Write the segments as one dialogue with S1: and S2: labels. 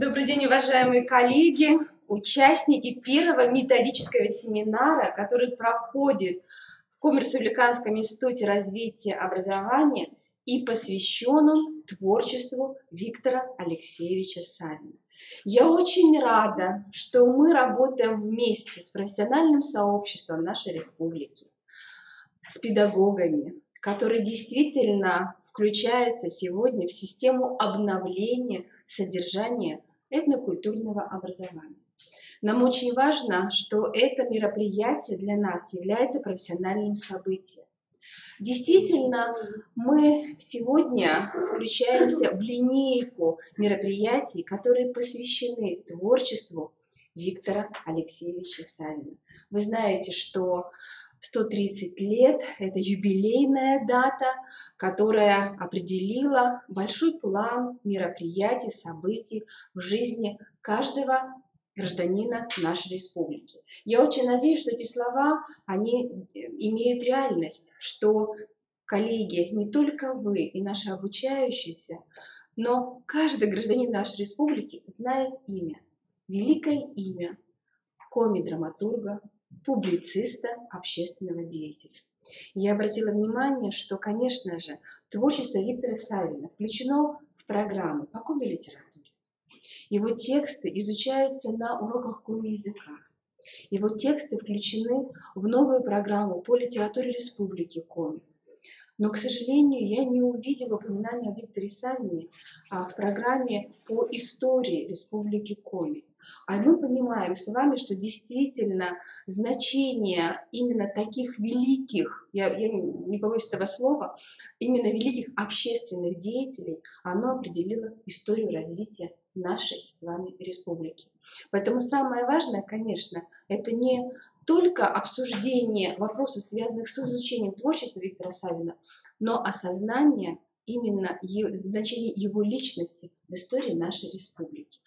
S1: Добрый день, уважаемые коллеги, участники первого методического семинара, который проходит в Коми-Республиканском институте развития образования и посвящен он творчеству Виктора Алексеевича Савина. Я очень рада, что мы работаем вместе с профессиональным сообществом нашей республики, с педагогами, которые действительно включаются сегодня в систему обновления содержания этнокультурного образования. Нам очень важно, что это мероприятие для нас является профессиональным событием. Действительно, мы сегодня включаемся в линейку мероприятий, которые посвящены творчеству Виктора Алексеевича Савина. Вы знаете, что 130 лет – это юбилейная дата, которая определила большой план мероприятий, событий в жизни каждого гражданина нашей республики. Я очень надеюсь, что эти слова, они имеют реальность, что, коллеги, не только вы и наши обучающиеся, но каждый гражданин нашей республики знает имя, великое имя коми-драматурга, публициста, общественного деятеля. Я обратила внимание, что, конечно же, творчество Виктора Савина включено в программу по коми-литературе. Его тексты изучаются на уроках коми-языка. Его тексты включены в новую программу по литературе Республики Коми. Но, к сожалению, я не увидела упоминания о Викторе Савине в программе по истории Республики Коми. А мы понимаем с вами, что действительно значение именно таких великих, я не побоюсь этого слова, именно великих общественных деятелей, оно определило историю развития нашей с вами республики. Поэтому самое важное, конечно, это не только обсуждение вопросов, связанных с изучением творчества Виктора Савина, но осознание именно значения его личности в истории нашей республики.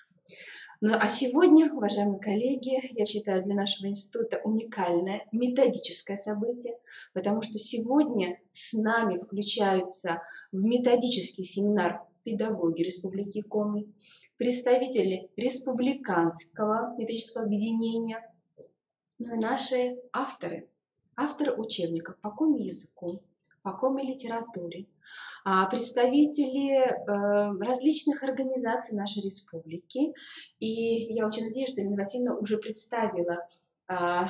S1: Ну а сегодня, уважаемые коллеги, я считаю для нашего института уникальное методическое событие, потому что сегодня с нами включаются в методический семинар педагоги Республики Коми, представители Республиканского методического объединения, ну и наши авторы учебников по коми-языку, по коми-литературе, представители различных организаций нашей республики. И я очень надеюсь, что Елена Васильевна уже представила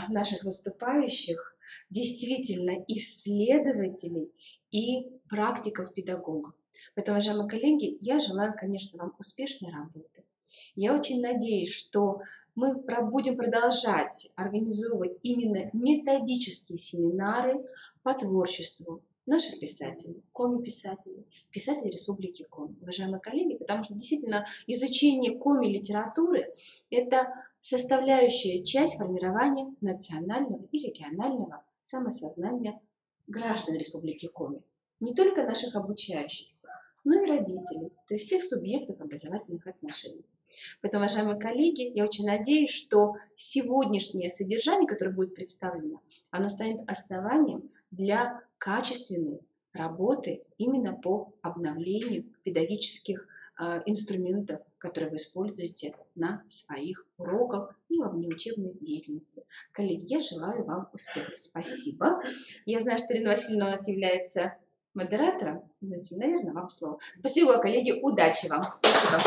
S1: наших выступающих, действительно исследователей и практиков-педагогов. Поэтому, уважаемые коллеги, я желаю, конечно, вам успешной работы. Я очень надеюсь, что мы будем продолжать организовывать именно методические семинары по творчеству наших писателей, коми-писателей, писателей Республики Коми. Уважаемые коллеги, потому что действительно изучение коми-литературы – это составляющая часть формирования национального и регионального самосознания граждан Республики Коми. Не только наших обучающихся, но и родителей, то есть всех субъектов образовательных отношений. Поэтому, уважаемые коллеги, я очень надеюсь, что сегодняшнее содержание, которое будет представлено, оно станет основанием для качественной работы именно по обновлению педагогических инструментов, которые вы используете на своих уроках и во внеучебной деятельности. Коллеги, я желаю вам успехов. Спасибо. Я знаю, что Ирина Васильевна у нас является модератором. Ирина Васильевна, наверное, вам слово. Спасибо, коллеги. Удачи вам. Спасибо.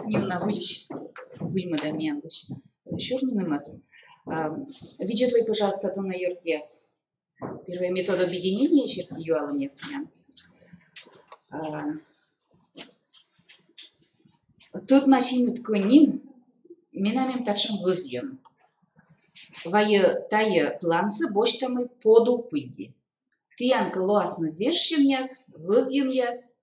S2: Нюнавыч, Гульмадамьянович, Шурнинымас. Виджетлай, пожалуйста, Дона Юртьяс. Первая метода объединения черти юала несмян. Тут машину тканин, минамим такшим вызьем. Вая тая планса, больше там и поду в пыди. Тиан классно вешем яс, вызьем яс.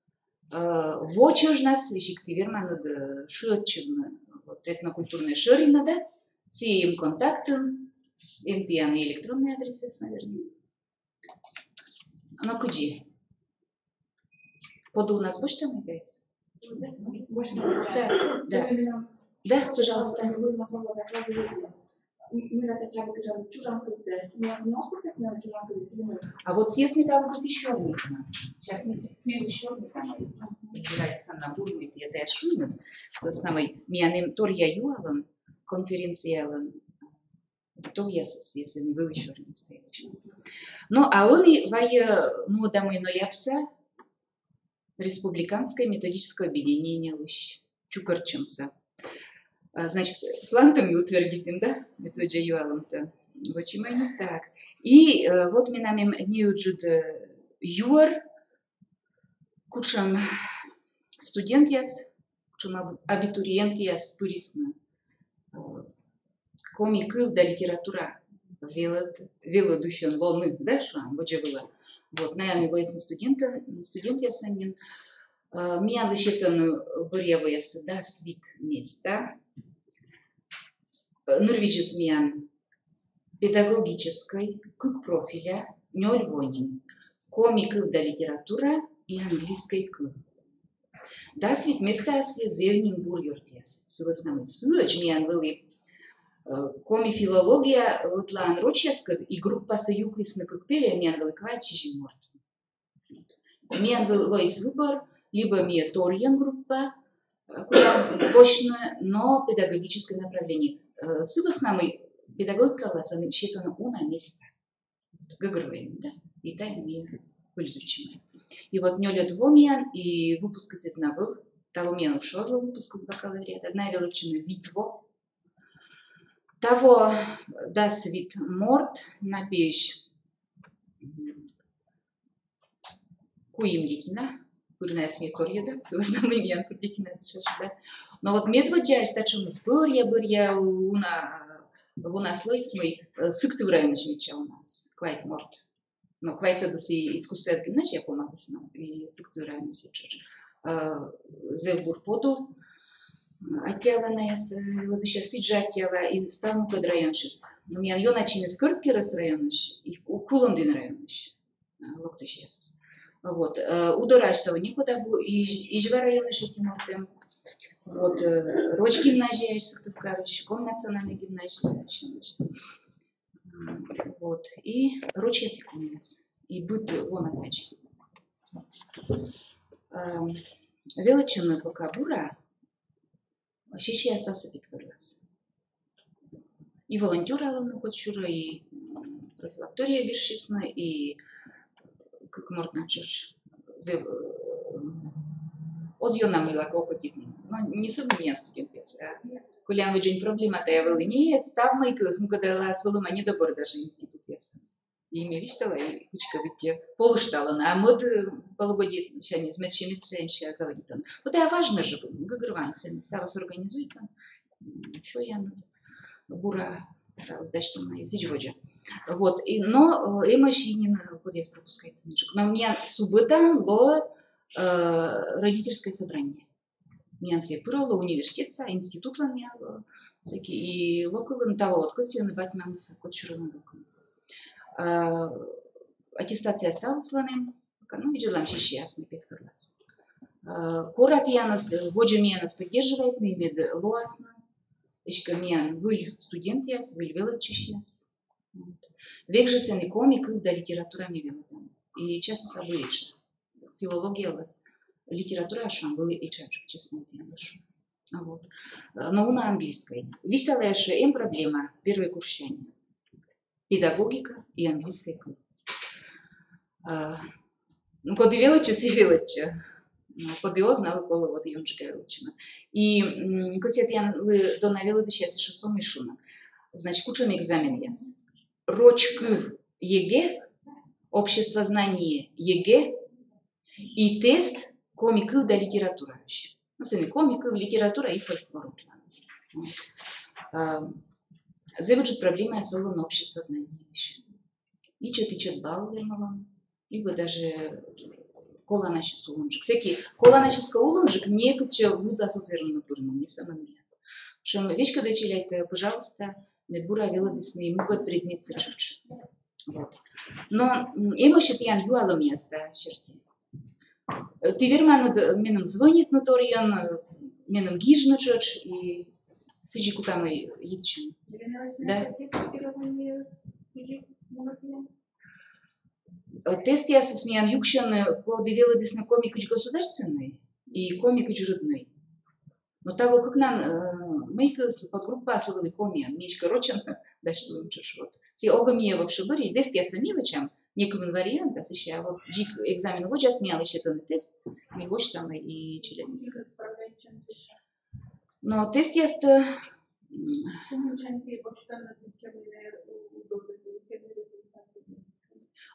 S2: Вочеж нас, вещик вермана ширчевна, вот этнокультурная ширина, да? Сеем контактом, МТН и электронный адрес, наверное. Ну, куди? Поду у нас больше там играется? Да, да. Да, пожалуйста. А вот съезд металлогаз еще одна. Сейчас не цвет еще одна. Избирается на бурмит, я теж шуйнат. С нами мианем торья юалом конференциалом. То я если не был еще не стоит еще. Ну, а он и ну, домой ноября республиканское методическое объединение лыщ Чукарчемса. Значит, плантами утвердитым, да, методе юалом-то. Вот чем они так. И вот мы нам не уджуд юар, кучам студент яс, кучам абитуриент яс пырисна. Комиков да литература вело душен лоны, да, что бодже было. Вот, наверное, лоесен студент ясанин. Меня защитан выреваясь, да, свит места. Норвежец миян педагогической к профиля ноль вонин. Комиков да литература и английской к. Да, свит места с зевним бургертес. Согласно суеч миян вели коми филология утлан роческа и группа союклисна как пели миян вели квачи морт. Миян вели лоис выбор, либо мия торьян группа, куда бочно, но педагогическое направление. Согласно педагогика ласаны считана уна места. Гагруем, да? И тайм мия пользующим. И вот нёля двумиян и выпуска сезнавыл, того миян ушел выпуска с бакалавриата, одна величина витво. Того дас вид морт напиш куим ликина, курная сметорья, да, с основным миян курдикина, да. Но вот медводяж, так что сборья у нас лойс мой сыктыврайно шмича у нас, квайт морт. Но квайт это си искусство с гимназия помагас нам и сыктыврайно сичер. Зевбур поду отдела на яс, вот сейчас сиджа отдела и ставну код районшис. Но меня ее начинает скрытки раз районш и куломдин районш. Локтыш ясс. Вот, удораж того никуда был и жива районш этим мортем. Вот, Роч гимназия, Сыктывкарыч, Ком национальная гимназия, вот, и Роч язык у нас, и быт вон опять. Величина пока бура, щищи остался питкалас. И волонтеры аланы кочура, и профилактория вишисна, и как можно чуть озьона мила кокотипна. Но не сам меня студент яса. Колян выджень проблема-то я вели нет, став майкос, мы когда лас велума не добор даже институт ясас. И мне виштала, и кучка ведь полуштала, а мод полугодит, сейчас не смечи мистренщия заводит он. Вот это важно же, гагрванцы, ставас организует он. Что я бура ставас дать, что мои зичводжа. Вот, но эмощинин, вот я пропускаю, но у меня субботан ло родительское собрание. Меня все пырало университет, институт лан всякие и локален того вот косьёны батьмам с кочурным руком. Аттестация осталась лаnem, ну видела щищи ясный 5 класс. Корат янас воджа миянас поддерживает, немед лоасно. Ишка миян выль студент яс, выль велочищ яс. Век же сын и комик, да литература ми велодам. И часто собой филология у вас. Литература ашам была и чачок, честно говоря. Вот. Но на английской. Виштала еще проблема первой курсяне. Педагогика и английский клуб. Коды велича си велича. Коды ознала коло вот юмчика величина. И косет я донавела до сейчас еще сом и шуна. Значит, кучам экзамен яс. Рочкыв ЕГЭ, общество знаний ЕГЭ и тест комиков да литература. Ну, сами комиков, литература и фольклор. Заводжут проблема соло на общество знаний. И что-то балл вернула, либо даже кола наши сулунжик. Всякие кола наши сулунжик не куча вуза созверно бурно, не самое. Что вещь, когда чиляйте, пожалуйста, медбура вела десны, ему под предмет сочуч. Вот. Но ему считаем юалом место черти. Ты верман меном звонит на торьян, меном гижна чоч и Сыджи там и едчим. Да. Тест я сменян юкшен подивила десна комик государственный и комик родной. Но того, как нам мы подгруппа слывали комия, меч короче, дальше лучше вот. Все огамия вообще были, тест я сами вычам, некому вариант, а сейчас вот джик экзамен вот сейчас смял еще тот тест, мы вот там и челябинск. Но тест есть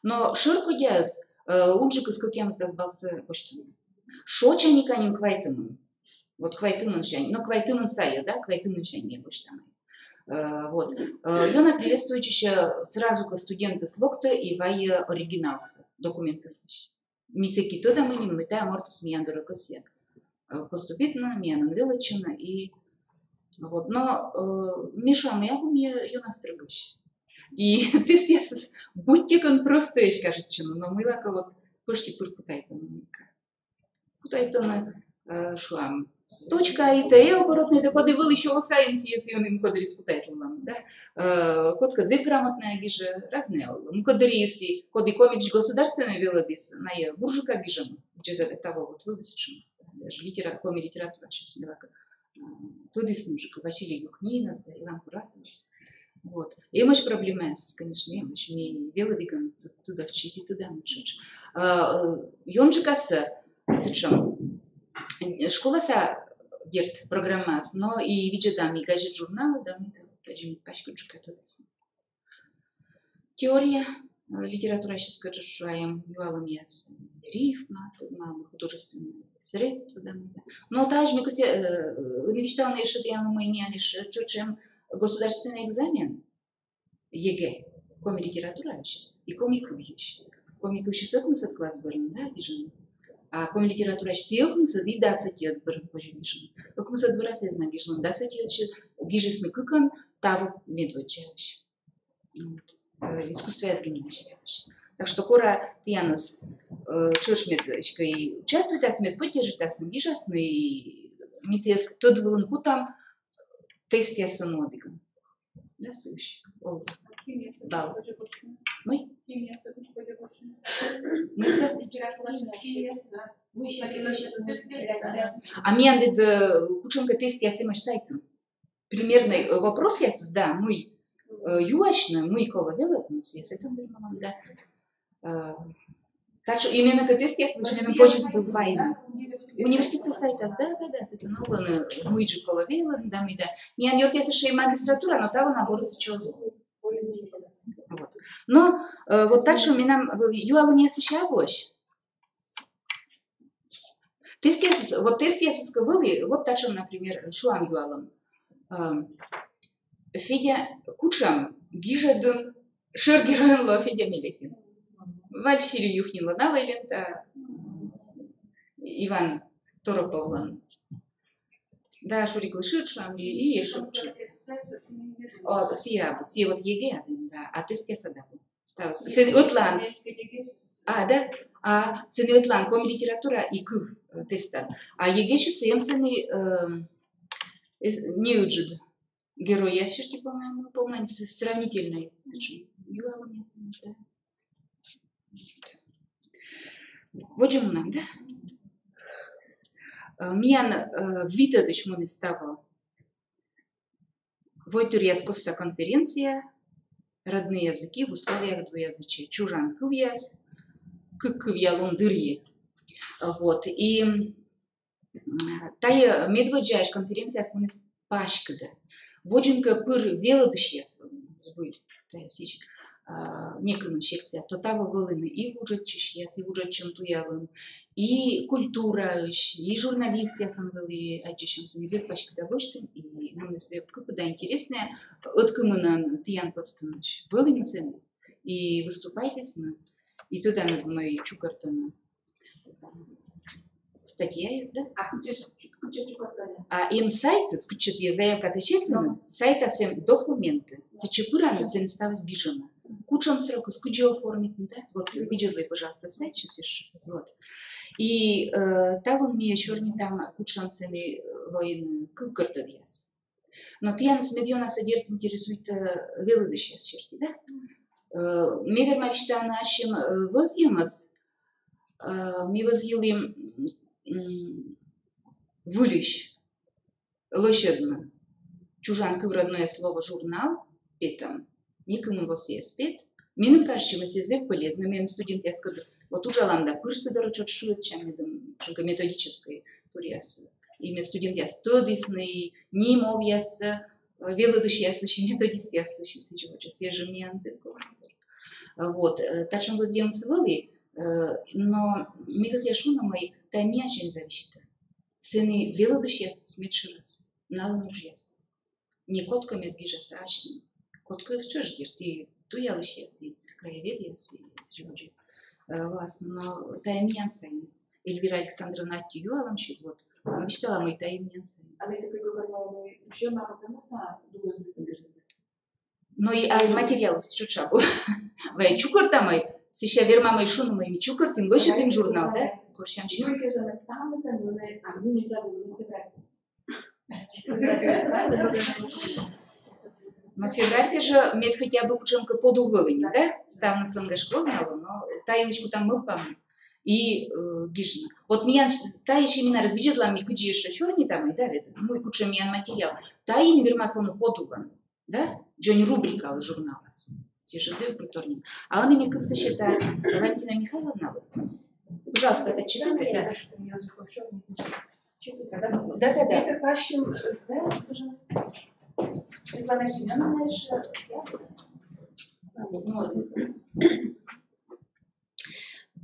S2: но широко дяз, унжик из каким сдался почту. Шо чайниканин квайтымын. Вот квайтымын чайник, но квайтымын сая, да, квайтымын чайник почту. Вот. Йона приветствует еще сразу к студенты слогта и вай оригиналсы, документы слышь. Мисеки туда мы не мытаем мортус мияндору косье. Поступить на миян вилочина и вот. Но Миша, я помню, Йона строгущ. И ты стесс будьте кон просто ещё кажет чину, но мы лака вот пушки пуркутайта ника. Кутайта на шуам. Точка и те оборотные доходы был еще сайенс, если он им код респутайтил, да. Кодка зив грамотная гиже разнел. Кодри если коды комикс государственный велодис на е буржука гижем. Где-то того вот вылазить даже литература сейчас мелака. Тодис нужек Василий Юхнинас, да, Иван Куратович. Вот. И мы проблемы, конечно, мы веловиган туда вчить и туда учить. Йонжикаса, зачем? Школа са дерт программа, но и виджедами газет журналы, да, мы даже пачку чекату. Теория литература сейчас скажет, что я юалам яс рифма, мало художественные средства, да. Но также мы мечтал на еще я мы имели чем государственный экзамен ЕГЭ, коми литература и комик вещь. Комик вещь сокнус класс барн, да, вижен. А коми литература сокнус и да сатьет барн поживишен. Как мы садбрас я знаю, вижен, да сатьет гижесны кукан того медвочевич. Искусство я сгинешь. Так что кора тянус чушмет участвует, а смет поддержит, а сны гижесны митес тот вылунку там тест я сонодиком. Да, слышь. Бал. Мы? Мы со. А меня ведь кученка тест я сымаш сайтом. Примерный вопрос я создам. Мы юашно, мы кола велотнус, я сайтом дырмалам, да. Так что именно к тест я слышно позже забываем. Университет сайта, да, это новое, мы же кола велот, да, мы да. Меня не отъезжает еще и магистратура, но того набора сейчас. Вот. Но вот так что мы нам юалу не сочавош. Тест я сказал, вот так что, например, шуам юалом. Федя кучам гижадун шергероен ло Федя Мелехин. Вальшири юхнила на лента Иван Тороповлан. Да, шурик лышит шамри и шурчу. Сия вот ЕГЭ, да, а тест я садабу. Сын утлан. А, да? А сын утлан, ком литература и кыв теста. А ЕГЭ сейчас съем сыны неуджид. Герой ящерки, по-моему, полная сравнительной. Юала мне сынешь, да? Вот же нам, да? Миян видадыш мы става. Войтурьяскоса конференция «Родные языки в условиях двуязычия». Чужан кывьяс, кывьялун дырьи. Вот. И тая медводжаешь конференция с мунис пашкада. Воджинка пыр велодышьяс сбыль. Тая сич. Некоторые секция, то того волны и вужат чешьяс, и вужат чем туялын, и культура, и журналист я сам был, и отчим сам язык пачка довольствен, и мы с куда интересное, откумынан тиян постуныч волны сен, и выступайте с ним, и туда над моей чукартана статья есть, да? А им сайты, скучат я заявка отечественного, сайта сем документы, зачепыраны цен став сбежана. Кучам сроку, скуча оформить, да? Вот, видели, пожалуйста, сайт, сейчас еще, вот. И талон мне еще не там кучам сены воин кывкартадьяс. Но тиян смедиона садирт интересует велыдышья черти, да? Мевер мавишта нашим возьемас, ми возъелим вылещ, лошадно, чужанка в родное слово журнал, петам, никому вас есть пет, миным кажется, вас язык полезно, мен студент я скажу, вот ужалам да курсы дорожат шит, чем медом, чунка методической туряс, и мед студент я студисный, нимов яс, велыдыш яслыш, методист яслыш, сейчас я же мне анцепку. Вот, так что мы сделаем свой, но мы возьяшуна мой таймящий зависит. Сыны велыдыш яс смеши раз, налым уж яс. Не котка медгижас, ачни. Котка с чуждер, ты ту ялыш яс, и краевед яс, и сижу. Ласно, но таймянся. Эльвира Александровна Тью аламщит, вот, мечтала мой таймянся.
S3: А если мы еще на потому что думаю, быстро.
S2: Но и материалы с чучабу. Вай чукор там и сейчас верма мой шун мой чукор тем лучше тем журнал, да? Коршам чу.
S3: Ну и кажется, на самом деле, а мы не сразу
S2: Но февраль же мед хотя бы ученка подувылыни, да? Став на слангашко знала, но та илочку там мы помним. И гижина. Вот меня та еще именно видела ми куди еще черный там и да, ведь мой куча меня материал. Та и не верма слону подуван. Да? Джонни рубрика журнала. Свежезы проторним. А он ими курсы считает Валентина Михайловна. Пожалуйста, это читайте, да? Да.
S3: Это вашим, да, пожалуйста.
S2: Светлана Семеновна еще. Молодец.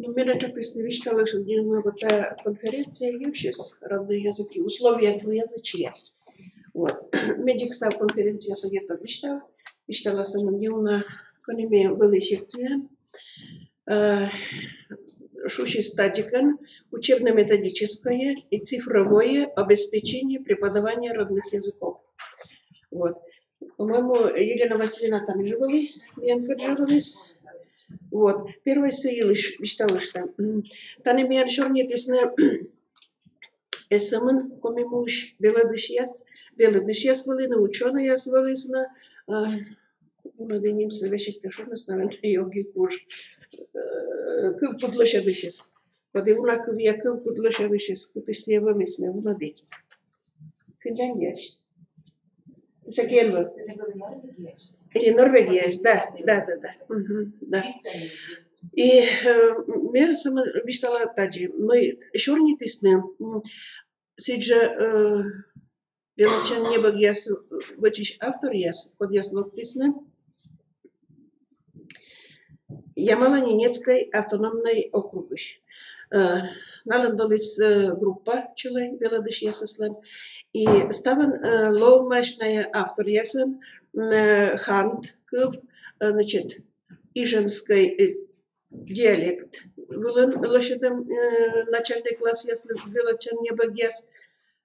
S4: Ну, меня так-то вычитала, что где у нас такая конференция, и сейчас родные языки, условия двуязычия. Вот. Медик став конференция садится мечтала сама не на конеме были секции, шуши стадикан, учебно-методическое и цифровое обеспечение преподавания родных языков. Вот. По-моему, Елена Васильевна там же были, мы ангажировались. Вот. Первый союз мечтала, что там имеет черные тесные эсэмэн комимуш белодышьяс валина ученые свалисна наденим совещать что нас наверное йоги куш кып подлошадышес подивуна кывья кып подлошадышес кутыстия валисме вунади Финляндияш Сакенва или Норвегия, да. Да. И я сама мечтала таджи. Мы шурни тисне. Сиджа величан небо яс вычищ автор яс под яслов тисне. Ямало-Ненецкой автономной округыш. Нален долис группа человек белодыш ясаслан. И ставан лоумашная автор ясан хант кыв, значит, ижемской диалект. Вылын лошадям начальный класс ясно величан небо яс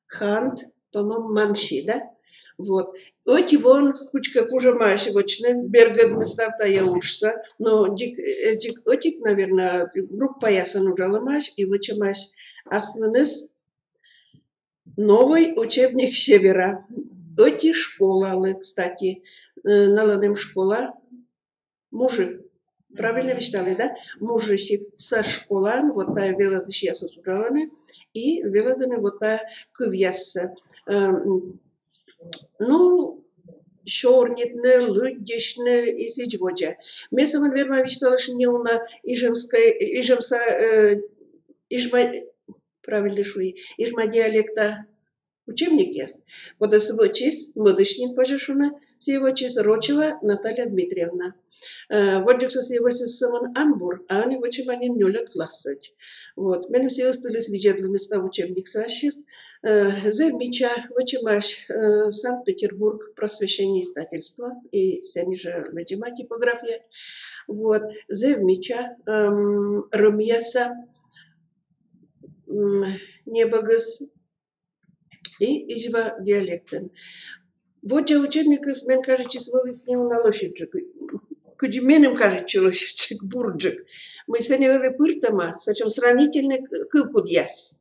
S4: хант, по-моему, манши, да? Вот. Оти вон кучка кужа маши вочне, бергадны ставта я ушса, но отик, наверное, группа ясан ужала маш, и воча маш основнес новый учебник севера. Оти школа, кстати, наладим школа, мужик. Правильно вычитали, да? Мужик со школа, вот та велодыш яса сужаланы, и велоданы вот та кывьяса. Ну, шорнитне, луддишне и сичводжа. Мне сама верма вычитала, что не уна ижма диалекта учебник яс. Вот это честь младышнин пожешуна, сего честь Рочева Наталья Дмитриевна. Вот же сего честь саман Анбур, а они в учебании не лет классать. Вот. Менем все остались виджетлы став учебник сащис. Замеча в учебаш Санкт-Петербург просвещение издательства и сами же ледима типография. Вот. Замеча Румьяса Небогас и изба диалектен. Вот же учебник, мен кажется, свалился не на лошадь. Куди менем кажется лошадь, бурджик. Мы саневали пыртама, сочем сравнительный кылкудьяс.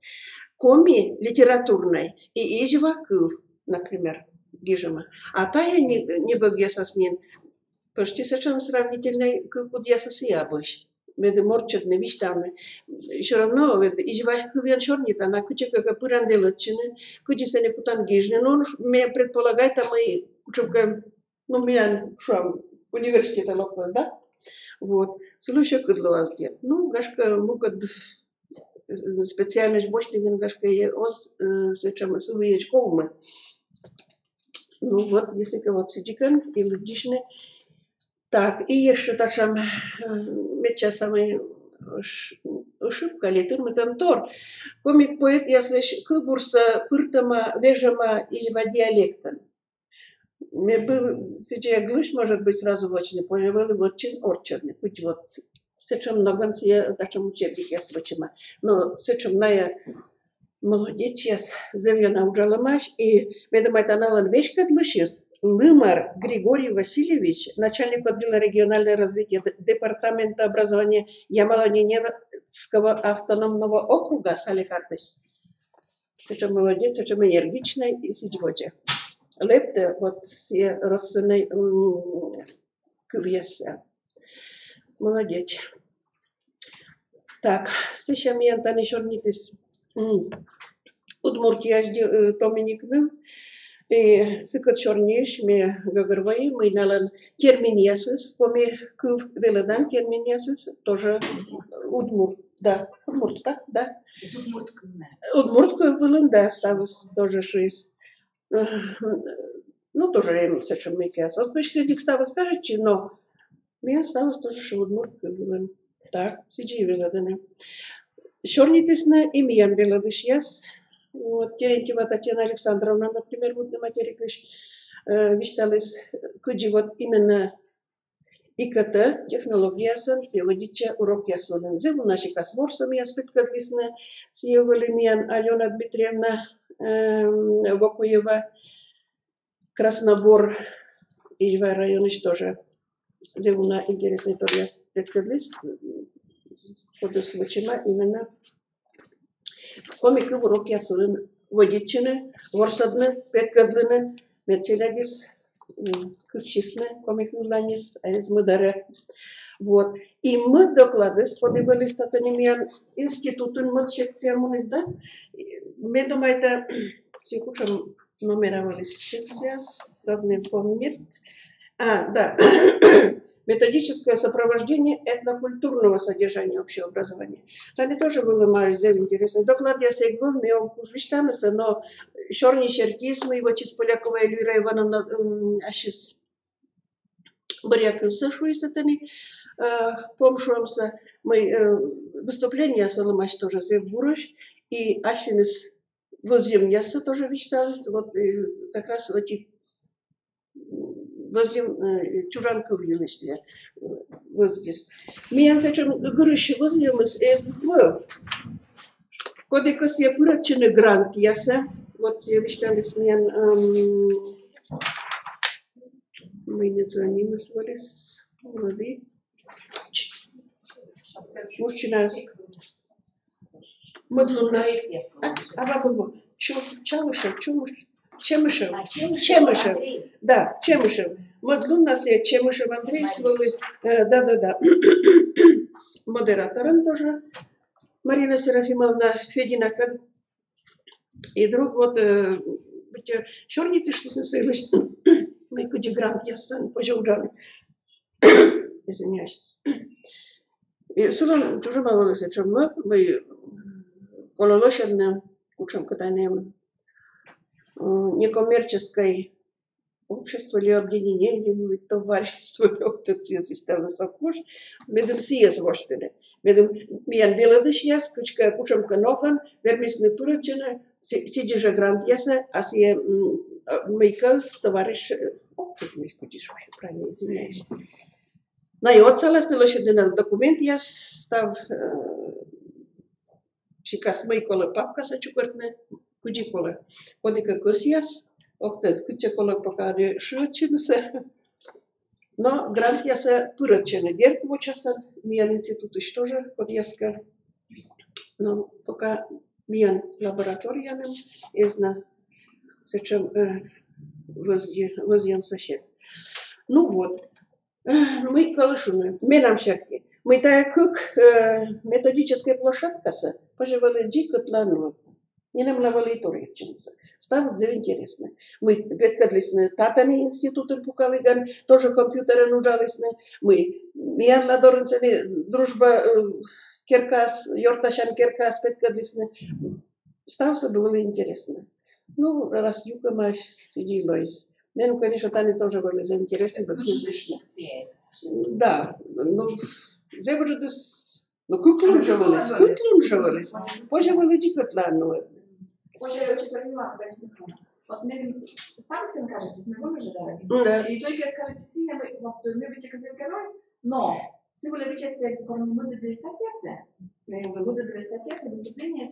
S4: Коми литературной и изба кыл, например. гижема. А тая не богеса с ним, почти совершенно сравнительной к подъяса с ябыш. Ведь морчат не виштаны. Еще равно, ведь изживаешь кувен шорнит, она кучка капуран величины, куча не путан гижни. Ну, мне предполагает, а мы кучка, ну, меня что, университета локтас, да? Вот. Слушай, кудло азде. Ну, гашка мукад специальность бочтиген гашка е оз сечем сувиеч ковмы. Ну вот, если кого-то сидикан и лудишны. Так, и еще там меча самый ошибка литурмы там тор. Комик поэт, я слышу, кыбурса пыртама вежама изва диалектом. Мне был сейчас глыш, может быть, сразу в очень поживали, вот чин орчадный, хоть вот сечем многан сия, тачем учебник я слышима. Но сечем ная молодец, сейчас завьена уджаламаш, и ведомая таналан вешка длышис. Лымар Григорий Васильевич, начальник отдела регионального развития Департамента образования Ямало-Ненецкого автономного округа Салихардыш. Сечем молодец, сечем энергичный и сидевоче. Лепте вот все родственные кувьесы. Молодец. Так, сейчас я там еще не тыс. Удмуртия Томиникным. И сыкот черниш мне говорили, мы налан терминьясис, поми кув веледан терминьясис, тоже удмурт, да, удмуртка, да. Удмуртка велен, да, ставус тоже шесть. Ну, тоже им совершенно микяс. Вот почти дик ставус перечи, но мне ставус тоже что удмуртка велен. Так, сиджи веледаны. Чернитисна имян веледышьяс. Вот Терентьева Татьяна Александровна, например, вот на материкаш вишталась, куди вот именно ИКТ, технология сан, севодича урок ясонен. Зеву наши косморсом я спиткатлисна, севолемиян Алена Дмитриевна Вокуева, Краснобор, Ижва районыш тоже. Зеву на интересный тоже я спиткатлис, подус вычима именно комики урок ясурын водичины, ворсадны, петкадлыны, мерчелядис, кысчисны, комики уланис, аизмыдары. Вот. И мы доклады сподобали статанимиян институтын мы секциямуныз, да? Мы думаю, это все кучам нумеровались секция, не помнит. А, да. Методическое сопровождение этнокультурного содержания общего образования. Они тоже было мое интересно. Доклад я сегодня был, мне он кузвиштамеса, но шорни шеркис, мы его чиз Полякова Эльвира Ивановна ашис Буряков сашуис этими помшуемся. Мы выступление соломаш тоже зевбурыш и ашинис возземьяса тоже вичталась. Вот как раз эти возьмем чужанку в юности. Вот здесь. Меня зачем говоришь, возьмем из СВ. Кодекс я пырочный грант, яса. Вот я вычитались меня. Мы не занимались, молодые. Мужчина. Модлу нас. А бабу, чалышев, Чемышев. Да, Чемышев. Модлун нас я Чемышев Андрей свой. Да. Модератором тоже. Марина Серафимовна Федина. И друг вот. Черный ты что сосылась? Мы куди грант я сан пожалуйста. Извиняюсь. И сулон тоже мало что мы кололошен учим катаем. Некоммерческое общество или объединение, товарищество, кто-то свистал совкуш, медом сиес воштене. Медом миян беладыш яс, кучка кучам канохан, вермисны турочина, сиди же грант яса, а сие мейкас товарищ, тут мы скутишь вообще, правильно, извиняюсь. На и от саласты лошадина документ яс став, шикас мейколы папка сачукартне, Кудикола. Кодика косьяс, октет кучекола покаде шучинса. Но грант яса пырочены. Герт вот часа миян институт тоже кодьяска. Но пока миян лабораторияным изна сечем возьмем сосед. Ну вот, мы колышуны, мы нам шерки. Мы так как методическая площадка, пожалуй, дикот ланут. Не нам лавали торичимся. Стало интересно. Мы веткались на Татани институтом Пукалиган, тоже компьютеры нуждались. Мы Миян Ладоренцени, дружба Киркас, Йорташан Киркас, веткались. Стало было интересно. Ну, раз юга мы сидели. Ну, конечно, там тоже были заинтересны. Да, ну, зеврудес, ну, куклунжавались. Позже были дикотлану.
S3: Вот мне станция, кажется, не можешь дать. И только скажите себе, вот мы бы так сказали, но сигурно ведь это мы до статьи, мы уже годы до статьи, выступления,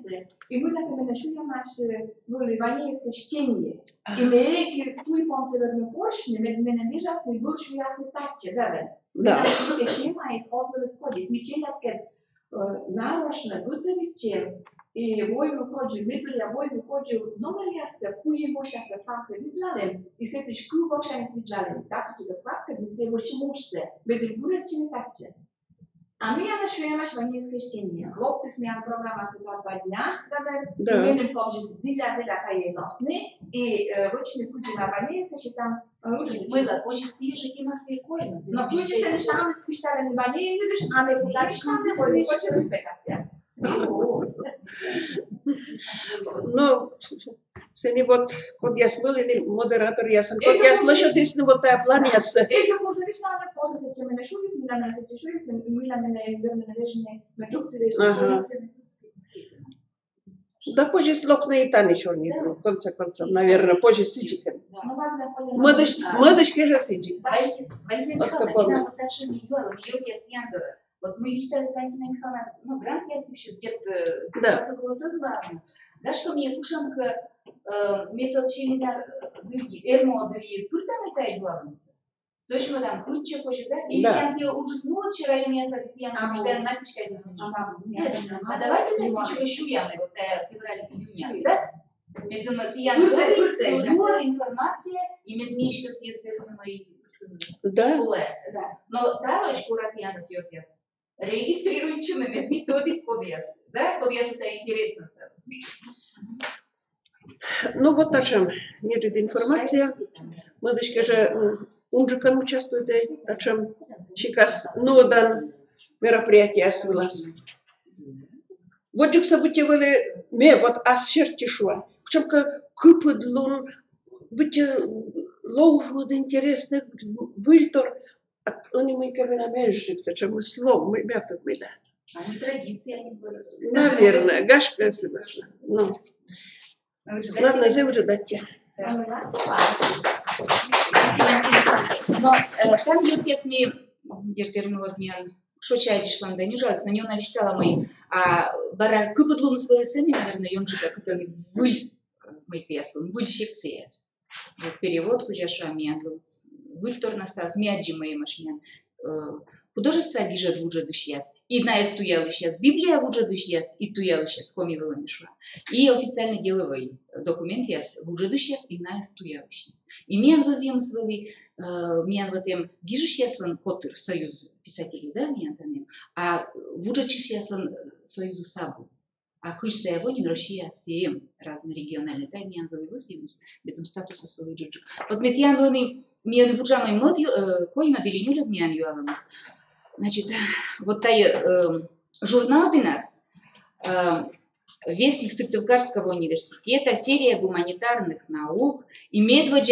S3: и мы так мы начнем наше вливание чтение. И мы реки ту и помним верно поршни, мы не ясны, больше ясны тачи, да? Да. Что тема из освоя сходит, мы читаем нарочно, готовить и вой выходит, выборы, вой выходит, номер ясно, куи больше остался видлалем, и с этой школы больше не видлалем. Да, что тебе пласка, мы все больше можем, без буря читать. А мы начали наше ванильское чтение. Лопты смеян программа за 2 дня, да, и мы позже зиля кае нофтны, и вочные пути на ванильсе, что там
S2: Мыло, позже свежие кемасы и корень.
S3: Но ключи се неща спищали на ванилиш, а ме подали шансы, кои поче репетация.
S4: Но се ни вот подјаснил или модератор јасен подјаснил што десни во таа план јас.
S3: За може виж на пода се че мене шули, мила се че шули, мила мене изверне невежне, меѓу се.
S4: Да позже слокна и тани шо ни конца концов, наверное, позже сиджикен. Младыш каже сиджи.
S2: Вот мы читали с Валентиной Михайловной, ну, грант я себе сейчас где-то да, что мне кушанка метод чилина эрмо дыри пыртам это и главное. Стоишь мы там куча позже, да? И я себе ужаснула вчера, я мне я нуждаю напичкать не знаю. А давайте нас ничего еще ямы, вот февраль-июня, да? Я думаю, ты информация и медничка с если мои
S4: да.
S2: Но да, шкура пьяна съёт яс. Регистрирующими методик подъезд. Да, подъезд это интересно стало.
S4: Ну вот на чем нет информация. Младышка же унжикан участвует, на чем сейчас нодан мероприятия свелась. Вот же события были, me вот асчертишуа. Причем как куподлун быть ловно интересных вильтор. Они мы как на меньших, зачем слов мы мятых были.
S2: А не традиции они были.
S4: Наверное, гашка смысла. Ну, ладно, завтра дать.
S2: Но там идет песни, дертермилов мен, что чай дишлам да не жалость, на нее навещала мы, а бара куподлун свои цены, наверное, ёнчика, который выль, мы пьесвым, выль щекцеяс. Вот перевод кужаша мен, вильтор настаз мяджи мои машмен. Художество гижет в уже дышьяс. И на эстуял сейчас Библия в уже дышьяс, и туял сейчас коми вела мишла. И официально деловой документ яс в уже дышьяс, и на эстуял сейчас. И мен возьем свои, мен в этом гижет яслан котыр союз писателей, да, мен там, а в уже яслан союзу сабу. А кыш за его не Россия всем разные региональные, да, мен возьем с этим статусом своего джуджу. Вот метьян вoni мен в уже мой мод, кои модели не люд мен юаламас. Значит, вот журнал для нас, Вестник Сыктывкарского университета, серия гуманитарных наук, имеет в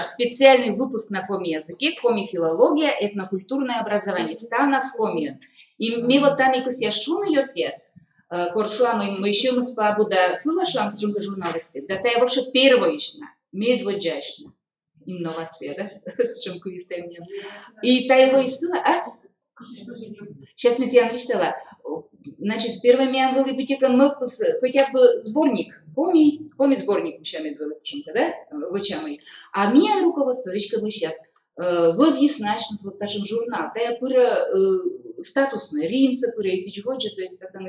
S2: специальный выпуск на коми-языке, коми-филология, этнокультурное образование, стана с коми. И мы вот там и посяшуны йортес, коршуам мы еще мы спабуда слышам джунга журналисты, да та вообще первоична, медводжачна. Инновация, да? С чем квистами нет. И та его и сила, а? Сейчас мы тебя начитала. Значит, первым я был мы хотя бы сборник, коми сборник учами было в чем-то, да? В учами. А мне руководство, речка вы сейчас, возъяснять, вот нашим журнал, та я пыра статусный, ринца пыра, если чего, то есть это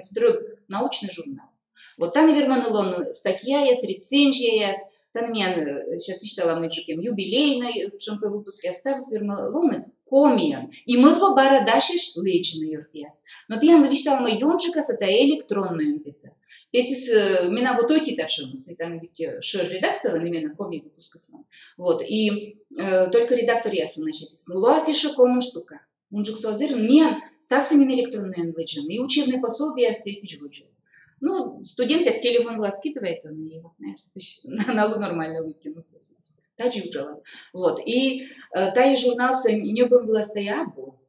S2: научный журнал. Вот там, наверное, статья есть, рецензия есть, Там мен сейчас вичтала мы джукем юбилейный, чемпы выпуске оставил вермалоны комиан. И мы два бара дашиш лечный юртияс. Но ты ян вичтала мы ёнчика с это электронный бита. Петис меня вот эти тачимы, там ведь шер редактора, именно коми выпуска с нами. Вот, и только редактор ясно, значит, луаз еще кому штука. Он же ксуазир, не ставься не на электронный англичан, и учебные пособия тысяч выжил. Ну, студент с телефон глаз скидывает, и вот на нормально выкинулся. Та джуджала. Вот, и та и журнал не была стоябу.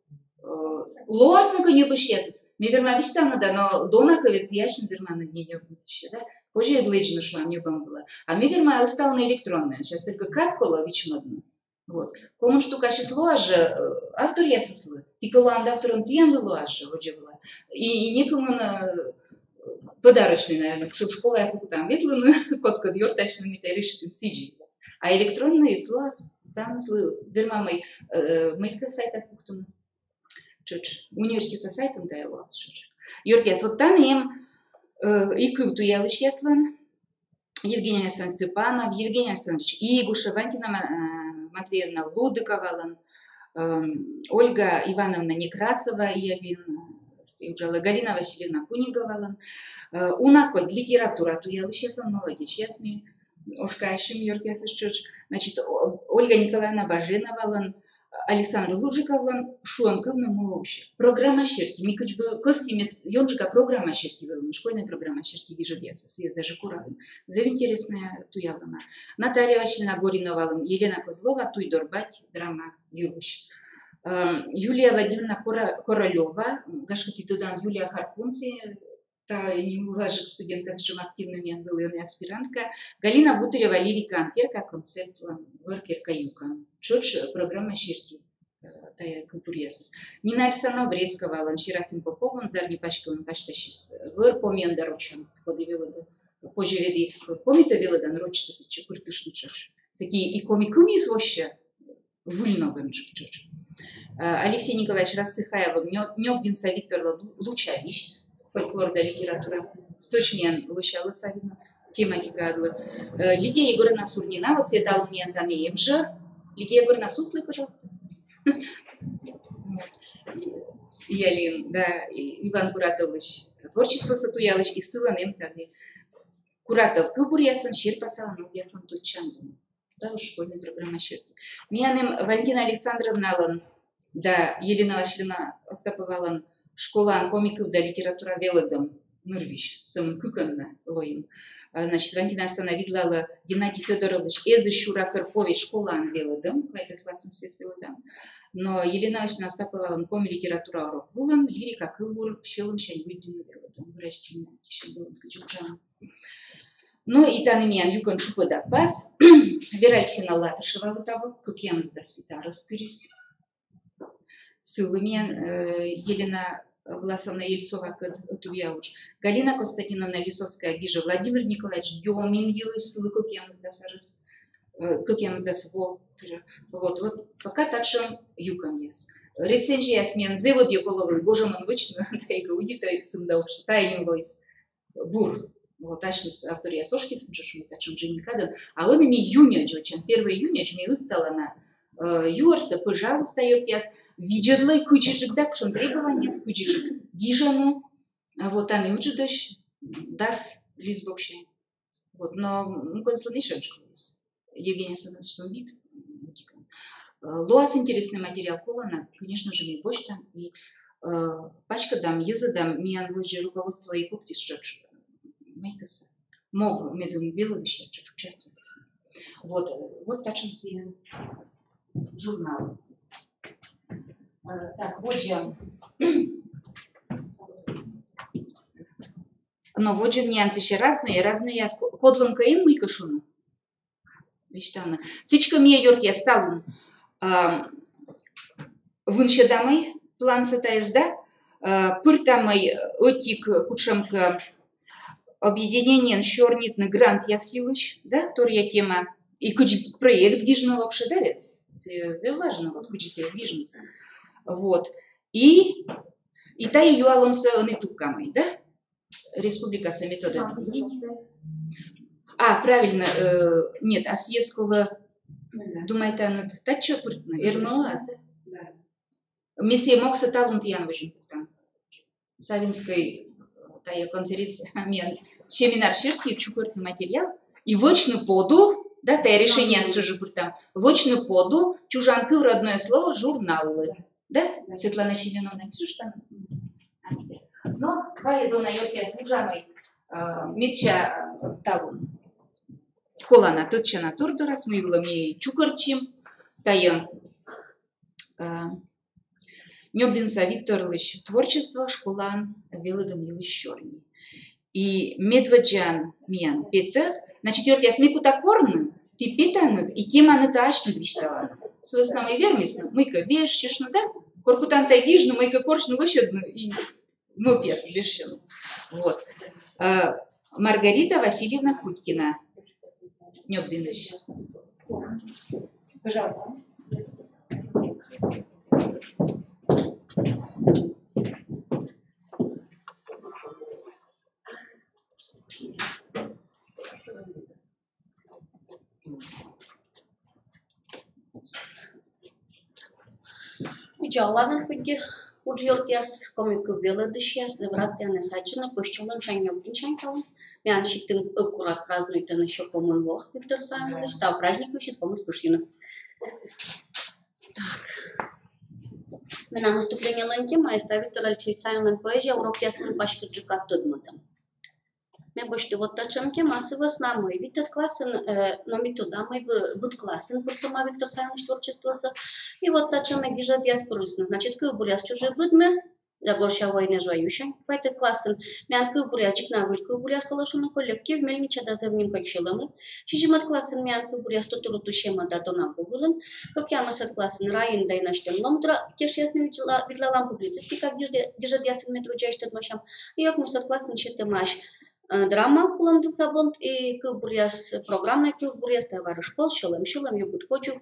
S2: Лоасника не обещается. Мне верно обещано, да, но донака ведь я еще верно на дне не обещаю, да. Позже я лечу, что мне было. А мне верно стало на электронное. Сейчас только каткола вичмодно. Вот. Кому штука сейчас лоаже, автор я сослы. Ты колоан автор он тьян лоаже, вот же было. И некому на подарочный, наверное, чтобы школа я су там ветлую, котка дьор точно не решит сиджи. А электронные слова станут верно моих сайтах пунктом. Университет сайтом да я лоас. Юртяс вот там им и кывту я лишь яслан. Евгений Александрович Степанов, Евгений Александрович Игуша, Валентина Матвеевна Лудыкова, Ольга Ивановна Некрасова, Галина Васильевна Пунигова, Унакот литература, то я лишь молодец, я смею, ушкающим юртяс чуть, значит Ольга Николаевна Баженова, Александр Лужиков, Шуанковна Моуще. Программа Щерки. Мы как бы косимец, Йонжика программа Щерки, школьная программа Щерки вижу я со съезда Жекуравым. За интересная туялама. Наталья Васильевна Горинова, Елена Козлова, Туйдорбать, драма Юлуш. Юлия Владимировна Королева, Гашкати Тудан, Юлия Харкунси, та не младших студентка, с чем активными была и аспирантка. Галина Бутырева, лирика, анкерка, концепт, варкерка юка. Чоч программа Щерки. Тая конкуренция. Нина Александровна Брестского, Ланчерафим Попов, Зарни Пачкован Пачтащис. Вэр помен доручен. Подивила до. Позже веди поміто вела да нарочиться с чекуртышну чоч. Такие и комикови вообще выльновым чоч. Алексей Николаевич Рассыхаев, Нёгдинса Виктор Лучавищ. Фольклор да литература. Сточмен Лучала Савина. Тематика Адлер. Лидия Егоровна Сурнина, вот съедала мне Антонеем же. Лидия Егоровна Сутлы, пожалуйста. Ялин, да, Иван Куратович. Творчество Сатуялыч и ссыла нем таги. Куратов, Кубур ясан, Щир пасала, но ясан тут чанду. Да, уж школьная программа Щерки. Миянем Валентина Александровна, да, Елена Васильевна Остаповала, школа комиков да литература велодом. Нырвищ, самым куканна лоим. Значит, Валентина остановила Геннадий Федорович Эзы Шура Карпович школа велодом, в этот классом с велодом. Но Елена Васильевна Остаповала коми литература урок вулан, лирика кыбур, щелом щань выйдем велодом. Выращиваем, еще было качукчан. Ну и танымиян юкон шупада пас. Вера Алексеевна Латышева того, как я мзда света растырис. Сылымиян Елена Власовна Ельцова, Тувьяуч, Галина Константиновна Лисовская, Гижа, Владимир Николаевич Дёмин, Елыш, как я мздас вот пока так что юкан есть. Рецензия смен зевод ее головы, боже мой, вычно, тайга удита, сумда уж тайним войс бур. Вот точно автор я сошки сумчашу, тачем джинкадом, а он ими июня, чем 1 июня, чем я выстала на Юарса, пожалуйста, юртяс, виджедлай кучижик, да, пшон требования с кучижик. Гижану, вот они учат дождь, дас лизбокши. Вот, но ну, консультация есть. Евгения Александровича вид. Лоас интересный материал колона, конечно же, мне почта и пачка дам, езадам, миян выжи руководство и пукти шчоч. Майкаса. Мог медум белый дышать, чуть участвовать. Вот так что журнал. Так, вот же. Но вот же нюансы еще разные. Кодланка им мы кашуну. Вещтана. Сычка мне йорт я стал вынше дамой план сатаез, да? Пыртамой отик кучамка объединение щорнитный грант я свилыч, да? Торья тема и проект гижного вообще, да? Это важно, вот куча себя сдвижется. Вот. И та ее алонса нытукамой, да? Республика со методом объединения. Правильно, нет, а съескала, думаете, она так что пыртна, ермалаз, да? Месье Мокса талант Яновичем там, Савинской тая конференция, мен, семинар ширки, чукуртный материал, и вочну поду, да, тая решение сужу там, вочну поду, чужанка в родное слово, журналы, да? Светлана Щеляновна, что там? Но, вая дона йорке служамой, меча талун. Колана тотчана турдурас, мы вилами чукарчим, тая Нёбдин Викторович творчество школан велодом Милищорни. И Медведжан Миян Петер, значит, я смеку такорны, ты питанут, и кем она ташнут виштала. С основной вермисну, мы-ка вещишь, да? Коркутан тайгижну, мы-ка коршну лощадну, и мы пьес вешил. Вот. Маргарита Васильевна Кутькина. Нёбдиныч. Пожалуйста.
S5: Джаланан пуги уджиортиас комику велодышьяс завратя насачена пощелом шаньёбдин шанькалом. Мян шиктин аккурат празднует на еще по-моему Виктор Самович. Став праздник вообще с помощью спущена. Так. На наступление ланки майста Виктор Алексеевич Самович поэзия урок ясен пашки джука тодматом. Мы больше вот тачемки массово с нами. Ведь этот классен, но мы туда мы будь классен, потому Виктор Самович творчество. И вот тачемки гижа диаспорусна. Значит, как буряс чужие будме, для горща войны жвающе. В этот классен мян как буряс джикна выль как буряс колошуна коллектив мельнича да завним как щеломы. Чижимат классен мян как буряс тутуру тушема да тона гуглен. Как я масат классен район да и наштем ломтра кеш ясны видла лампу публицистики как гижа диаспор метро джайштед машам. И как масат классен щетемаш. Драма кулам сабонт и кубуряс программной кубуряс товарищ пол шелем юбут хочу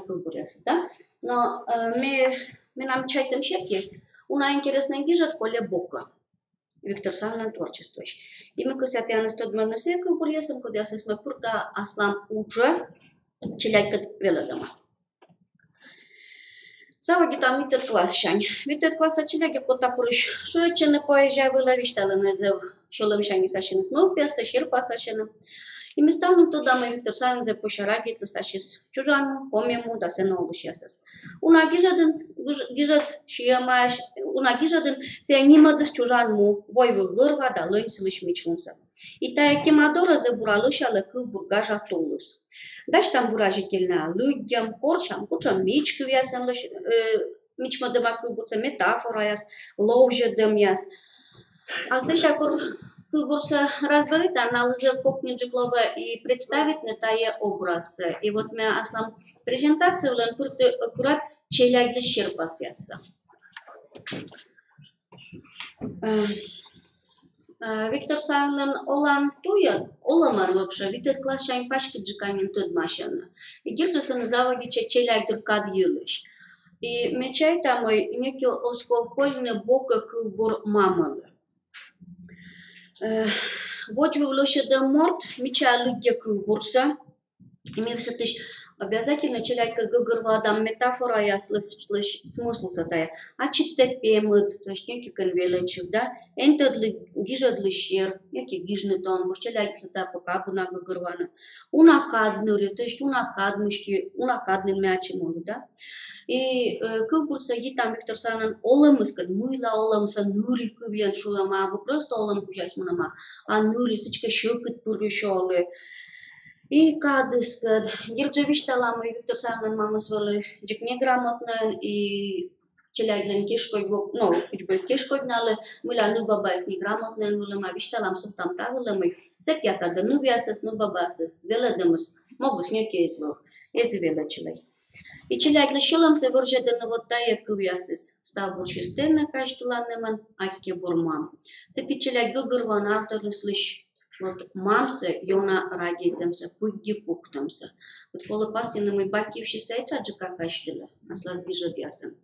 S5: кубуряс, да? Но мы нам чайтем щепки. Una интересная гижа коле бока. Виктор Самович творчество. И мы кусят я на 100 дманасы кубурясом, куда мы пурта аслам уже челять как велодома. Заводи там витет класс шань. Витет класс челяги кота пурыш. Что это не поезжай выловиштала на зев. Шолом шани сашин смог пьяса, ширпа сашина. И мы ставим туда мы Виктор Самович за пошараги, сашис чужану, комему, да се наулушясас. Уна гижат шиямаш, уна гижадын се нимадыс чужанму, войвы вырва да лынь сылыш мичлунса. И тая кемадора за буралышала кыл бургажа толус. Даш там буражительна людям, корчам, кучам мичку вясен лыш, мичмадыма кылбурца метафора яс, ловжедым яс. А здесь кылбурца разберет, анализы кухни джиклова и представит на тая образ. И вот мы аслам презентацию лен пурты аккурат челягли щерпас яса. Виктор Самович Олан туя, Оламар вообще, ведь этот класс шайн пашки джикамин тот машина. И держится на заводе челяг дуркад юлиш. И мечай там мой некий осковкольный бока кылбур мамалы. Вот вы лошадь морд, меча люди кылбурса. И мне все таки обязательно челяг как гырвадам метафора я слыш смысл задая. А читать пемыт, то есть некий конвелечек, да? Энтер гижадли щер, некий гижный тон, может челяг слета пока буна гырвана. Унакаднури, то есть унакадмушки, унакадный мячи могут, да? И кылбурса и там Виктор Самович олам искать, мыла олам са нури кывьян шуяма, вы просто олам кужать мунама, а нури сычка щекот пурюшолы. И кадыскад, герджавиштала мой Виктор Самович мама свали, джик неграмотно и челяглен кишкой, ну, учбой кишкой гнали, мыла ну бабайс неграмотно, мыла ма вишталам субтам тавила мой, сет я када ну вясас, ну бабасас, веледемус, могус не кейслох, ези велечелей. И челяглен шилам се вържеден вот тая кувясас, став больше стерна каштуланеман, акке бурмам. Секи челяг гыгырван авторы слыш. Вот мамсе, йона радиетемся, пугги пуктемся. Вот коли пасина мой батькивши сейта джика каштила, аслаз гижат ясен.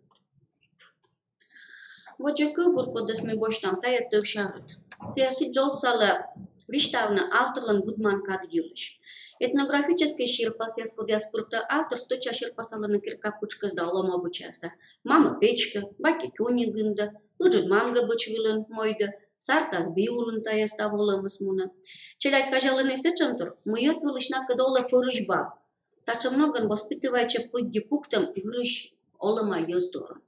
S5: Вот джеку бурко дес ми бош там тая тövшарыт. Siyasi jolsala Виштавна авторлан гудман кадгилыш. Этнографический ширпас я сподя спорта автор сточа ширпасаланы кирка пучкас да лома бучаста. Мама печка, баки кюни гында, луджун мамга бучвилын мойда, сартас биулын тая ставолымыс муна. Челять кажалыны сечантур, мыйот вылышна кадола порыжба. Тача многан воспитывайча пыгги пуктам грыш олыма ёздором.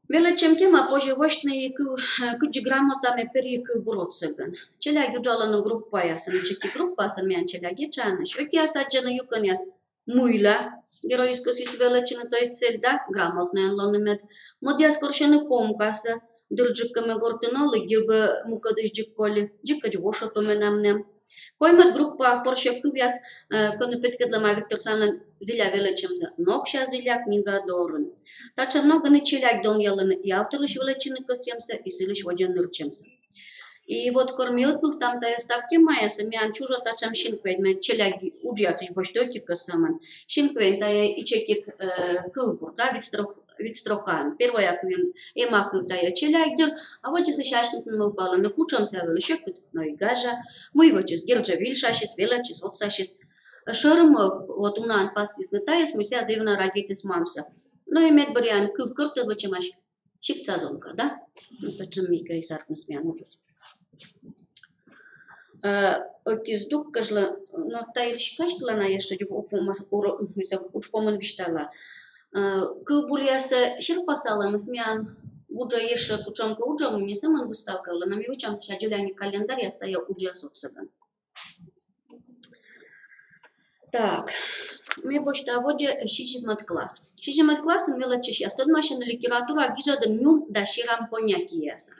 S5: Вела чем тема позже вошны куджи грамотами перик буротсаган. Челяги джалана группа ясан, чеки группа сан мян челяги чанаш. Оки асаджана юкан яс муйла. Героискос ис величина, то есть цель, да, грамотная лонымет. Модяс коршаны помкаса, дырджиккаме гортыноли, гюбе мукадыш джикколи, джиккач воша поменамнем. Коймат группа корше кубяс, коны петкедлама Виктор Санлан зиля величимза. Нокша зиля книга дорын. Тача много не челяк дом яланы и авторлыш величины косемса, и сылыш воджан нырчемса. И вот кормиот был там тая ставки маяса, мян чужа тачам шинквейн, ме челяги уджиасыш боштойки косаман. Шинквейн тая и чекик кылбур, да, вид строкан. Первая квин ема кылтая челягдер, а вот если шашнис не мылпала, не кучамся велишекут, но и гажа. Мы вот чиз гирджа вильшашис, велачис, вот сашис. Шарымов, вот унан пасис не таяс, мы ся зривна радитис мамса. Но и медбариан кыв кыртыл вачамаш. Шикца зонка, да? Это чем мика и сартмас мян ужус. Отиздук кажла, но тайр шикаштла на ешо, уч помын виштала. Кылбуряса ширпасала масмян уджа ешо кучамка уджа мы не саман выставкала, нам вичам ша джуляни календарь я стая уджа соцсаган. Так, ми бошта воде шишимат класс. Шишимат класс мела чешья, стод машина литература гижа да нюм да ширам понятияса.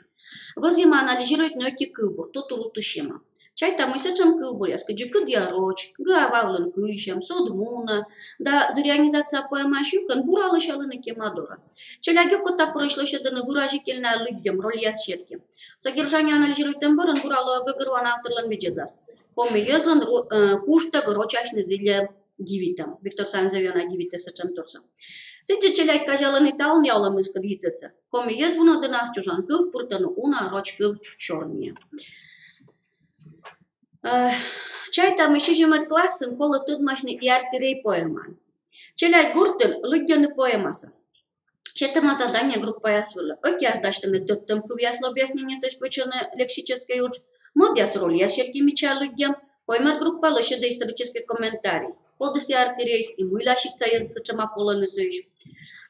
S5: Возьма анализирует нёки кылбур, тутуруту шема. Чай там и сечам кылбуряска, джикы диароч, гававлен кыщам, содмуна, да зорганизация поэмащукан бурала шалына кемадора. Челяги кота прошлоше да выразительная лыгдем, роль ясчерки. Содержание анализирует темборан бурала гагырван авторлан виджедас. Хоми езлан кушта горочашны зиле гивитам. Виктор Санзавиона гивите сечам торса. Сиджи челяги кажаланы таун яуламыс кадгитеца. Хоми езвуна да нас чужан кыв пуртану уна роч кыв чорния. Чай там еще жимат классом, кола тут машны и артерей поэман. Челяй гуртен лыгдяны поэмаса. Четыма задания группа ясвыла. Окей, сдачтами тут там кувясло объяснение, то есть почему лексической уч. Модяс роль ясерки меча лыгдям. Поэмат группа лыше да исторический комментарий. Подыси артерейс и мылящихца язычама полоны союз.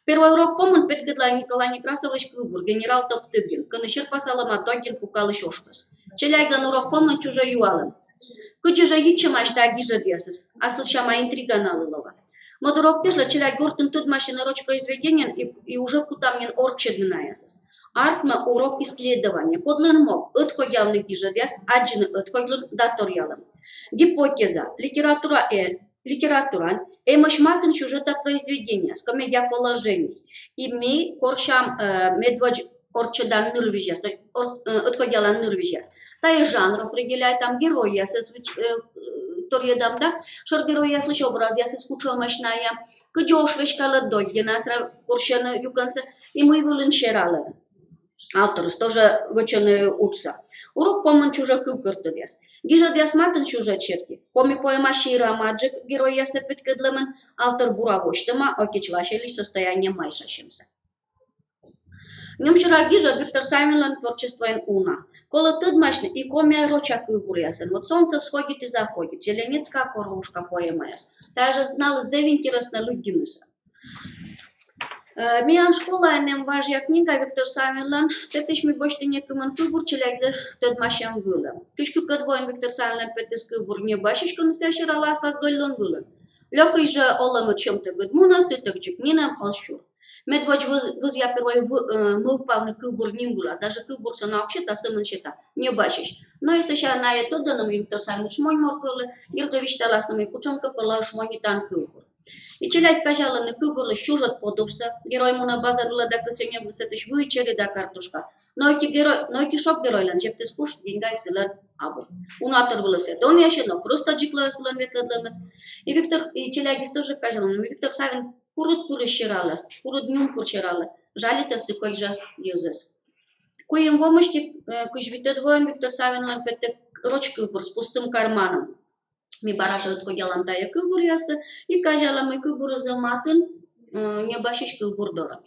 S5: Первый урок помнит Петкедла Николай Некрасович Кылбур, генерал Топтыгин, конышер пасалама Догин пукал шошкас. Челяйган урок помнит чужа юалам. Куджа ичимаш та гижа десас, а слышама интрига налылова. Модурок тежла челяй гортен тут машина роч произведения и уже кутамнен орчедна ясас. Артма урок исследования. Подлын мог, отко явный гижа дес, аджины отко даториалам. Гипотеза. Литература эмашматын сюжета произведения с комедия положений. И мы коршам медвадж орчедан нырвижяс, отходяла нырвижяс. Та и жанр определяет там герои, торьедам, да, шор герои я слышу образ, я скучал мощная, кудёш вешкала дойди, насра коршена юканса, и мы вылын шерала. Автор тоже вычены учса. Урок поман чужа кукуртудес. Гижа диасматен чужа черти. Коми поэма шира маджик, герой я сепет кедлемен, автор буравоштема, окичлашели состояние майшашимся. Немшира гижа Виктор Саймелан творчество уна. Кола тыдмашны и коми роча кукурясен. Вот солнце всходит и заходит. Зеленецкая коровушка поэма яс. Та же знала зев интересно людинуса. Миан школа нем важная книга Виктор Саймелан. Сетиш ми бошты некоман кубур челягле тыдмашен вылы. Кишку кадвоин Виктор Саймелан петес кубур не башишку насящира ласлас голлон вылы. Лёкой же олама чем-то годмуна, сыток чекнинам алшур. Медвач возья первой мы впавны кубур нимбулас. Даже кубур са наукшета, сымын шета. Не башиш. Но если ша на это данным Виктор Саймелан шмонь морквылы, ирджавишта ласнами кучонка пала шмонитан кубур. И челядь кажала на кубурлы сюжет подобся. Герой му на базарула да косеня высетыш вычери да картушка. Но эти шок геройлан чепты скуш деньгай силан абу. Унатор было се доняше, но просто джикла силан ветладламас. И Виктор, и челядь тоже кажала, но Виктор Савин курут пурыширала, курут нюм пурширала. Жалит сыкой же юзес. Коим вомышки, кujvitet voin Victor Savinlan pete рочкывур с пустым карманом. Ми баража от коялам тая кывуряса, и кажала мы кывур заматын, не башиш кывур дора.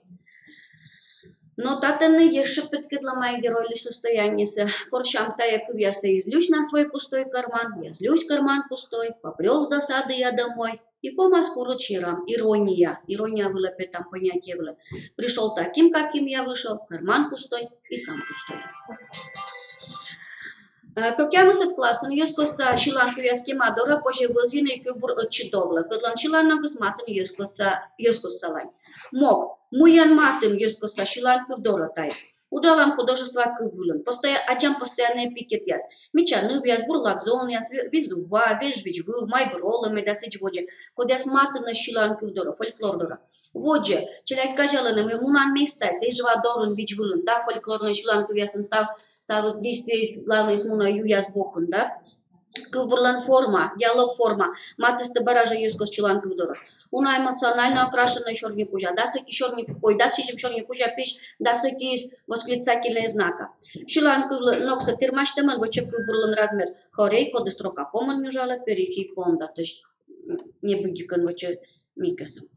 S5: Но татаны еще подкидла мои герои состояние с коршам тая кывяса излюсь на свой пустой карман, я злюсь карман пустой, попрел с досады я домой. И по Москву ручерам, ирония была там понятие было. Пришел таким, каким я вышел, карман пустой и сам пустой. Как я мысль классан, ескоса шилан кувяски мадора, позже возины кубур отчидовла, кодлан шилан нагусматан ескоса лань. Мог, муян матым ескоса шилан кубдора тай. Уджалам художества кывулен, постоянные пикет яс. Мича нубяс бурлак зон яс, визува, вежвичву, майброла медасич воджи. Кодяс маты на шилан кывдора, фольклордора. Воджи, челяк кажаланы, мы мунан местай, сейжва дорун вичвулен, да, фольклорный шилан кывясан став здесь главный из муна юяс бокун, да. Кывбурлан форма, диалог форма, матысты баража ескос чилан кывдора. Уна эмоционально окрашенная черный кужа, да саки черный кукой, да сичем черный кужа пиш, да саки из восклицательные знака. Чилан кывла нокса термаштеман, вочек кывбурлан размер хорей, коды строка поман мюжала, перехи понда, то есть не быгикан вочек микасом.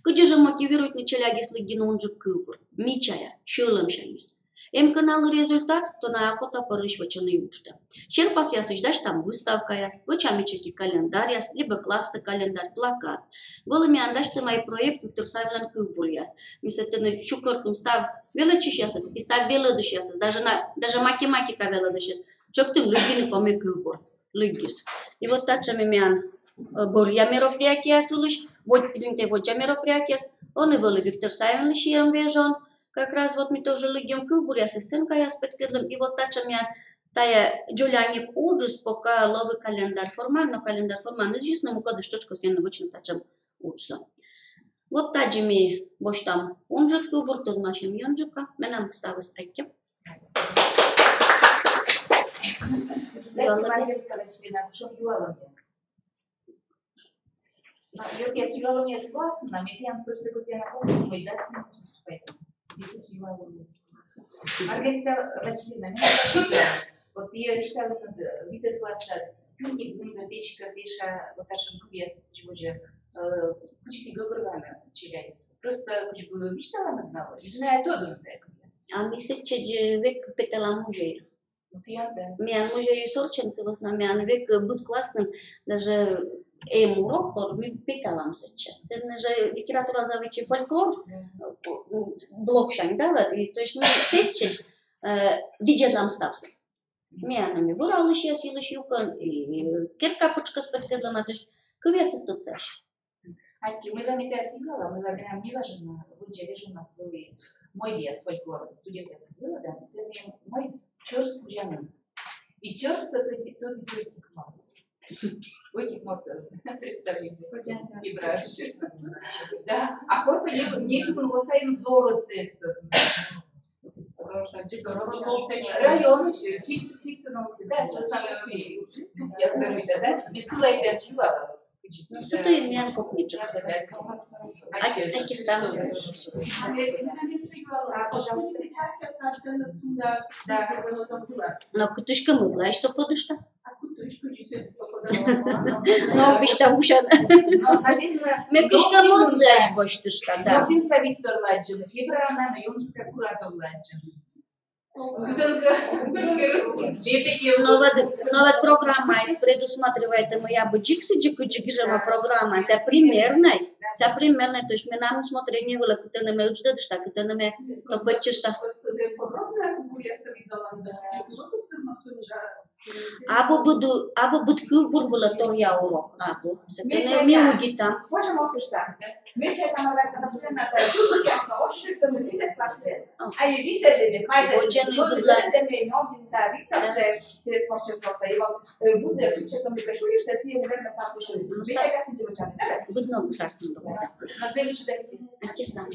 S5: Где же мотивирует началяги слыгину он же кывбур, мичая, шилам шаист. Em canal результат, то на акота порыш вачаны учта. Черпас я сождаш там выставка яс, вачамичеки календарь яс, либо классы календарь, плакат. Было ми андаш ты мой проект Виктор Савилан кывбур яс. Мисетны чукортым став величиш яс, и став велодыш яс, даже математика велодыш яс. Чоктым лыгины коми кывбур, лыгис. И вот тачами мян борья мероприятия яс улыш, вот, извините, вот мероприятия яс, он и был Виктор Савилан лишиям вежон. Как раз вот мы тоже лыгим кывбур яс, и сценка яс подкидлым, и вот тачами я тая джоляник уджус, пока ловы календарь формально известно, му коды штучку сенно вычно тачам уджса. Вот таджими бош там унджик кывбур, тут нашим янджика, менам ставыс айке.
S2: Я сюжалом я согласна, медиан просто козя на помощь, мы да, с ним поступаем. Это сюжалом я согласна. Маргарита Васильевна, меня спрашивала, вот я читала этот вид класса, тюник, гунда, печка, пеша, вот нашим кубьяса, с чего же, кучки говоргана, челябинска. Просто кучку мечтала нагнала, и я тоже на так кубьяс.
S5: А ми се че век петела мужей.
S2: Вот я, да.
S5: Мян мужей сорчен се вас на мян век бут классен, даже урок, ми питалам се че. Седне же литература за вече фольклор, блокшайн, да, и то есть ми сечеш, виджедам ставс. Мян ми выралыш я силыш юкан, и киркапочка спеткедлама, то есть кывя се стоцеш.
S2: Ати, мы заметили сигнала, мы прям не важно, выйдя вижу на свой мой вес фольклор, студент я сказала, да, сегодня мой чёрс кужанин. И чёрс это тот из этих мод. Этих мод представление. И браши. Да, а корпа не был восаим зоро цеста. Район, шиктанулся, да, что самое я скажу, да, без силы это сила.
S5: Ну, что и мян копничек. Аки стався. Но кутушка мыла, и что подышта? Ну, вишта ушан. Мекушка мыла, больше ты что, да.
S2: Но пинса Виктор Ладжин, Фибрана, но он же как куратор Ладжин. Но вот программа предусматривает моя бы джикси-джику-джигжева программа, вся примерная, то есть мы нам смотрение было, кто на меня учит, что кто на меня то почти Або буд кывбур была то я урок, або. Сетене ми уги там.
S3: Можем отчитать. Мы там на постоянно я сообщу, что мы видим классы. А и видели, не обдинца Виктор се творчество своего будет, что мы пришли, что все наверное сам пришли. Мы сейчас идем учиться, да?
S5: Будно гусарственно добавить.
S2: На следующий день.
S5: Артистам.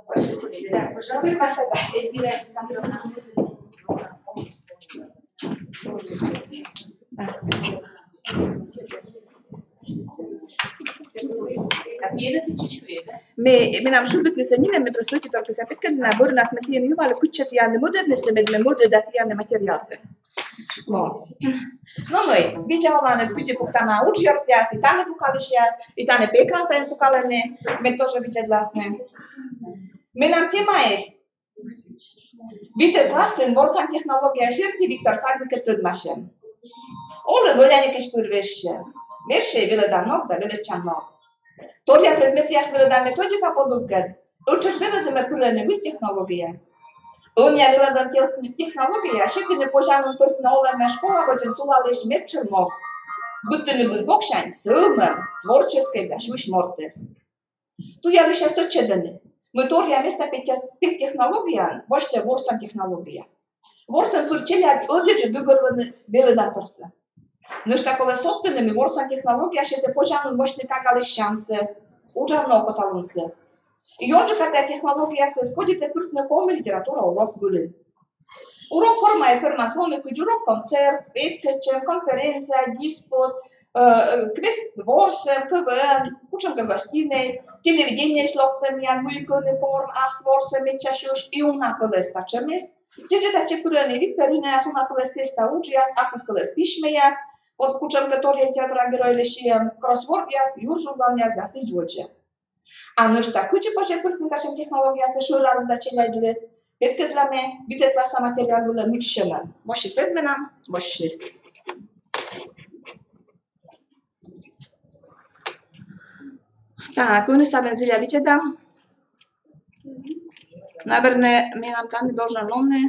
S3: Пожалуйста, Маша, Эльвира, Александровна.
S2: А пьеса чешуя, да?
S3: Minä am šurbit lisanine, me presuti toki se pitkä na burnas me siihen juvalle kutset ja ne modernisse me moderdat ja ne materiaalse. No noi, vice ollaan et pyti puhtana uudjortias, i tänne pukalisias, i tänne pekransain pukalene, me тоже vice glasne. Minä am fiemais. Vice glasen vorsan tehnologia șerti Victor Sagnike tădmașem. Ole văleane că-și pârveșe. Verșe vele da noc, da vele cea noc. Tolia predmetias vele da metodica podugăd. Uceș vele de me pârlene vil tehnologias. Unia vele da tehnologia și când ne pojeam în părtina ola mea școala, văd în sula leși mercel moc. Bătâne bălbocșani, sămăr, tvorcescă, da și uși mortes. Tu ia vișeas tot ce dăne. Mătoria mesta pe tehnologia, voște vor să tehnologia. Vor să pârcele odlege găgălă vele da torsă. Nu știu acolo soptene mi vor să tehnologia și te pojeam în voște cagale șamsă, uđa mnogo talunse. I onđe kada je tehnologija se skodite pyrtne kome literatura urok gulin. Urok forma je svrma slovne kuđu urok koncert, petkeće, konferencija, disput, kvest vorsem, KVN, učem ga gostine, televidение šloktem jan mujkone form, as vorsem i čašuš i una kolesta čemis. Siđete će kurene viktorine, as una kolestesta uđijas, as nas koles pišmejas, od učem katorje teatra gerojle šijem, crosswordjas, juržuglavnjas, da si dvođe. A nu știu cu ce poate părți ca și tehnologia să șurarul de acelea de pentru că la mine vite clasa materialul nu știu. Mă și să zmenam, mă și. Da, cu unul sta zilea vice da. Nabrne mi am tani dožan lomne.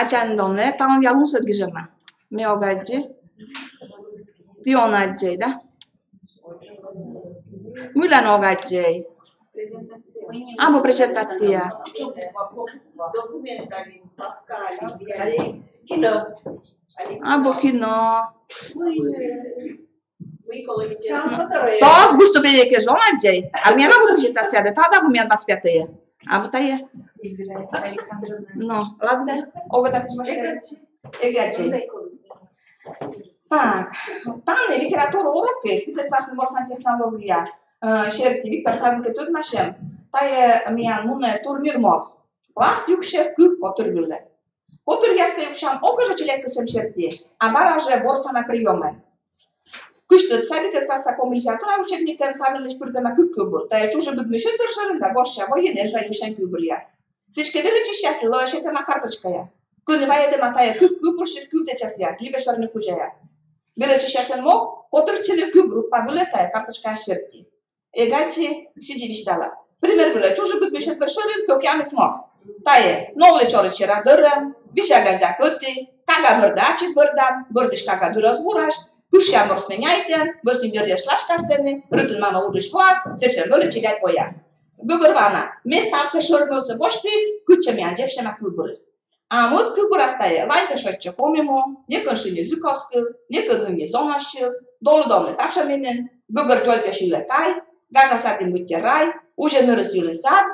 S3: Acandone, tam yalın söyleyeceğim. Mi ogacı? Pionacı da. Mulan ogacı. Am o prezentație. Am o kino. To выступление que João Adjei. A minha não prezentație de tada cum mi-a dat spiatăie. Am taie. No, ladne. Ovo tak ćemo šerati. Egađe. Tak, tane literatura uroke, svite klasne vorsan tehnologija. Šerti Viktor Sagnike tădmașem. Taie mi-a nune turnir moz. Klas jukše k poturvile. Potur ja se jukšam okaže čelek sem šerti. A baraže vorsana prijome. Кыштыт сабите класса коммуникатора учебника сабили шпырдама күккүбур. Тая чуже быдмышет биршарында горша военер жайушан күбур яс. Сичке величи щас лоешетема карточка яс. Күнү ваедема тая күккүбур шис күте час яс. Либешарны кужа яс. Величи щасен мог котырчыны күбур пагуле тая карточка шерти. Егачи сиди виштала. Пример виле чуже быдмышет биршарын көкями смог. Тая новле чорычера дырым, вишагажда көти, кага бырдачит бырдан, бырдыш кага дыраз бураш. Pușea morstenjaiten, văsindările șlașcasene, râtul mama uđuși foas, se cervăle cilea poiaz. Gugurvana, mestar se șormeu să boști, cu ce mi-a încep și mea câlburăs. Amut câlbura asta e, laite și ce pomimo, nekân și ne zucospil, nekân nu ne zonașil, dolu domne tașa minen, gugur jolke și lecai, gaja sa din buterai, uže nărăsiul în sad,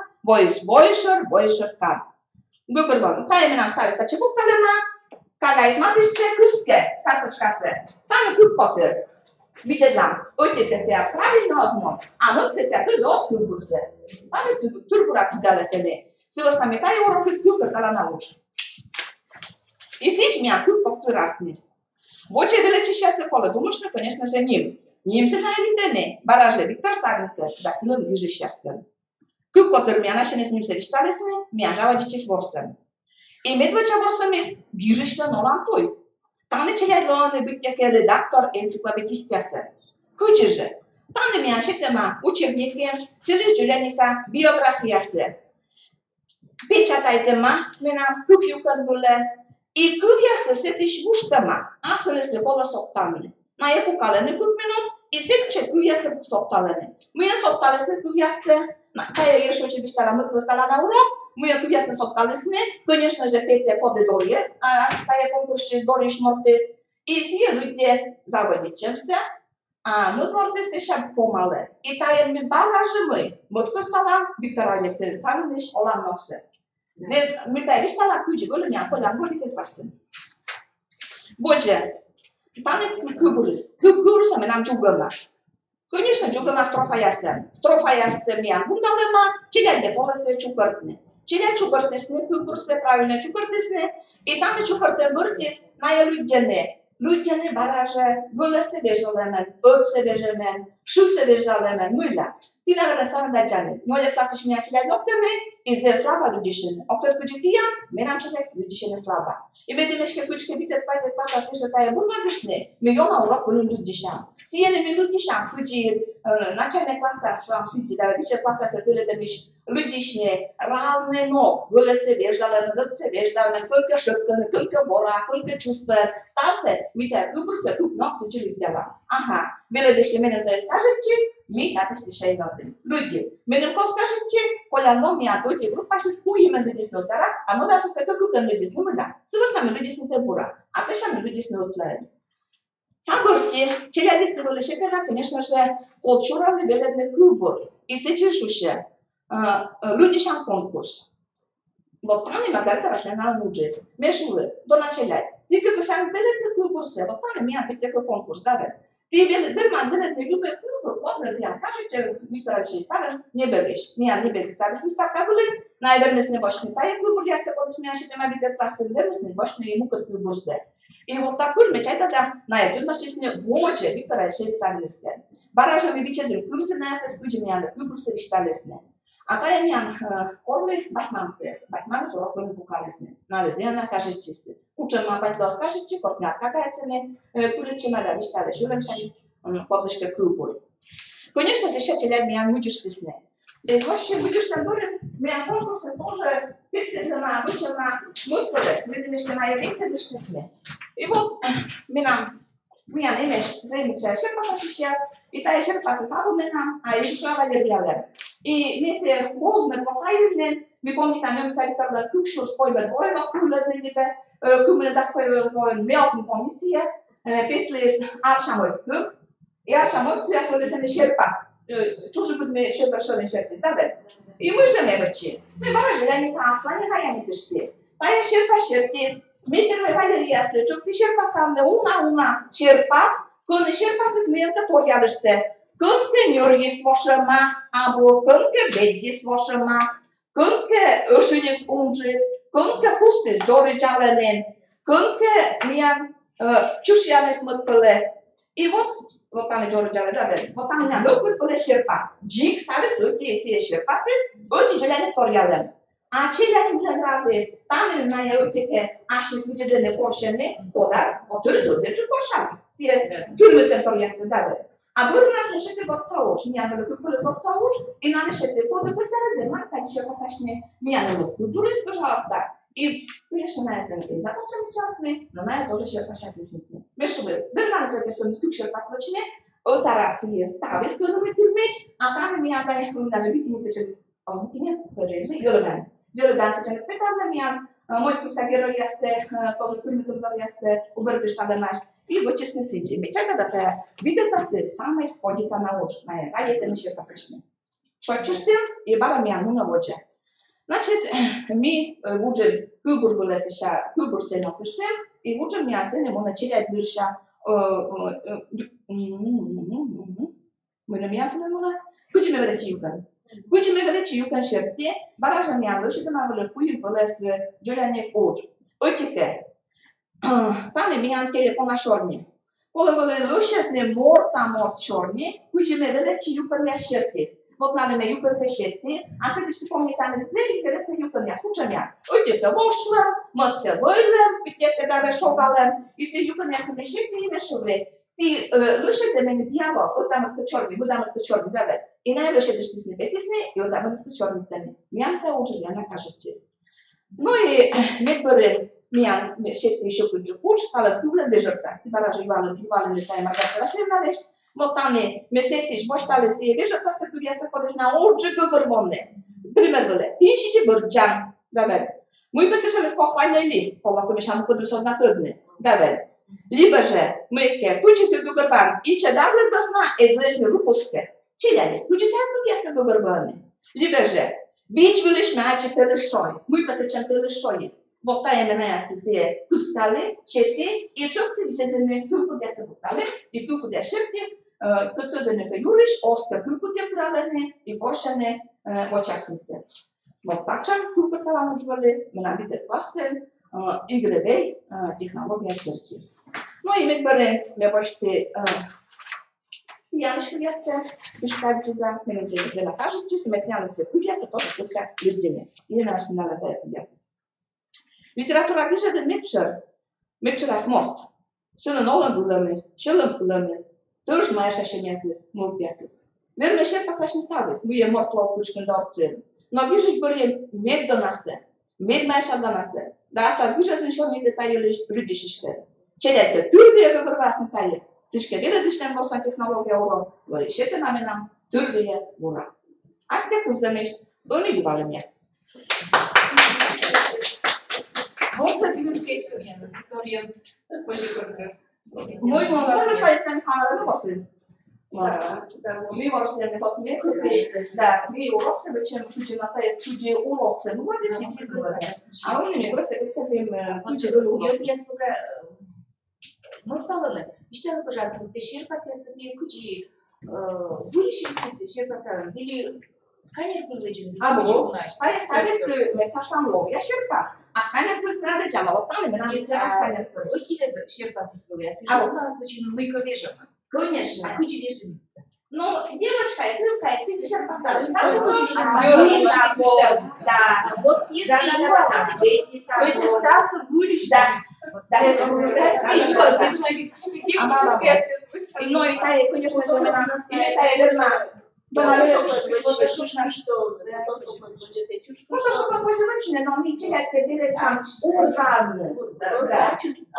S3: boișor can. Gugurvana, taie minam stare să ce bucalema, Kada izmatiš če kuske, kartočka se, tam je kut papir. Viče dlam, ojte se ja pravi nozmo, a motke se ja tu dos kubuse. Tam je turbura fidele se ne. Se vas tam je taj urok iz kubur kala nauči. I sić mi ja kut papir artnis. Voce veleči šeste kolo dumušne, конечно же, njim. Njim se na elitene, baraže Viktor Sagnike, da si lân viži šeste. Kut kotor mi ja našene s njim se vištalesne, mi ja dava diči s vorsem. I medveča vorsomis gižište nolan tuj. Tane čelja lone bytja ke redaktor enciklopedistja se. Kučiže, tane mi ašetema učebnike, siliš džulenika, biografija se. Pečatajtema, minam kukjukan bule, i kuvja se setiš vuštama, asane se kola soptami. Na epokalene kuk minut, i setče kuvja se soptalene. Muje soptalesne kuvja se, taje još očebišta la măt văstala na urok, Муя кuvia să soptalesne, конечно же, пете подедорje, a asta e concurs și doriș mortes. I si luite zavodičemse, a măt mortes se șab pomale. I taje mi bagaže măi, măt costala Victor Alexei Samineš ola nose. Mi dai lista la cuci, quello mi ha poi la goli che passa. Boże, pane kuburus, a my nam dżugoma. Конечно, dżugoma strofa jastem mian. Bundalema, cilia de polase ciukartne. Cilia ciukartesne, kuburse pravilne ciukartesne, i tane ciukartne bărtis, naie Ludziane baraże, gole se bieżalemen, od se bieżemen, szu se bieżalemen, myla. Ty nawet sam da dziany. Moje klasy śmiaciele doktorne i ze slava ludziszyn. Oktor kudzikia, my nam się ludziszyn slava. I będziemy się kuczkę bite fajne klasa się, że ta je burmadyszny. My ją na urok polu ludziszan. Sijene mi ludziszan, kudzi naczelne klasa, że am siedzi, da wiecie klasa se zyle de miś ludzisznie, razne no, gole se bieżalemen, od se bieżalemen, tylko szybko, tylko bora, tylko czustwe, starse, mi te kuburse, kup noksy, czyli działa. Aha, byle deśli menem to jest każdy mi napiszcie się na tym. Ludzie, menem ko skażecie, pola mia dodzie grupa się spójmy ludzie są teraz, a no da się tego grupę ludzie są myla. Sywosnamy ludzie są sebura, a seszamy ludzie są odtlejem. A gorkie, ciela listy wole się kana, конечно же, kulturalny biedny kubur. I se cieszu się, ludzie się konkurs. Bo pani Margarita Maślana nudziec, mieszuły, do nacielać. Tylko go sam biedny konkursy, bo pani miała być jako konkurs, dawaj. Ty Berman biedny grupy kubur, potem ja każecie, Wiktora się samym nie byłeś. Miała nie byłeś, stawisz mi spektakuly, najwermysny właśnie, ta jak kubur, ja se podśmiała się, temat widzę pasy, wermysny właśnie i mógł kubursy. I вот такой мечтай тогда на это начисне в оче Виктора решит сарлесне. Баража ми биче друг курсы на се скуди мяне курсы вишталесне. А та я мян корли батмамсе уроквен букалесне. На лезена каже чисте. Уче ма батло скаже чи кортня какая цене куличе мада виштале. Шурем шанис подлышка купур. Конечно, се шечеля мян мудиш лесне. Deci, właśnie będziesz tam góry, miałem konkurs, może pięknie ma, bycie ma mój proces, będę jeszcze na jedynkę wyszczysny. I вот, miałem imieć, zajmie się pasać jest, i ta jeszcze pasy sabu miałem, a jeszcze szła walierialem. I my się wozmy posajemy, mi pomni tam ją sobie pewne kuksiu, spojbę dwoje za kumule da swoje miałki komisje, piętli z arszamoj kuk, i arszamoj kuk, ja sobie sobie sierpas. Чужи мы еще большой нечерпец, да, и мы же мебочи. Мы баражили, они касла, не хаяни тышти. Тая шерпас, мы первый валерий ясли, чук ты шерпас самне, уна, шерпас, кон шерпас из мента порядыште. Кон ке нюргис вошема, або кон ке бедгис вошема, кон ке ушинис унжи, кон ке хустис джори джаленен, кон ке миян чушьянес мытпылес. И вот там Джордж Аллен, вот там у меня легкий спорт шерпас. Джик, sabes lo que es шерпасес? Вот ничего не торялем. А чего не нравится? Там на него que аши свидетели не поршены, кода, которые зудят чуть поршались. Все турмы конторясы давят. А вы у нас решите вот соуш, не надо купить вот соуш, и нам решите коды посередине, так еще посашне, меня не культуры, пожалуйста. И, конечно, на этом есть закончим чатами, но на это тоже шерпас сейчас есть. Мешубы, берман только что не шерпас лучне, o teraz jest tavis, który my turmeć, a tam miał danych na bikini se через bikini, Jolgan se через pytamy miał, mój kusagiero jest, тоже turmy turmor jest, uberbisz tam masz i go czesny siedzi. My czeka da te widzę pasy, same schodzi ta nauczka, a jeden się pasaśnie. Człoczysz tym i bala miał na wodzie. Значит, мы будем кубур се напишем и будем мясо мы начали дальше. Мы на мясо мы кучу мы врачи юкан. Кучу мы врачи юкан шерпте, баража мясо, что мы врачи кую полез джоляне оч. Отеке. Там меня телефон шорни. Половые лошадные мор черни, кучу мы врачи юкан я шерптес. Вот надо мне юкан сещетни, а с этой что помнит там зелень, интересно юкан я скуча мясо. Отека вошла, матка войлем, отека даже шогалем, и се юкан я сещетни и мешове. Ти лошадь мене диалог, вот там это черный, вот там это черный, да, и на лошадь что с небесной, и вот там это черный тани. Мянка уже я накажешь честь. Ну и некоторые мян шетни еще кучу куч, але тубля дежуртас, ти баражи валу не тай Маргарita Maślana лишь. Motane, mesetici, boștale se veja ca să cuviasă podes na orice găgărmone. Primerele, tinși de bărgeam, da ver. Mui pe să șeles pohvalne list, pola cum eșam cu drusos na trudne, da ver. Liberže, mui ke, kuči te găgărban, i ce dagle dosna ezlej me lupuske. Ce le-a list, kuči te cuviasă găgărbane. Liberže, Bici viliš naći pelešoj. Mój pasečan pelešoj jest. Bo tajemy na jasne zje kustale, čete, i čokte vidjene kuku da se butale, i kuku da šepte, kutu da ne pejuriš, osta kuku da pralene, i boršane očakniste. Bo tačan kuku tala nuđvali, mena bide klasen, igre vej, tehnologija šerki. No i medbare, me bošte, Janeška jeste, viškaviće da me ne kažete, se metnjale se kujase, to što se ljubljene. I ne vaš nala da je kujase. Literatura grijă de Mitcher a mort. Și în Nolan Gulămes, și în Gulămes, toți mai așa și mi-a mult piases. Merme și pas așa stades, nu e mort la ocuci când orice. No grijă bărie med donase, med mai așa donase. Dar asta grijă din și ormi detaliile rudișiște. Cele de turbie că vorba sunt taie. Zici că vede de ștem vorba tehnologia euro, voi și te namenam turbie ura. Acte cum să mești, unii vale mies.
S2: Можно să fiu sketch cu mine, Victoria, pojăcorcă.
S3: Moi mă să este în hală de vosul. Mi vor să ne fac mese, da, mi urok să vecem cuge na ta jest cuge urok să nu de sigur că. A unii ne просто как dem cuge de urok.
S2: Я спока, ну стало. Мечтала, пожалуйста, вот черпаться с этой кучи, вылечить черпаться, или scanner privilegiul.
S3: Abo, hai să mețașa în loc, ia șerpas. A scanner privilegiul de geama, o tale, mena de geama scanner privilegiul.
S2: Окей, это черпаться свои. Ты же знала, почему мы их вяжем.
S3: Конечно.
S2: А кучи вяжем.
S3: Ну, девочка, если вы кайсите черпаса,
S2: да. Вот если то есть остался вылечь, да. Да, это технически.
S3: Ну, и тая, конечно же, мена, или тая верна.
S5: Вот это шушна, что то, что получится чушка.
S3: Просто, чтобы позвоночные, но мы читать, когда лечам ужасно.
S5: Просто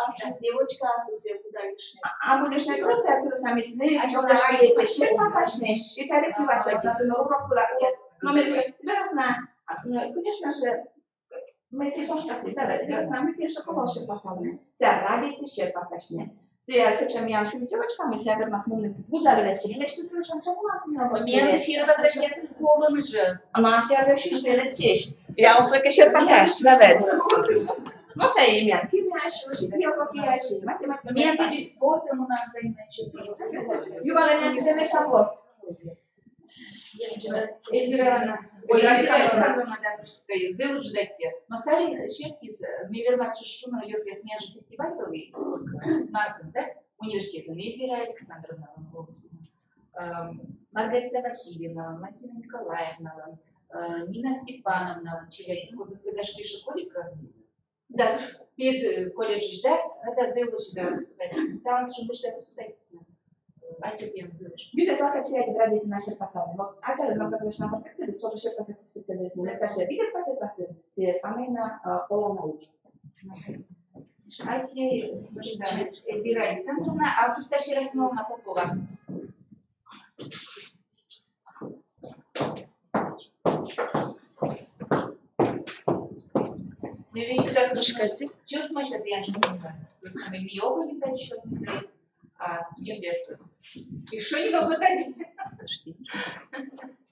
S5: astăzi девочка, astăzi eu cu dalișne.
S3: Am budeš na kruce, ja se da sami zne, čo na rade, še pasačne, i sa rekli vaša, na to roku la no mi teraz na, конечно же, мы си сошка си, да, teraz na mi pierwsze koło še pasane. Se rade, še pasačne. Se чем я šu девочка, мы се верна смолны budali lečili, lečili se lečam čemu na tim
S2: У меня ще возвращается колон же.
S3: Она себя защищу, что летишь. Я услышу, še pasač, da ved. Ну, се имя, химия, биология, математика.
S2: У меня перед спортом у нас занимается.
S3: Ювала не себе шабло.
S2: Эльвира нас. Ой, Александровна, да, что взяла же дайте. Но сами шеркис, мне вернаться шуна, Юргес, меня же фестиваль был, Маркин, да, университетом. Эльвира Александровна, Маргарита Васильевна, Мартина Николаевна, Нина Степановна, Челябинская, Доскадашки Шоколика. Да, перед колледжем ждать, надо взяла сюда выступать. Стала сюда ждать выступать. Atât i-am zis.
S3: Bine, clasa aceea de grade din așa pasare. Aceea de că și-am perfecte de soare și clasa să se de sine, ca și bine toate clase. Se samena ola nauci.
S2: Aite, Elvira Alexandrovna, a ajustat și Rahimовна Popova. Мне вещь, когда чего смысла я не понимаю. Собственно, мы йога не дать еще не дать, а студент детства. И что не могу дать?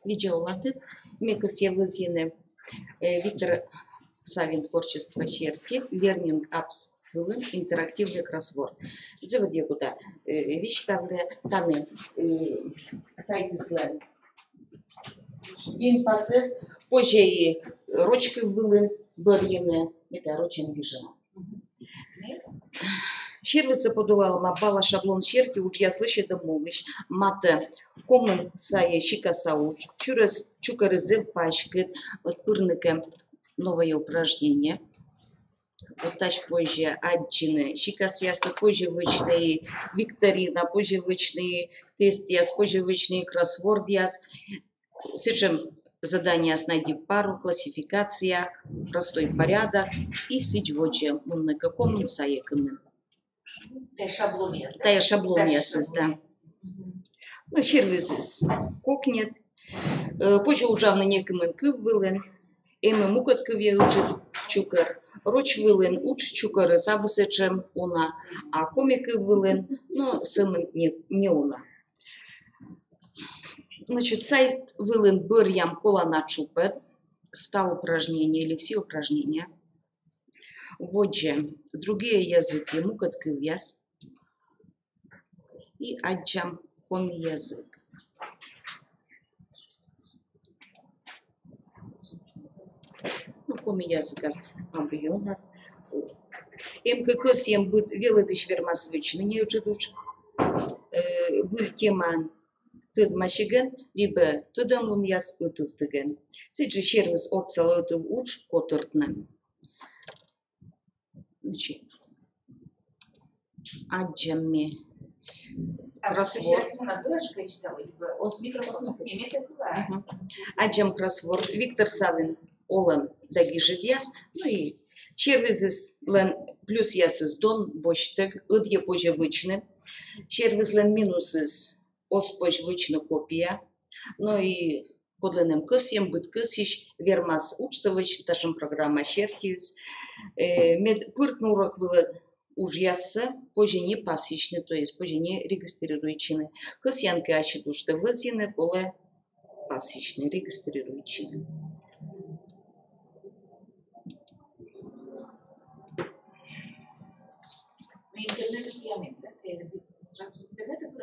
S6: Видеолаты. Микас Евлазины. Виктор Савин. Творчество черти. Learning apps. Интерактивный кроссворд. Заводи куда. Вещь тавле таны. Сайты слэм. Инфосес. Позже и ручки были. Барьины. Это ручен бежала. Червица подувала, мапала шаблон черти, уж я слышу это могущ. Мата комен сая щика сауч, чукарызы пачкает, вот пырныка новое упражнение. Вот тач позже отчины, щика сяса, позже вычные викторина, позже вычные тест яс, позже вычные кроссворд яс. Сейчас задание найди пару, классификация, простой порядок и сидьводжа, муннека комен сая комен. Тая шаблон ясыз, да. Ну, червизис кокнет. Позже ужавны некомен кыв вылен. Эме мукат кыв я учит чукар. Роч вылен уч чукары забысычем уна. А комик вылен, но сымын не уна. Значит, сайт вылен быр ям колана чупет. 100 упражнений или все упражнения. Воджем другие языки, мукаткывяз и аджам коми язык. Ну, коми язык амбионас. МКК сем быт велыдыш вермас вычны не учидуч. Вылькеман тыд мачиген, либо тыдам он яс ытывтыген. Сиджи шервис отцал ытыв уч котыртным. Значит, аджамми кроссворд. Аджам кроссворд. Виктор Савин олен дагижидяс. Ну и червизис лен плюс ясис дон боштег ыдье позже вычны. Червиз лен минусис оспож вычны копия. Ну и Kodlenem kısım, bıt kısış, vermez uçsavıç, taşım программа şertiyiz. Пыртный урок было ужьяса, позже не пасечный, то есть позже не регистрирующий. Кысянки ачиду, что вызины поле пасечный, регистрирующий.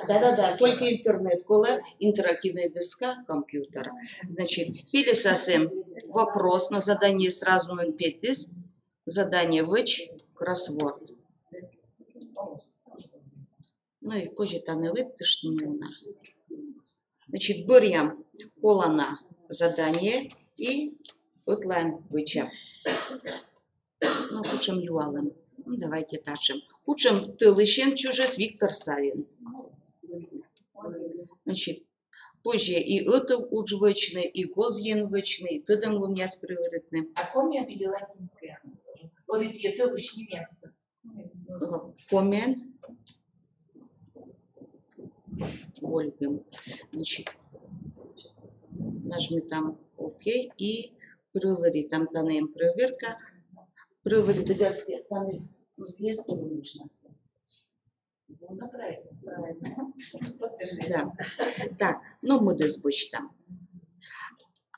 S6: Да, только интернет, кола, интерактивная доска компьютера. Значит, пили совсем вопрос на задание сразу на 5 задание выч, кроссворд. Ну и позже там и лыптышнина. Значит, берем колона задание и утлайн выча. Ну, кучем юалем. Ну, давайте тачем. Кучем тылыщен чужес Виктор Савин. Значит, позже и это уджвычный, и гозъенвычный, и тыдам луняс привырытны.
S2: А комия или латинская? Вот эти тылыщные мясо.
S6: Комен. Вольгем. Значит, нажми там ОК и привыри. Там танем проверка. Привыри, дыгаски, там есть умышленность.
S2: Ну, правильно.
S6: Да. Так, ну мы дозбочь там.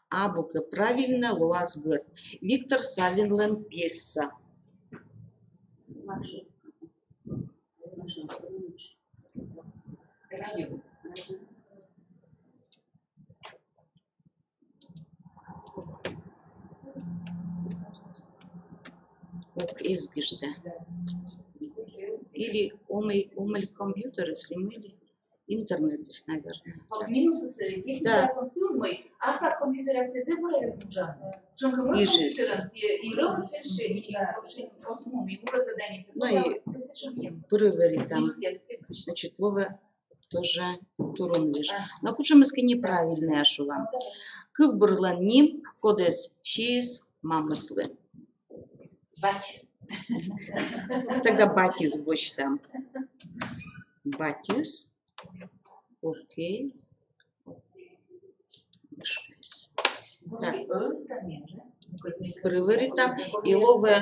S6: Абука правильно, Луаз говорит. Виктор Савинлен пьеса. Ок, изгижда. Или умель компьютер, если мы интернет, наверное.
S2: Вот минусы техники трансляционной, а с компьютера все забрали уже. Что мы компьютером и ровно совершение, и вообще осмон, и город задание.
S6: Ну и проверить там. Значит, лова тоже турун лишь. Но куча мыски неправильная шула. Кывбурлан ним, кодес шиз мамыслы.
S2: Бать.
S6: Тогда батис больше там. Батис. Окей. Так. Проверить там и лове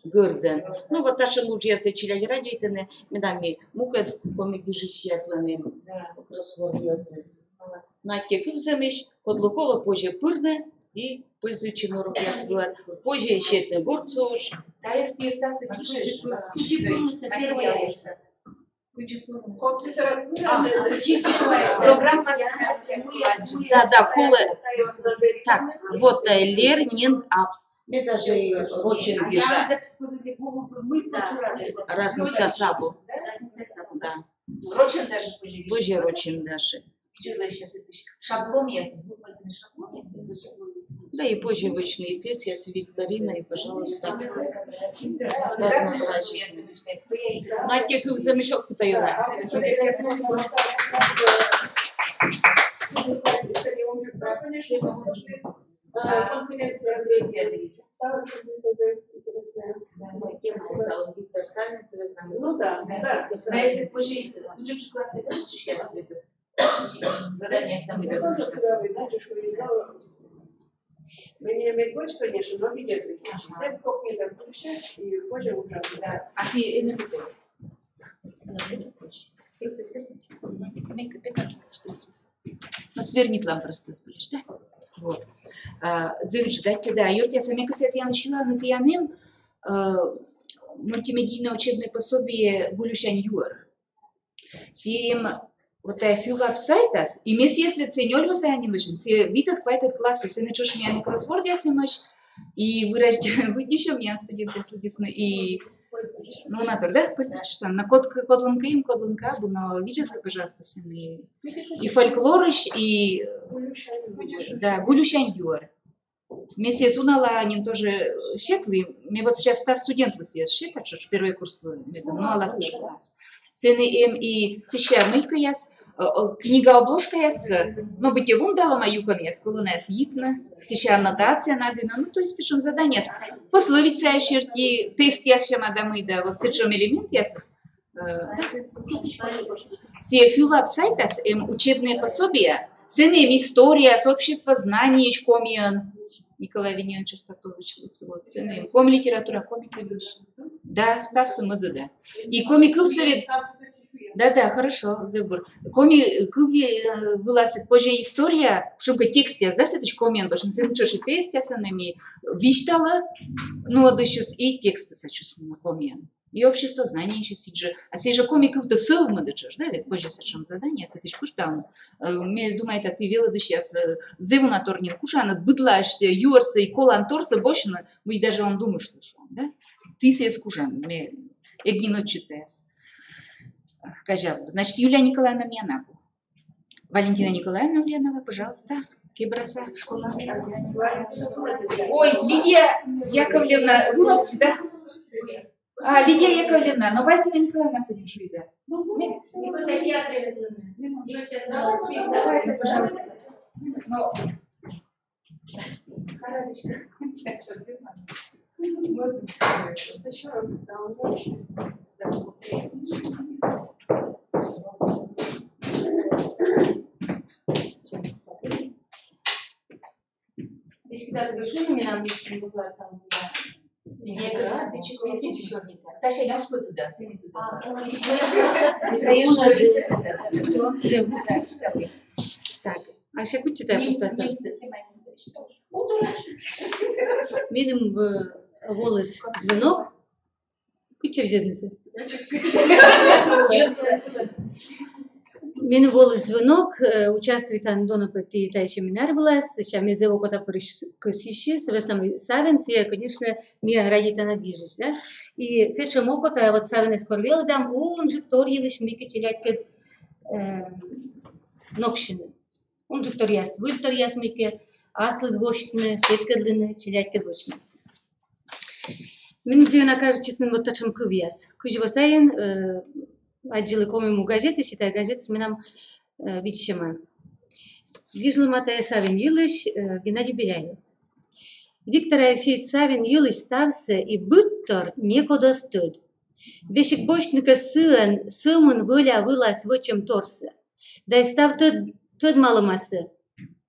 S6: гырден. Ну вот та, что нужно сечилять радиотены, медами мукет помигижишь ясленым. Кроссворд-ясес. На тех вземешь, подлукола позже пырне и пользуючи норок ясвилар. Позже еще не борцуешь.
S2: Да, если остался кишешь,
S6: Да, колы. Так, вот learning apps. Это же очень гиша. Разница сабу. Да.
S2: Рочин даже позже.
S6: Позже рочин даже.
S2: Шаблон я
S6: Да, и позже обычный тест, я с викториной, пожалуйста. На тех их замешок кутаюра. Виктор Савин,
S3: Ну да.
S2: Если позже учишь классы, задание с нами
S3: Мы не имеем больше, конечно, но видят такие. Я как мне так подключать и позже уже.
S2: А ты не такой? Просто свернуть. Ну, свернить ламп просто сбылишь, да?
S6: Вот.
S2: Зырждать, да, юртя сами касет я начала на тиянем мультимедийное учебное пособие Гулюшань Юр. Сим вот я фюлап сайтас, и мест если ценёль вас они мышен, се витат квайтат классы, се начуш меня кроссворд я симаш, и выдишь меня студенты следисны, и ну натур, да, пользуйся что, на кодланка им, кодланка, но видят ли, пожалуйста, сыны, и фольклорыш, и да, Гулюшань Юр. Месье Сунала, они тоже щетлы, мне вот сейчас став студент лысия щетлят, что первый курс, ну, алла слышал класс. Цены им и сейчас мылька яс, книга обложка яс, но быть его дала мою конец, колонес йитна, сейчас аннотация надына, ну то есть что задание, пословица черти, тест яс ще мадамы, да, вот цечем элемент яс, все фюлап сайтас, учебные пособия, цены им история, сообщество знаний, комиан, Николай Вениаминович Остатович, вот цены им, ком литература, комики больше. Да, стався МДД. И комиков совет. Да, хорошо, забор. Комиков вылазит позже история, чтобы текст я знаешь, это коммен, потому что чаши тест я санами виштала, ну а еще и тексты сочувствую на коммен. И общество знаний еще сидже. А сей же комиков то сыл мы дочешь, да, ведь позже совершим задание, с этой шпуртан. Мне думает, а ты вела сейчас зыву на торнин кушана, быдлаешься, юрса и колан торса бочина, мы даже он думаешь, слышал, да? Ты сей скужан, мне эгнино читаешь. Кажа, значит, Юлия Николаевна Мьянова. Валентина Николаевна Ульянова, пожалуйста. Кибраса, школа. Ой, Лидия Яковлевна, вот сюда. А, Лидия Яковлевна, но Валентина Николаевна с этим швида. Нет? Давай, пожалуйста. Но... Вот, еще
S5: Discutat gășunul mi n-am zis și după asta.
S2: Неgra, zice черника. Таша, я спыт туда, сыни туда.
S5: Так, așa cu ce te-ai făcut asta? Минем волос звонок. Cu ce взяли? Минем волос звонок, участвует Андона Пати тай семинар была, сейчас мы за окото пришли, совершенно савен, все, конечно, мне радит она движется, да? И сейчас окото, вот савен искорвел, дам, он же вторились, мы кичелять как нокшины. Он же вторяс, выльторяс, мы ке аслы двощные, петкадлины, челять как двощные. Минем зевена кажется, честно, вот тачем кувьяс. Кужевосаен, отделы комему газеты, считай газеты с мином вичема. Вижу Матая Савин Юлыш, Геннадий Беляев. Виктор Алексеевич Савин Юлыш стався и быттор некуда стоит. Вешик бочника сын, сымын выля вылаз в чем торсы. Да и став тот маломасы.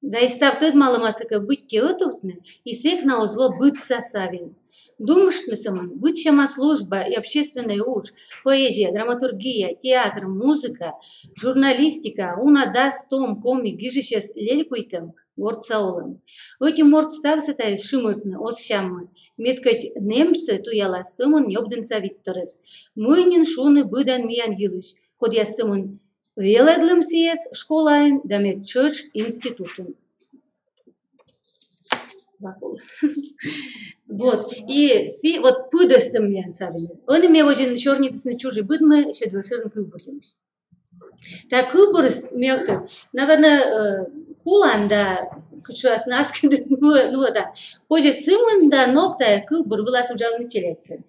S5: Да и став тот маломасы, как быть теотутны, и сек на озло бытса Савин. Думаешь, на самом быть сама служба и общественная уж, поэзия, драматургия, театр, музыка, журналистика, уна даст том, комик, гижищес леликуйтем, ворцаулем. Эти морд стався тай шимыртны, осщамы, меткать немцы туяла сымын нёбденца витторес. Мыйнин шуны быдан миян йылыш, код я сымын велеглым сиес школайн, да мет чырч институтын. Вот, и си, вот пыдастым меня савили. Он имел очень чернитый на чужий быд, мы еще два ширин кубурились. Так кубурс мелко, наверное, кулан, да, что с нас, ну да. Позже сымын, да, ногта кубур была сужалный телетка.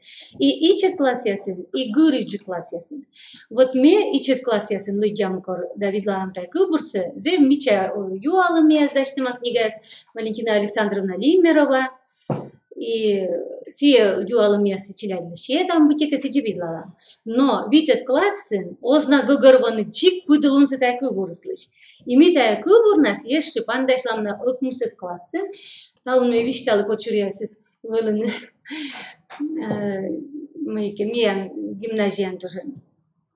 S5: И ичет класс ясен, и гырыжи класс ясен. Вот мне ичет класс ясен, лыгям кор, Давид Ламтай кубурсы, зем мича юалым меня сдачтыма книга Валентина Александровна Лимерова. И все юалым я сочиляли, все там бутика сочевидла. Но видят классы, озна гогорваны чик пыдалун се тай кубурслыш. И ми тай кубур нас есть шипан дашлам на окмусет классы. Талун мы вишталы подчурясис вылыны. Мы гимназиян тоже.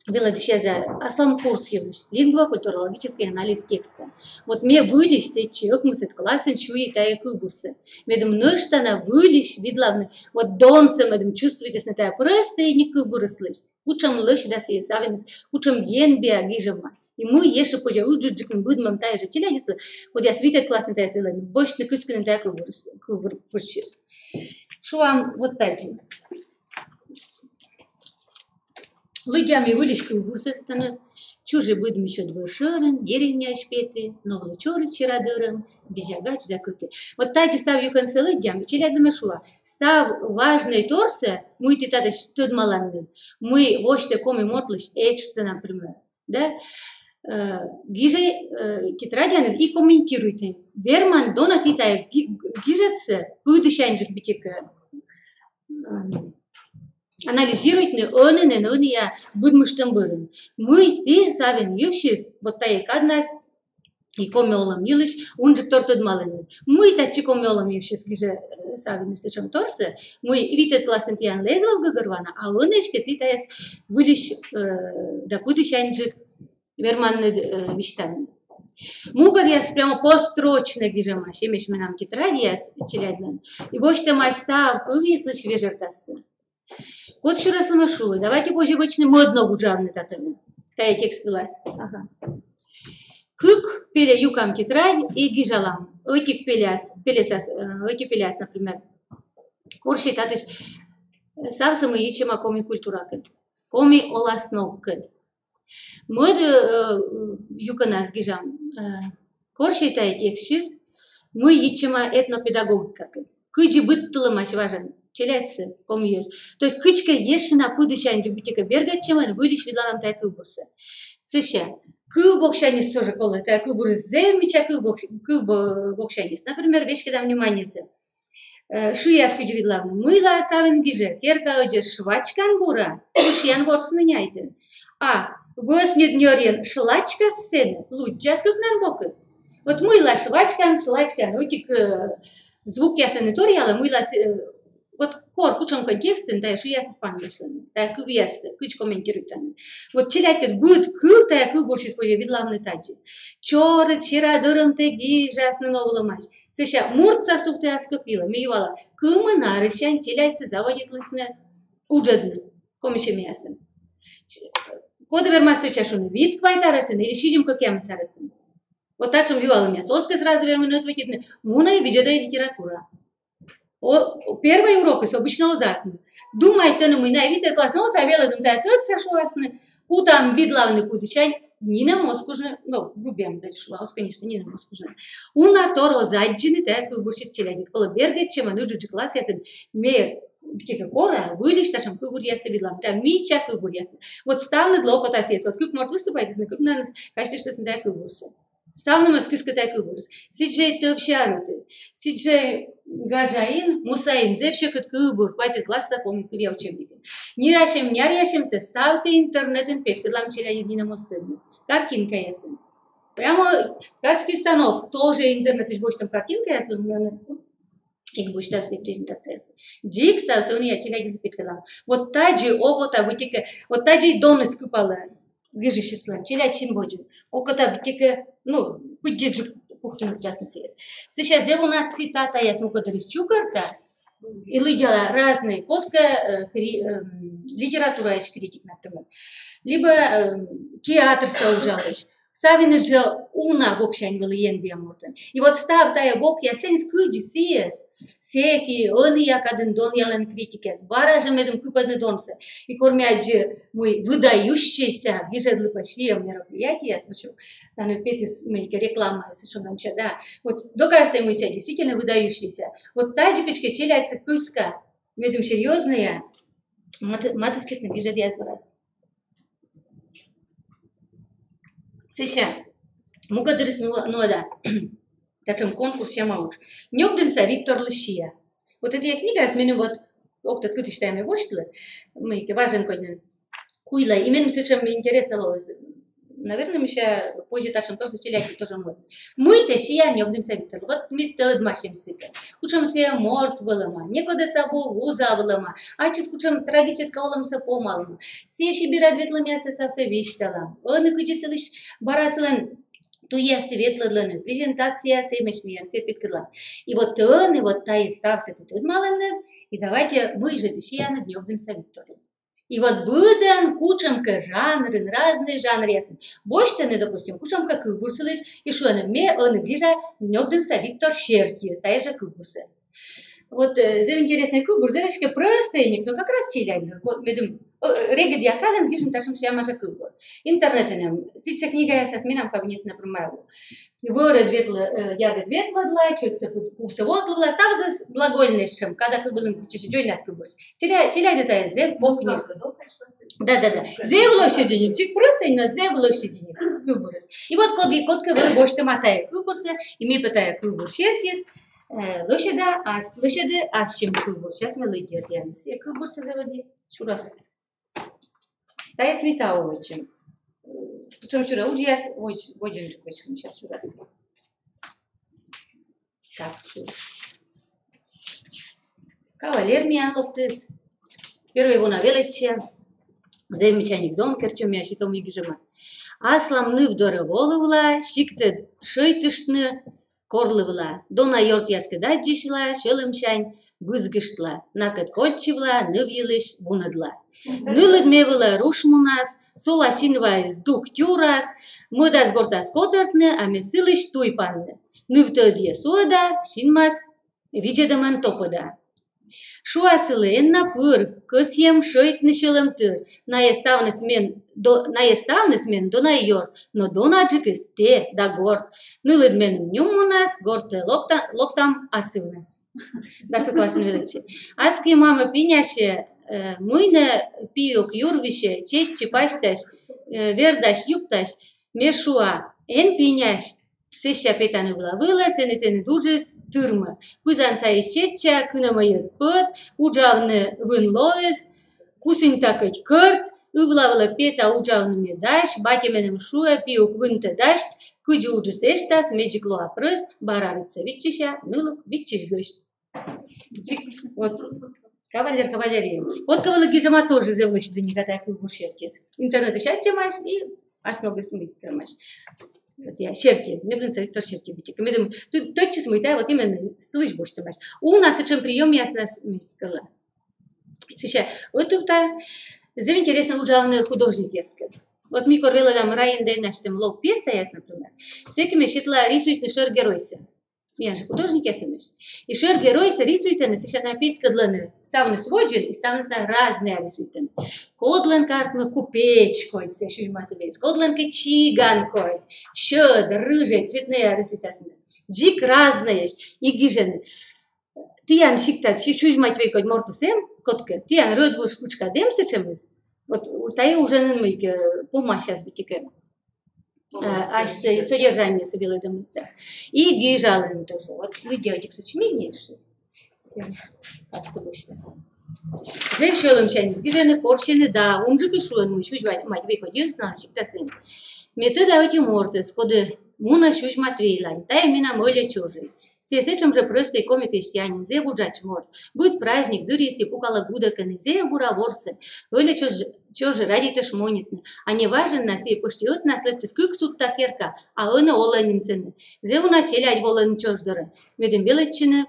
S7: велодишеза аслам курс елыш, лингво-культурологический анализ текста. Вот мне вылиш сечек мусет классен чуи тая кубурсы. Медом нöштана вылиш видлавны. Вот домса медом чувствует на тая просто и не кубурыслыш. Кучам лыш да се савинес, кучам генбия гижама. И мы еше позже уджиджикн будмам тая же челядисла. Вот я свитет классен тая свела, больше не кыскан тая кубурс. Шуам вот тальчи. Лугями вылишку бурсестана, чужие будем еще двушерен, деревня шпеты, новые чоры чарадыром, бежагач да куки. Вот тати став юканцы лугями, челядами шуа. Став важные торсы, мы ты тада что маланны. Мы воште коми мортлыш эчсы, например, да? Гиже тетрадяны и комментируйте. Верман дона ты тая гижется, будущанчик битика. Анализирует не я будем что мы. Мы ты савин ювшис, вот тая каднас и комелом милыш, он же кто-то малый. Мы тачи комелом ювшис гиже савин сечем торсе, мы видят классен тян лезвал гагарвана, а он эшке ты таяс вылиш да будущанчик верманны мечтаны. Мугад я прямо построчно гиже маш, имеш мы нам тетрадиас челядлен, и вот что маш став, увислыш вежертасы. Вот еще раз намашу. Давайте позже обычно модно уджавны татаны. Тая текст свелась. Ага. Кык пеле юкам тетрадь и гижалам. Этик пеляс, например. Курши татыш савсамы ичема коми культура кыт. Коми оласно кыт. Мод юканас гижам. Курши тая текстшиз мы ичема этнопедагогика кыт. Кыджи быттылы маш важен. Челяцы, комьёс. То есть кычка ешина пудышанди бутика бергачеман вылиш видланам тая кубурсы. Сыща, куб бокшанис тоже колы, тая кубурс земича куб бокшанис. Например, вещь, когда внимание се. Шуяс кычи видлавны. Мыла савин гиже, терка оджер швачкан бура, шуян ворсны няйтын. А, вос неднёрен шлачка сцены, луджас как нан бокы. Вот мыла швачкан, утик звук я санаториала, мыла вот кор кучом контекстен, да, что я испанлишлен, да, кубьяс, куч комментирует. Вот челядь будет кур, да, кур больше спожи видлавны таджи. Чорет, ширадырым ты гижасны новлымаш. Сыша мурца сукты аскопила, миюала. Кумы нарышан челядьсы заводит лысны уджадны, комише мясын. Кода вермасты чашуны вид квайтарысын, или шижим как ямысарысын. Вот ташем юала мяс, оска сразу верманы ответит, муна и бюджетная литература. Первый урок из обычного закона. Думайте, мы на вид классно, вот авела думаю, тот сошуасны, кутам видлавны кудычай, не на мозг уже, ну, грубям дальше шуас, конечно, не на мозг уже. Уна торо заджины, так и больше стилягит, кола бергать, чем оно же класс, я сен, мер, тика кора, вылишь, ташам, кугур ясы видлам, там мича кугур ясы. Вот ставны длоко тасес, вот кук морт выступает, знак, наверное, кажется, что сын так кугурсы. Ставны маскыска так кугурс. Сиджей төвшаруты, сиджей гажаин, мусаин, зевшекат кугур, пайтет класса, помни, куря учебники. Нирашем, нярешем, ты стався интернетен пек, кыдлам челя едино мостыдны. Картинка ясын. Прямо ткацкий станок, тоже интернет, ты ж больше там картинка ясын, их больше там все презентации ясын. Дик стався, он я челя едино пек, кыдлам. Вот таджи, огота, вытека, вот таджи дон искупала. Гижищеслан, челячин боджин. Оката битика, ну, поддержу кухню частности есть. Сейчас я una цитата я смогу дарить чукарта, и лыдяла разные, котка, литература есть критик, например. Либо театр саужалыш. Савиныджа уна бокшань валиен биамуртан. И вот став тая бок я шенс куджи сиес. Секи, он я каден дон ялен критикес. Баража медом купадны донса. И кормяджи мой выдающийся гижедлы почти мероприятие, я слышу. Там петис мейка реклама, совершенно вообще, да. Вот до каждой мы себя действительно выдающийся. Вот таджикочка челяется куска. Медом серьезная. Матыс честно гижед я раз. Сеща, мугадырыс нода, тачем конкурс я мауш. Нёгденса Виктор Лыщия. Вот эта книга с меню вот, октат кутиштами вошлы, мы важен коден куйла. И мен сечем интересно ловыз. наверное, мы еще позже тачем тоже челяки тоже мы. Мы-то сия не обдим советом. Вот мы теледмашим себе. Учимся морт вылома, некуда собой уза вылома, а чис учим трагического ломса помалма. Сия шибира ветлами состався виштала. Он и кучи лишь барасылан то есть ветланы презентация семешмиян сепиткла. И вот он и вот та и стався тут малым, и давайте мы же тишьяна не обдим советом. И вот будем кучамка жанры, разные жанры ясен. Больше не допустим, кучамка кубурсылыш, и что он гижа нёбден совитор щерки, та же кубурсы. Вот за интересный кубурс, зелечка простойник, но как раз чилянда. Вот медум реги диакален гижен ташим шьямажа кубур. Интернетенем, сится книга я со сменам кабинет на промову. Воры ветла, ягод ветла длачутся, пуса вотловла, ставзас благольнейшим, когда кубылым кучишь, джой нас кубурс. Челяди та зев попни. Да. Зев лошадиник, просто именно зев лошадиник, кубурс. И вот котка вы больше мотая кубурса, и мы пытая кубурс шертис, лошади ашим кубурс. Сейчас мы лыгер, янс. Я кубурса заводи, чурас. Та я смета очень. Причем чура, уж я очень сейчас чурас. Так, чурас. Кавалер меня локтыс. Первый его навеличе. Замечаник зон, керчем я щитом егижема. Асламны вдора волывла, щиктед шейтышны корлывла. Дона йорт яскада дишла, шелымчань гызгыштла. Накат кольчивла, нывьелыш бунадла. Нылыдмевыла рушмунас, солашинва издук тюрас, мыдас гортас котыртны, а месылыш туйпанны. Нывтыдье суада, шинмас, виджедаман топыда. Шуасылы энна пыр, кысьем шейтны шылымтыр, наеставныс мен дона йорт, но дона джикыс те да горд. Нылыд менім нюмунас, горты локтам асывнас. Да согласен величи. Аски мама пиняше, мыйны пиюк юрвише, четчи пашташ, вердаш юпташ, мешуа, эн пиняш, сеща петаны вылавыла, сенетені дужыс тырмы. Пызан сайыс четча, кынамайы пыт, уджавны вынлоыз, кусын такыть кырт, ывлавыла пета уджавны медаш, батеменім шуя пиюк вынты дашт, кыджы уджыс эштас, меджикло апрыст, барарыца витчиша, нылык витчиш гөшт. Вот. Кавалерия. Вот кавалы гижама тоже зевлычды никогда кубуршертис. Интернет ищать чемаш и основы смыть трамаш. Вот я шерти, мне блин совет тоже шерти быть. Медом тут тотчас мы да вот именно слышь больше трамаш. У нас и чем прием ясно смыть кала. Сейчас вот тут зев интересно ужавный художник яска. Вот ми корвела там район наш там лог пьеса ясно, например. Всякими шитла рисует на шер геройся. Я же художник, я семеш. И шер геройся рисует на сейчас напит кадланы. Сам своден и ставны разные рисует. Кодлан картмы купечкой, се шуй матвейс. Кодлан чиганкой. Шед, рыжие, цветные рисует. Джик разные, и гижены. Тиян шиктат, шуй матвейкой мортусем, котка. Тиян рыдвуш кучка демся чемыз. Вот уртая уже на мыйке, пома сейчас бутике. Аж содержание собила домыста. И гижалым тоже. Вот вы делаете сочинение, что как-то больше. Зев шелым чайниц, гижаны корчены, да, он же пишу, мы чуть мать выходил, знал, шикта сын. Метода эти мортес, коды муна чуть матвейлань, та имена мыли чужие. Сесечем же просто и комик крестьянин, зев уджач морт. Будет праздник, дыриси, пукала гудаканы, зев бура ворсы. Выли чужие ради-то шмонитны. А не важен нас и поштиот нас лептис кык сут такерка, а он оланин сыны. Зев начали волан чуждары. Медем белочины,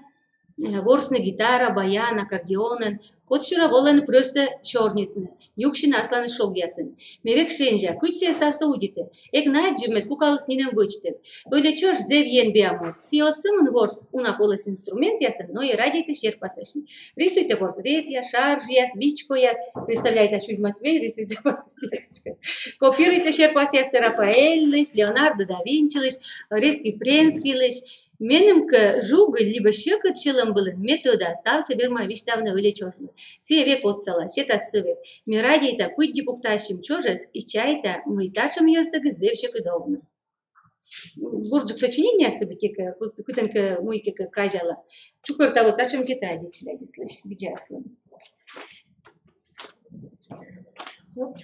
S7: ворсны гитара, баян, аккордеонын. Котшура волан просто чернитны. Юкшина асланы шог ясын. Мевек шенжа, кучсе ставса удиты. Эк наджимет кукалыс нинем вычтып. Выли чуж зев ен биаморт. Сиосымын ворс унаполыс инструмент ясын, но и ради-то шер пасашни. Рисуйте портрет я, шарж яс, бичко яс. Представляйте Шуй Матвей, рисуйте портрет яс. Копируйте шер пас яс Рафаэль лыш, Леонардо да Винчи лыш, Орест Кипренский лыш. Менем к жугы либо щекот челом было, метода остався берма виштавны вылечёжны. Се век отцала, сета сывет. Миради это путь депутащим чожес, и чайта мы тачем ёстагы зевщик и довны. Бурджик сочинения событика, кутенка муйки кажала. Чукарта вот тачем китайди челяди слышь, биджаслым. Вот.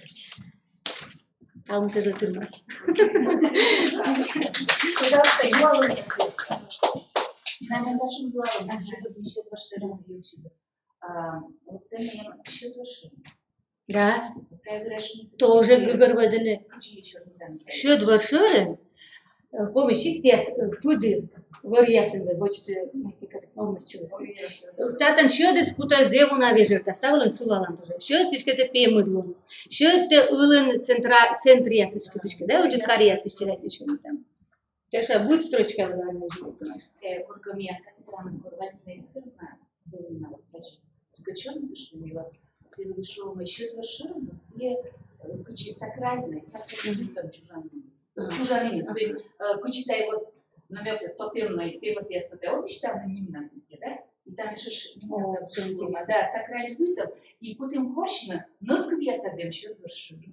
S7: Талын кызылтырмас.
S2: Пожалуйста, юалы нет. Наверное, даже юалы. Даже счет вершины. Вот це не счет вершины.
S7: Да,
S2: Такая гражданка.
S7: тоже гыгырвадыны. Шөт варшырын, комишик тес пуды варьясын бе, хочет олмачылыс. Статан шөдес кута зевуна вежерта, ставылын сулалан тоже. Шөт сишкете пемыдлун. Шөт ылын центр ясышкетышке, да, уже кар ясышчелять еще там. Теша будет строчка в главном животе.
S2: Куркамия, как прямо курвальтная интерна, была даже. Скачённый душевный, целый душевный счет вершины, все кучи сакральные, там чужанинец. То есть, кучи-то вот намёк тотемной превоз ясно теозич, там на ним на свете, да? И там еще да, сакрализует там, и кутым корщина, нотку веса дем счет вершины.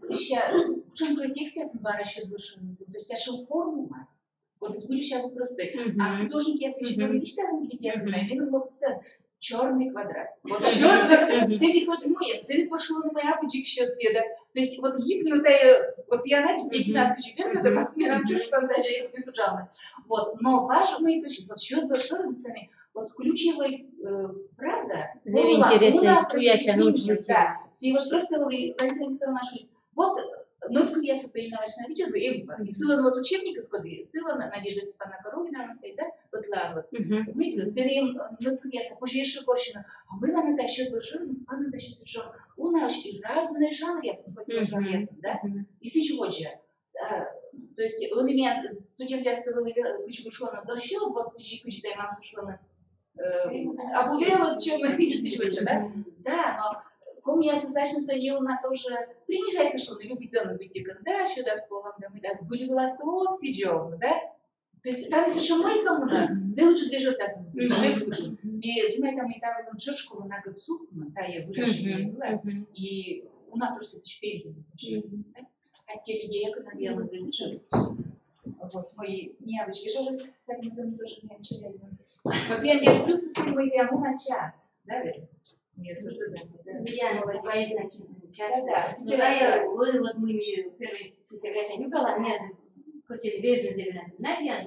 S2: Сейчас, в чем контексте я сбара счет вершины, то есть я шел формула. Вот из будущего просто. А художник, если что-то не читал, наверное, мог сказать, черный квадрат. Вот счет, цели под мой, цели пошел на моя пучик счет съедаст. То есть вот ебнутая, вот я начал 11 пучек, когда мне нам чушь фантазия не сужала. Вот, но важный точно, вот счет вершины, вот ключевая фраза.
S7: Интересно, tu я сейчас научу.
S2: Да, и вот просто Валентина нашу. Вот нотку я сопоиновать на видео, и ссылка вот учебника сколько, ссылка на Надежда Степана Коровина, да, вот вот. Мы ссылим нотку я сопожи еще корщина, а мы на это счет вершины, спанно даже что у нас и разные жанры ясно, жанр ясно, да, и сейчас же. То есть он имеет студент я ставил ключ шона до счет, вот сейчас ключ дай маму шона, обувела чем сейчас, да, да, но Коми я достаточно советую на то же принижайте, что ты любите на быть когда сюда с полом да мы да с были властвовал идем, да? То есть там если что мы кому на сделать две жертвы с были. Мне думаю там и там на чёрчку на год на та я выражение глаз и у нас тоже теперь а те люди я когда делала заучили. Вот мои необычные жертвы сами дома тоже не начали. Вот я не люблю со своим я на час, да, верно? Нет,
S7: Я твои значения. Сейчас. Вчера я вот мы первые фотографии не брала, мне после бежевой зеленой. Знаешь, я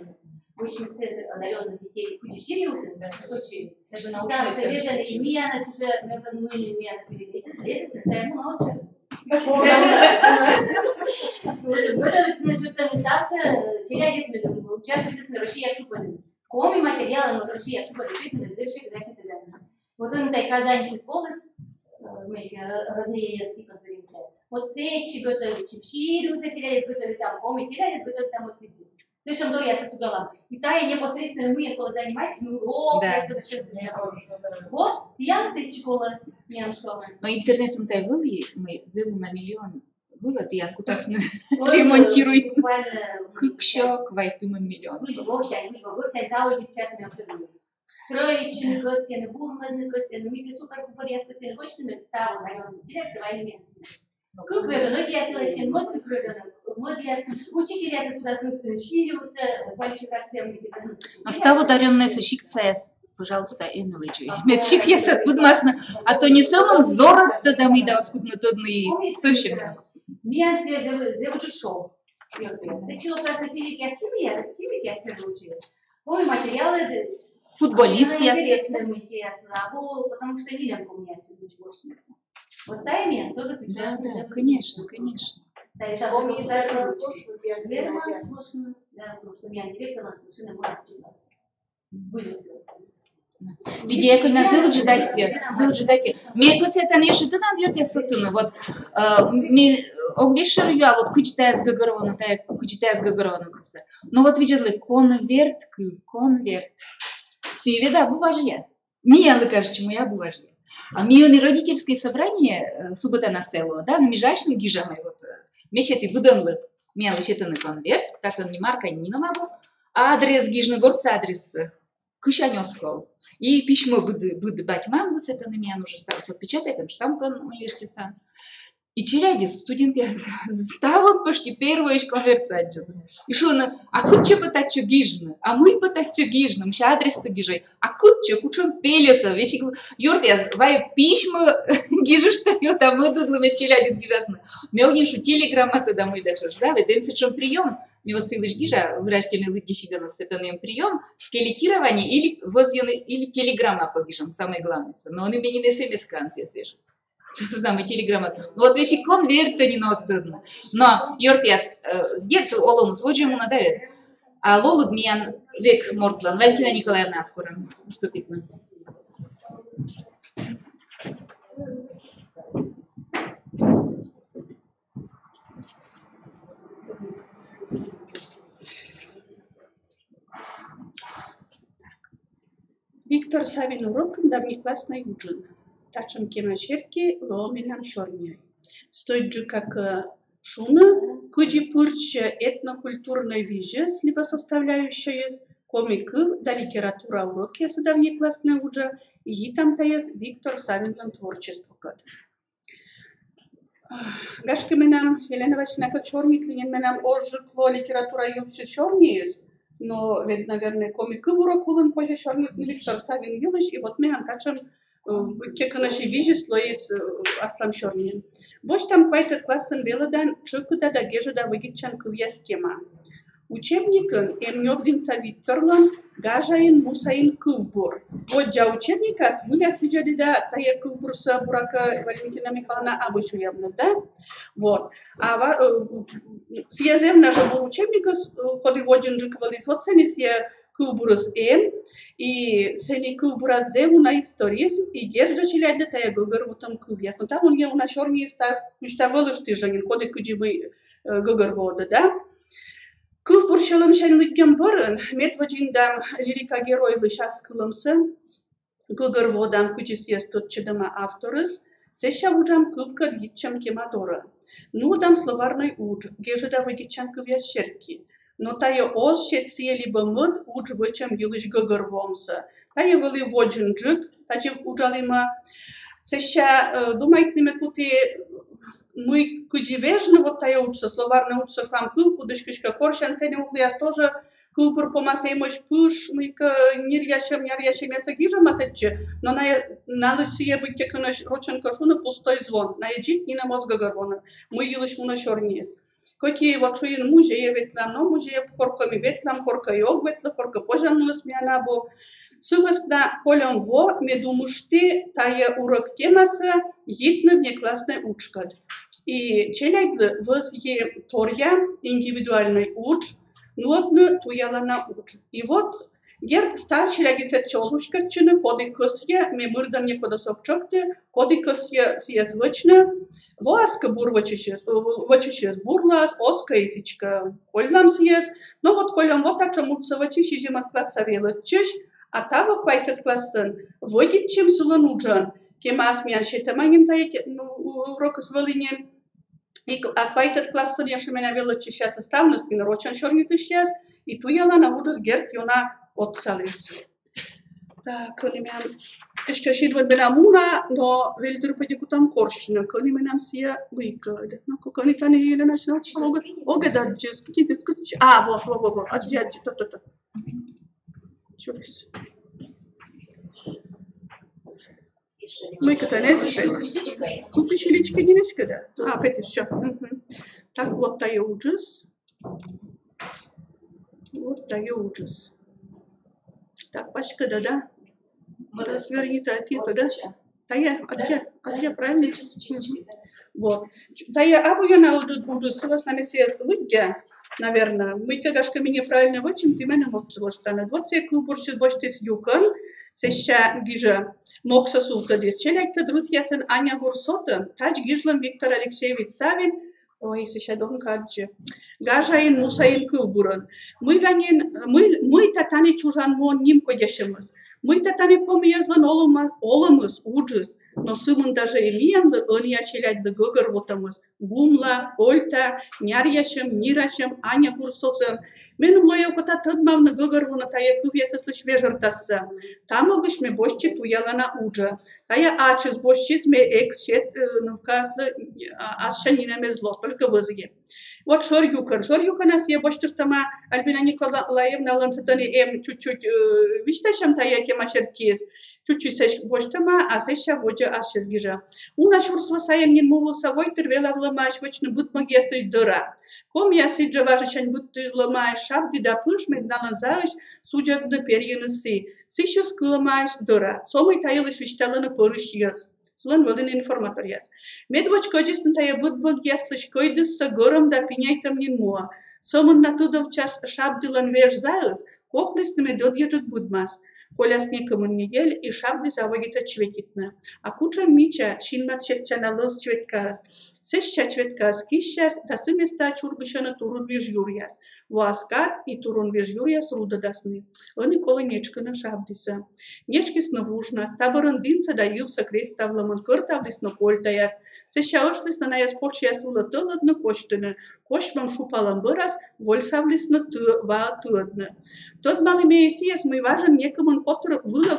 S7: очень центр одаренных детей куча Сириуса, в Сочи.
S2: Даже научные
S7: советы. И мне она уже, мы меня переведеться, я ему научилась. Вот станция Челябинск, участвует в России, я чупаю. Коми материалы, но Россия чупаю, действительно, завершили, дальше и дальше. Вот он так казанчик волос, мои родные языки конференции. Вот все чего-то чипширу, затеряли, готовят там, коми теряли, готовят там вот цветы. Слышим, что я сосудала. И та я непосредственно выехала занимать, ну, я совершенно. Вот, я на сеть школа, не школа.
S2: Но интернетом-то были, мы зылу на миллион. Было, ты я куда-то ремонтирует. Кукшок, вайтуман миллион.
S7: Вы вовсе, заводи сейчас меня обсудили. Строить косяны, бурманы косяны, мы супер купорьяс косяны, хочешь иметь ставу, наверное, теряться войны. Как бы это, но я сказала, чем мод прикрыто, мод ясно. Учитель я сюда смысле шириуса, квалификация.
S2: Но ставу даренная сощикция, пожалуйста, энолэджи. Медчик я садбудмасно, а то не самым зорот тогда мы да скудно тодный совсем.
S7: Мианция зевучит шоу. Сначала просто химик я скажу училась. Ой, материалы.
S2: Футболист я
S7: потому что Лилия у меня сегодня 80. Вот тайме тоже прекрасно.
S2: Да, конечно, конечно.
S7: Да, и совсем не совсем сложно. Да, потому что меня директор нас совершенно может читать. Вылезла.
S2: Лидия, когда зылджи дайте. Мне это не что ты надверте сотуна. Вот мне огнешер я вот кучитая с гагарована, куса. Но вот видели конверт. Севеда буважья. Мне она кажется, моя буважья. А мне родительское собрание суббота настало, да, на межачном гижаме вот. Мечеты выдумали. Мне лечетный конверт, так он не марка, не на мабу. Адрес гижногорца адрес. Кушанёскол. И письмо буду бать мамлы, это на меня уже осталось отпечатать, там штамп университета. И челяди студенты ставят почти первые конверсации. И что он, а куча потачу гижны, а мы потачу гижны, мща адрес-то гижей, а куча пелеса, вещи, ёрт, вай письма гижешь встает, а мы тут ломе челяди гижасны. Мёгнишу телеграмма тогда мы даже, да, ведемся чем прием. Мне вот силыш гижа, выращенный лыдищи нас это нам прием, скелетирование или телеграмма по гижам, самое главное. Но он имеет не смс канции свежится. Знам, и телеграмма. Вот вещи конверта не ностыдно. Но, йортяс, герц олом сводже ему надавит. А лолуд миян век мортлан. Валентина Николаевна скоро вступит.
S4: Виктор Савин урок, да мне классный ужин. Тачем кемашерки, ломинам шорняй. Стоит же как шуна, куди пурч этнокультурной вижес, либо составляющая комик, да литература уроки, да мне классный ужин, и там-то есть Виктор Савин творчество. Гашки менам, Елена Васильевна, чорник, менам ожикло литература елче шорниес, но ведь, наверное, комик урок улын позже шорник Виктор Савин елыш, и вот менам тачем Чеканаши вижес лоис аслам шорнин. Бош там квайтет классын велодан чыкыда да гежеда выгитчан кывьяс кема. Учебникын эмнёбдинца Викторлан гажайын мусайын кывбор. Вот джа учебника с выляс виджадида тая кывбурса бурака Валентина Михайловна обычуявна, да? Вот. А съезем на жабур учебника, коды воджен жиквалис, вот ценис я кылбурас и сени кылбурас уна историс, и герджа челядда тая гогар вутам кылбьяс. Но там у нее уна шорни ста вылышты жанин, коды кыджибы гогар вода, да? Кылбур шалым шайн лыггем барын, медваджиндам лирика геройлы шас кылымсы, гогар водам кыджис естот чедама авторыс, сеша уджам кылбка дгитчам кемадора. Ну дам словарный уж, гежеда выгитчан кывьяс шерки. Но тая оз шеция либо мыд уж вычем елыш гогар вомса. Тая вели воджин джик, тачи уджалима. Сеша думайтными кути мы кудивежно вот тая учится, словарный учится швам кылку, дышкишка коршан, цени углияс тоже кылпур по массе мощь пуш, мы к нирьяшем мясо гижа масетче, но на лысие быть теканош рочен кашуна пустой звон, на еджит не на мозга горбона, мы елыш муна шорниес. Какие вакшуин мужья ветлам, но мужья порками ветлам, порка йог ветла, порка пожаннулась мянабо. Сухостна колем во, медумушты тая урок темаса, гитна внеклассный учкад. И челяйдлы возье торья индивидуальный уч, нотны туялана уч. И вот герд стар челягицет чозушкатчины, коды косья, мемырдан некуда сопчокты, коды косья съезвычны, лоаска бур вачищес бурлас, оска исичка кольдам съез, но вот колем вот так чамутся вачищи жемат класса велотчиш, а того квайтет классын, водит чем сулануджан, кемас мян шетаманин тай урок с волынен, и квайтет классын яши меня велотчиш сейчас составнус, мин рочан шорнит сейчас, и туяла на уджас герд юна отцалис. Так, конимян, еще шидват бенамуна, но вельдер подику там коршна, конимянам сия выкад. Ну, кони тани еле начнут, ога даджес, какие-то скучи. А, вот, отжаджи, то. Чурис. Мы катанес. Купишь лички не лички, да? А, опять все. Так, вот тая уджас. Вот тая уджас. Так, пачка, да? Разверни тайти-то, да? Тая, а где правильно? Вот. Тая, абу я на уджас, с нами съест лыгя. Наверное, мы кагашками неправильно вочим, ты меня мог целостана. Вот се кубуршит боштис юкан, сеща гижа мокса султадис. Челяйка друт ясен Аня Гурсота, тач гижлам Виктор Алексеевич Савин, ой, сеща дом каджи. Гажаин мусаин кубуран. Мы татани чужан мон ним кодяшемас.
S8: Мы-то тане помиезлан оломыз, уджыз, но сымын даже эмиемлы ынья челядьлы гыгыр вотамыз. Гумла, ольта, нярьяшем, нирашем, аня курсотым. Менум лоёкота тыдмавны гыгыр вуна тая кывьесыслы швежыртасы. Тамогыш ме бошчи туялана уджа. Тая ачыз бошчиз ме эксчет навказлы асшанинаме зло, только вызги. Вот Шорюкан я бочтуштама Альбина Николаевна ланцетани чуть-чуть вишташам тая кемашеркиз, чуть-чуть сеш бочтама, а сеша воджа ашезгижа. Уна шурсва саем нин мову савой тервела вламаш вочно бут магесыш дыра. Ком я сиджа важачань бут вламаш шабди да пыш медналан завиш суджат да перьенысы. Сищус кыламаш дыра. Сомой таилыш вишталана порыш ез. Слон волин информатор яс. Медвоч коджистн тая будбог яслыш койдыс са гором да пиняйтам нин муа. Сомын натудов час шабдылан веш заыз, коклистны медот ежут будмас. Коляс некомын недель и шабды завогита чветитна. А куча мича шинмат четчана лыз чветкас. Сеща чветкас кищас, да сыместа чурбышана турун веж юрьяс. Вуаскат и турун веж юрьяс руда дасны. Они кола нечкана шабдиса. Нечкис навушна, стаборын динца да ювса креставламын кыртавдис на кольтаяс. Сеща ошлис на наяс почьяс ула тыладны коштыны. Кошмам шупалам бырас, вольсавлис на ва тыадны. Тот малый меесиес мы важен некомын котор выла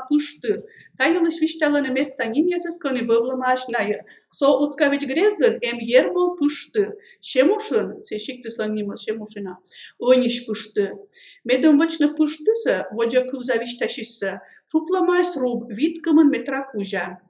S8: пышты. Таялыш виштала на место ним ясысканы вывламаш ная. Со уткавич грезден ермол пышты. Шемушын, сешиктыслан нимас шемушина. Ониш пышты. Медом вочно пыштыса, воджа кылзавишташиса. Чупламаш руб, виткомын метра кужа.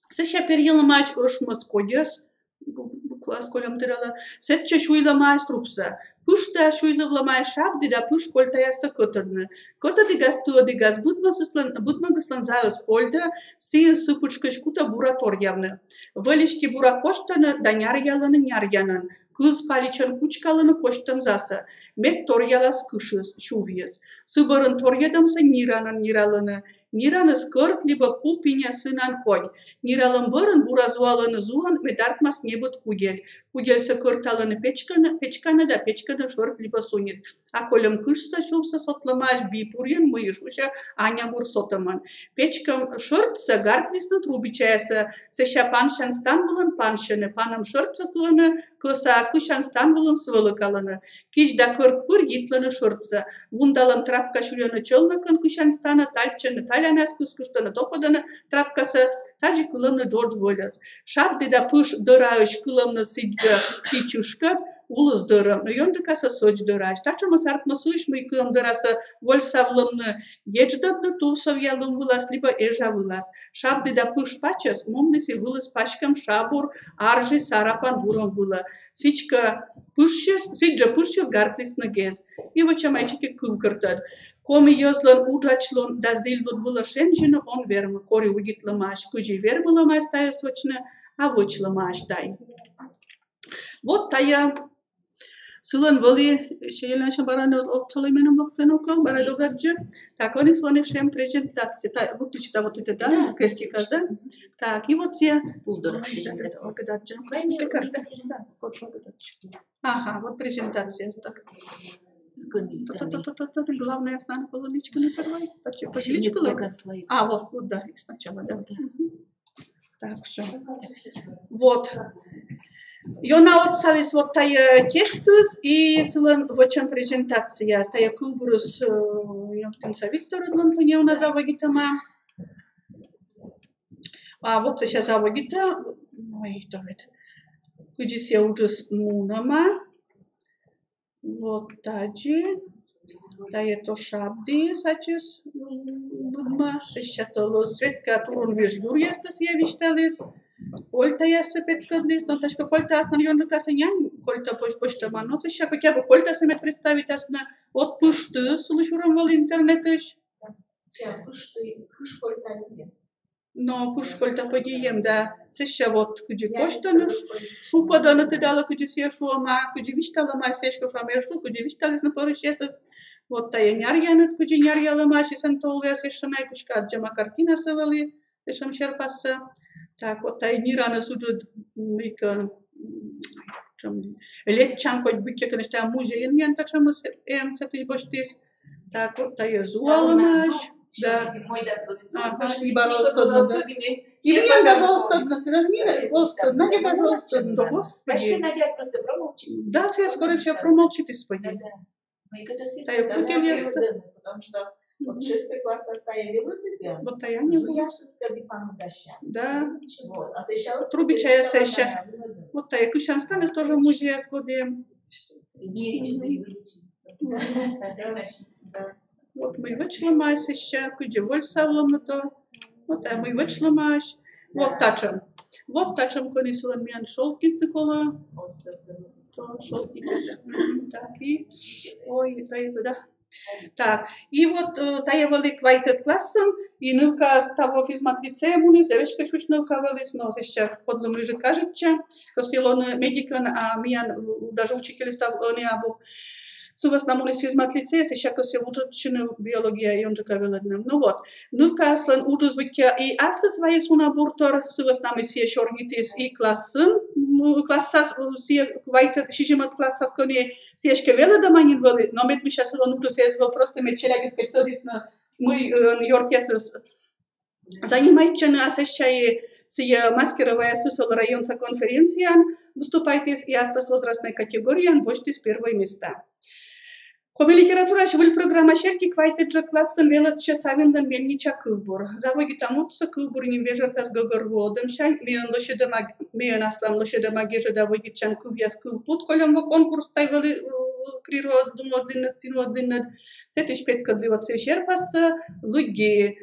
S8: Сеша переламаш ышмас кодес. Буква сколям тырала. Сетча шуйламаш рубса. Пышта шуйлывламай шабди да пыш кольтаяса котадны. Котадыгас туадыгас будмагыслан заыз польда сия сыпучкыш кута буратор явны. Вылишки бура коштаны да няр яланы няр янын. Кыз паличан кучкаланы коштан засы. Мет тор ялас кышыз, шувьез. Сыбырын тор ядамса ниранын ниралыны. Нираны скырт, либо пупиня сынан конь. Ниралым бырын буразуалыны зуан медартмас небыт кугель. Кугельса кырталыны печканы да печканы шырт, либо сунис. А колем кышса шубса сотламаш бипурьен мыйыш уша аня мур сотаман. Печкам шыртса гартлисны трубичаяса. Сеша паншан станбылын паншаны. Панам шыртса кылыны, кыса кышан станбылын свылыкалыны. Кич да кырт пыр yitlаны шыртса. Вундалым трапка шуляны чылныкын кышан станы тальчаны талянас кыскыштаны топаданы трапкасы таджи кылымны Джордж Воляс. Шабды да пыш дырайыш кылымны сиджа кичушкат улыз дырым. Но йонды каса соч дырайыш. Тачама сартма суиш мы кылым дырасы вольсавлымны ечдадны тулсов ялым вылас, либо эжа вылас. Шабды да пыш пачас, момныси вылас пачкам шабур аржи сарапан буром было. Сиджа пышчес гартлисны гез. И вачамайчики кылкыртад. Коми йозлан уджачлон да зилдут было шенжина, он вермы, кори угитламаш, кужи вермыламаш тая сочна, а вочламаш дай. Вот тая сылан вали, шейлен шабараны опталыменом локтеноком, барадогаджи. Так, они слоны шем презентации. Так, вот ты читал вот это, да? Крестик, да? Так, и вот те... Ага, вот презентация. Так. Главное, основная полуничка на первой. А, вот, да, сначала, да. Так, все. Вот. Йона отсалис вот тая текстус и сылан вочан презентация. Тая кубрус Йоктенца Виктора Длантуневна завагитама. А вот сейчас завагита. Ой, давид. Кудис я уджус мунама. Вот таджи. Тая то шабди сачес будма. Сещатало светка турун виж юрьестас я вишталис. Кольта яса петкадис, но ташка кольта асна йонжу каса нянь, кольта почта маноца, ща хотя бы кольта самет представить асна от пышты, слышурам вал интернетыш.
S3: Вся пышты, пыш кольта не.
S8: Но пыш кольта подием, да. Сеща вот куди почта ну шупа да на ты дала куди се шуама, куди виштала ма сешка шуама шу, куди вишталис на поручесас. Вот тая нярьянат куди нярьяла маши сантолия сешана кучка джама картина савали, сешам шерпаса. Так, вот та нирана суджуд мика летчан хоть быке, конечно, музей, я так что мы с этим боштис. Так, вот та зуала наш. Да.
S2: Мой дозволит.
S8: Ага, и боролся, да. И мне даже стыдно, даже не стыдно, мне даже стыдно,
S2: Значит,
S8: Господи.
S2: Надя просто промолчит.
S8: Да, все скоро все промолчит исподи.
S2: Мы когда
S8: Да, я крутил ясно.
S3: Потому что вот 6 класс состояли выпитые.
S8: Вот я не буду.
S3: Я составил памудаща.
S8: Да.
S3: Вот. А сейчас
S8: Трубича я сеща. Вот я кушан станет тоже в музее сходим. Вот мы вычломаем сеща, куди воль савлом то. Вот я мы вычломаем. Вот тачем. Вот тачем конисла мен шелки такого. Шелки. Так и. Ой, это да. Так, и вот тая велик вайтет классен, и нылка того физматлицея муни, зевешка шуш нылка велис, но еще подло мы же кажется, что он медикан, а меня даже учитель стал не або сувас на муни физматлицея, сейчас все учат биология и он же кавеледным. Ну вот, нылка аслан учус быть и аслас вайс унабуртор сувас на миссия шоргитис и классен, классас все вайтет шижимат классас коне сиешке веле да манин вели, но мет ми сейчас он учус езвел просто мет челяги скриптодисна мы Нью-Йоркесс занимается на осещае сия маскировая сусол районца конференциан, выступайтесь и аслас возрастной категории, бочте с первой места. Коми литература швыль программа шерки квайтет же классен велетче савиндан мельнича кывбур. Завоги тамутса кывбур не вежертас гогорводом шань, мион аслан лошадомаги же давоги чан кывьяс кывпут, колем во конкурс тайвели крироднуодлиннет, сетиш петка дзиваце шерпаса, луги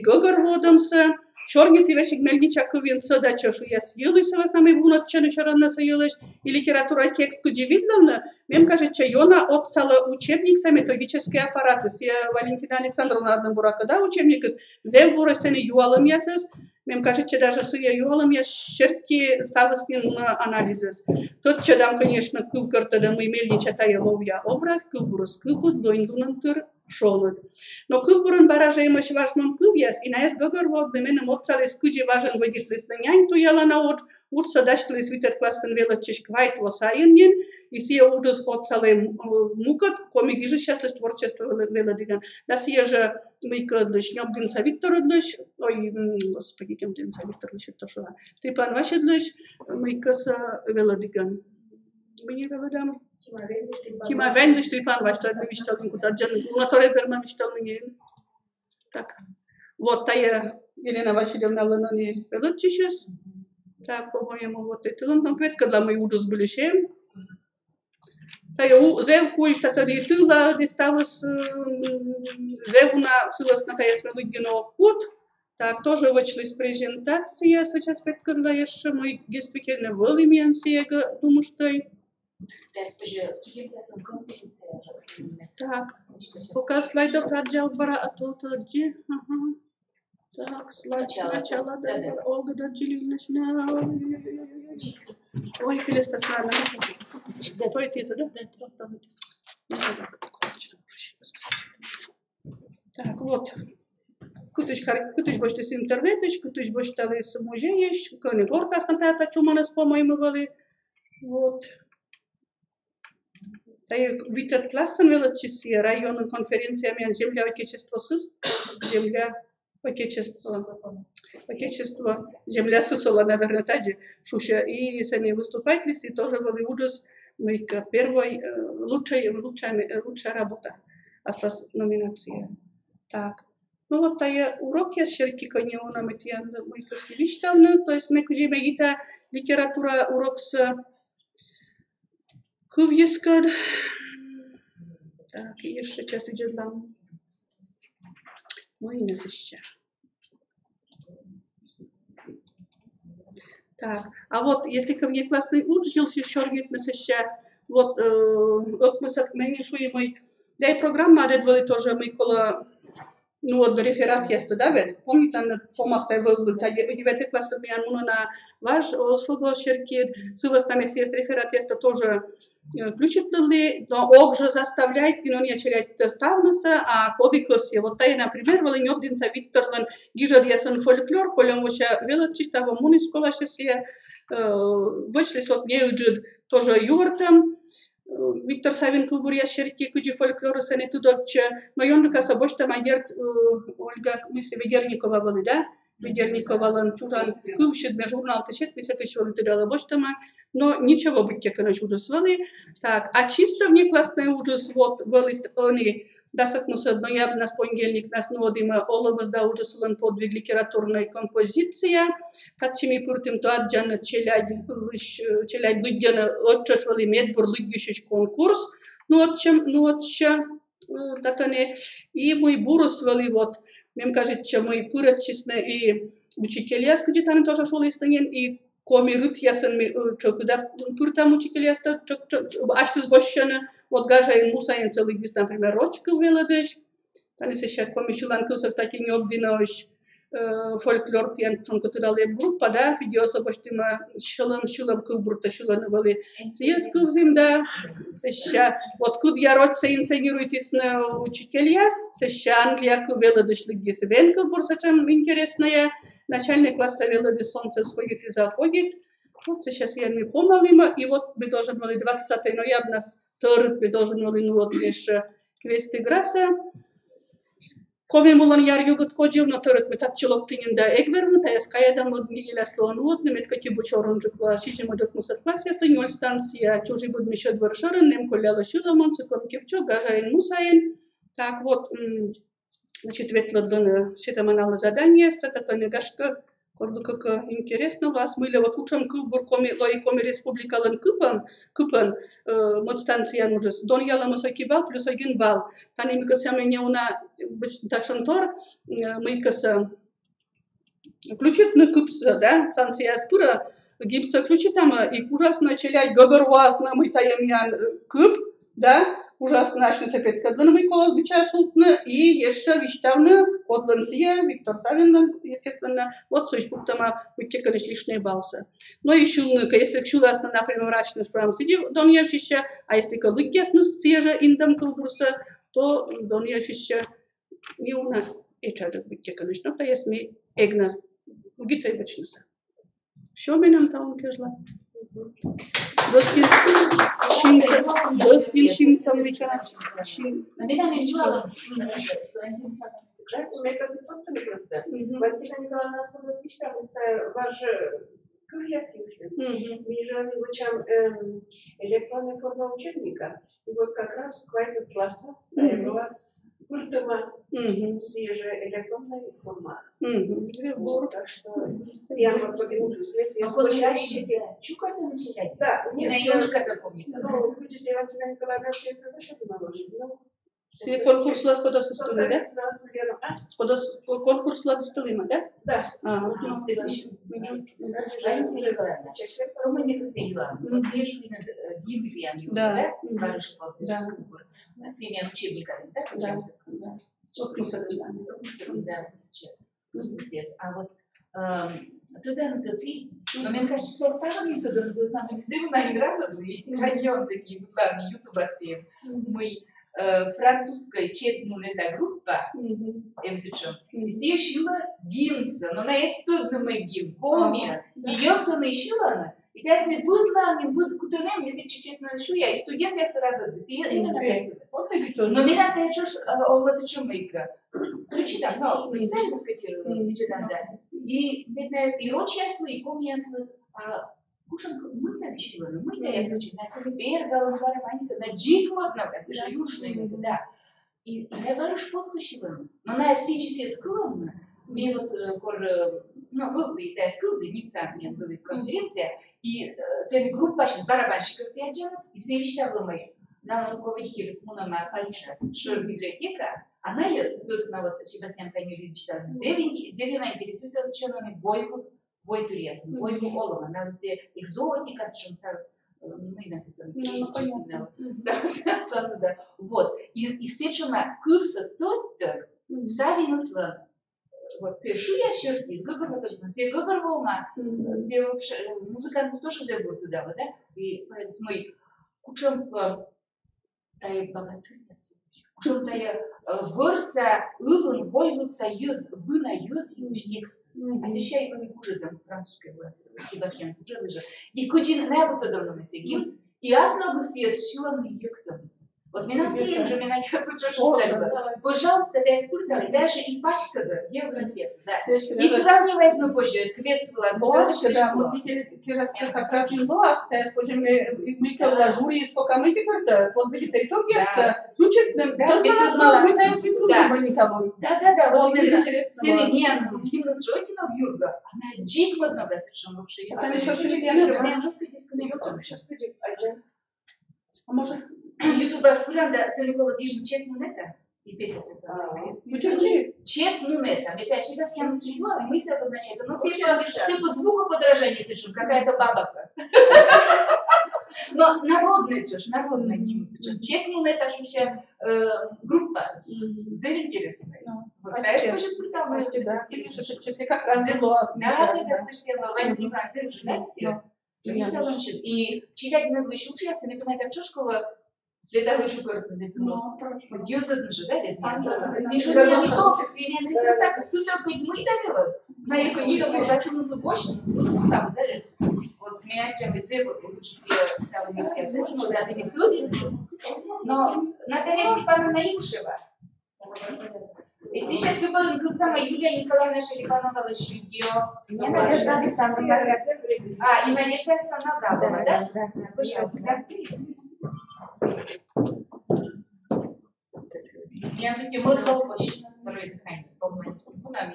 S8: гогорводомса, Шоргити вешик мельнича кывинца да чашу я съелась, вас нам и вунат чану шаранна съелась, и литература текст удивительно, мем кажется, Йона отцала учебник за методические аппараты. Сия Валентина Александровна одна бурака, да, учебник из зевбурасени юалам ясес, мем кажется, даже сия юалам я шерки ставас не на анализес. Тот чадам, конечно, кылкарта да мы мельнича тая ловья образ, кылбурус кылпут, лойндунантыр, шолод. Но кывбурын баражаемыш важмам кывьяс, и наэс гогорводны менем отцалес куджи важен вагитлес на нянь туяла на урса даштлес витер классен велочеш квайт восаеннен, и сия ужас отцале мукат, коми гижи счастлес творчество велодиган. Да сия же мыкадлыш, нёбдинца Виктородлыш, ой, господи, нёбдинца Виктородлыш, это шо, трипан вашедлыш, мыкаса велодиган. Мне велодам. Кима вензиш трипан ваш, то мы вичталин кутаджан, унаторе перма вичталин. Так, вот тая Елена Васильевна Ленани велочишес. Так, по-моему, вот это. Ну, опять, когда мы ужас были шем. Тая зев куиш татали тыла, диставас зевуна сылас на тая смелыгино кут. Так, тоже вычлись презентация, сейчас опять, когда еще мы действительно волимен сега, думаю, что так, пока слайдов отдел бара, а то где? Ага. Так, слайд сначала, да, Ольга Дарджелильевна. Ой, Филиста Слана. Ой, ты туда? Так, вот. Кутыш бошты с интернетыш, кутыш бошты с музееш, кони горта стантата чуманас, по-моему, были. Вот. Витет классен величие районной конференции земля отечества земля отечества земля сусола, наверное, тади шуша и с ней выступать и тоже были ужас первой лучшая работа аслас номинация. Так. Ну вот тая уроки с шерки конеона метьян мы косвищтавны, то есть мы кужиме гита литература урок с Кувьескад. Так, и еще сейчас идет нам. Мой нас еще. Так, а вот если ко мне классный учитель еще говорит нас еще, вот мы с отменишуем мой, да и программа редвали тоже мы кола. Ну вот реферат есть, да, ведь помните, он помастай был, тогда 9 класс меня на ваш осфогол шеркет, сывас там есть реферат есть тоже включит ли, но огже заставляет, но не очерять ставнуса, а кодикос я вот тай, например, вали нёбдинца Викторлан гижад ясен фольклор, колем вообще велочи того муни школа сейчас я вышли вот неуджид тоже юртам. Виктор Савин кубурья шерки куджи фольклору сene тудовче, но йонжу каса бошта магерт Ольга миси Ведерникова были, да? Ведерникова лан чужан кубшит me журнал тешет, писать вали тудала боштама, но ничего быть конечно ужас вали. Так, а чисто внеклассный ужас вот вали они дасак мусад, но я нас понедельник нас нодима оломас да ужас лан подвиг литературная композиция, качими пуртим то аджана челядь выдяна отчет вали медбор лыгющий конкурс, ну отча татане и мой бурус вали вот. Мне кажется, мы пырочисны и учителя, скажи, там тоже школы стоят, и комирут ясен ми чокуда пыртам учителя ста аж ты сбощена, вот гажа и муса и целый дис, например, рочка веладеш, там есть еще комишулан кусок таки не обдиновиш фольклор тян чонко туда леп группа, да, видеоса боштима шулам кубурта шулан вали съезд кубзимда, сеща вот куд я рочца инсценируетесь на учителя, сеща Англия кубеладеш лигис вен кубурса чем интересная, начальный класс веладеш солнце свои ты заходит, вот сейчас я не помолима, и вот мы должны были 20 ноября нас тор, мы должны были ну вот еще квесты граса. Коми мулан яр югут коджив на торот метатчилок тининда эгверн, та яскаядан вот гиля слон вот, немет кати бучорон жукла, шиши мудок мусат класс, если ноль станция, чужий буд мешет варшарен, нем коляла шуламон, суком кипчо, гажаин мусаин. Так вот, значит, ветладлана ситаманала задание, сататане гашка, корду как интересно вас, мы вот учим кубур коми лои республикалан купан модстанция нужес. Дон яла масаки бал плюс 1 балл. Тани мы касаме не уна дачантор, мы каса ключит на купса, да, станция спура, гипса ключит там и ужасно челять гагорвазно мы таемян куп, да, ужасно наши сапет кадлан мы колов бича сутна и еще виштавна от Лансия, Виктор Савин, естественно, вот сущ пуктама будьте, конечно, лишние балса. Но еще, если кшуласно, например, мрачно, что вам сидит, дон я фища, а если колык ясно свежа индам кубурса, то дон я фища не уна и чадок будьте, конечно, то есть мы эгнас гитай бачнуса. Що ми нам там кажла? Доскін там виконать.
S3: Мне кажется, собственно просто. Валентина Николаевна сказала, что ваше курьезность. Мы же учим электронную форму учебника. И вот как раз в классах у вас культура свежая электронная форма. Так что я вот подниму здесь.
S2: Но вот чукарно начали.
S3: Да,
S2: нет. Наёншка запомнит.
S3: Ну, видите, Валентина Николаевна все совершенно наложит.
S8: Си конкурс лас кода состои, да? Конкурс лас состои, да?
S3: Да.
S2: Валентина Николаевна, что мы не посеяла? Вот лишь Библиан, да? Кажешь, после с теми учебниками, да?
S8: Да.
S2: А вот туда ты, но мне кажется, что оставили туда, знаю, все мы на игра и радионцы, главные ютуберцы, мы французская четная группа, я слышу, все шила гинса, но на есть трудно мы гин, коми, ее кто на ищила, и я себе будла, не буд кутунем, если чуть-чуть нашу я, и студент я сразу, ты именно так, но меня ты чушь, олазы чумыка, ключи там, но полицай маскатировал, да, и бедная, и рочь ясла, и коми ясла, кушам мы на вещевали, мы да я слышала, на себе бергал, на джик модно, это южный, да. И я говорю, что слышала. Но на сейчас скромно. Мне вот ну был и да скилзы, мица мне была конференция, и целая группа сейчас барабанщиков стоят, и все вещевала мы. На руководитель с Муна Паришас, что библиотека, она я только на вот Себастьян Каньоли читала, зелена интересует ученые вой туризм, вой олова, надо все экзотика, что осталось, мы нас это да. Вот. И сечема курса тот-то, завинусла, вот все шуя щерки, с Гагорова, все Гагорова, все музыканты тоже забудут туда, вот, да? И поэтому мы учим тая богатырь, учим тая вырса, ылын, войвын союз, вына юз, текст. А сейчас я не хуже там французской власти, Себастьян Суджа лежа. И кучин на вот это давно мы сидим, И основу съезжила на юктом. Вот меня все уже меня не хочу что пожалуйста, дай спортали, даже и пачка география, да. И сравнивает на позже квест была.
S8: Да, мы видели как раз им было, скажем, мы когда жюри спокойно как-то вот видите итоги с ключевым, только мы таем спикуем были тобой.
S2: Да, вот именно. Синемьян, Юнус Жокина в Юрга, она джик модно совершенно вообще.
S8: Это еще шикарно.
S2: Прям жестко дискриминирует.
S8: Сейчас а может
S2: Ютуба спрямда се екологично чек монета и пете се това. Чек монета. Мета ще да скам се жива, и мы се обозначаем. Но все по звукоподражанию сечем, какая-то бабака. Но народная чушь, народная гимн сечем. Чек монета вообще группа заинтересованная. Вот это тоже прикольно.
S8: Да, конечно, как раз было.
S2: Да, слышала, Вань Николаевна, уже, и читать надо еще учиться, я сами понимаю, как школа Святого Чукарта, Дьюзен же, да, ведь не живет не только свирен результат, супер хоть мы давила, на яко не давила, зачем злобочный, смысл сам, да, вот меня чем везде лучше стало не слушно, да, не тут но Наталья Степановна Ившева. И сейчас все было как сама Юлия Николаевна Шерипанова Лощудьё.
S1: Мне Надежда Александровна.
S2: И Надежда Александровна Габова, да?
S1: Да.
S2: Пожалуйста. Я говорю, мы долго сейчас второе дыхание по маленьким пунам,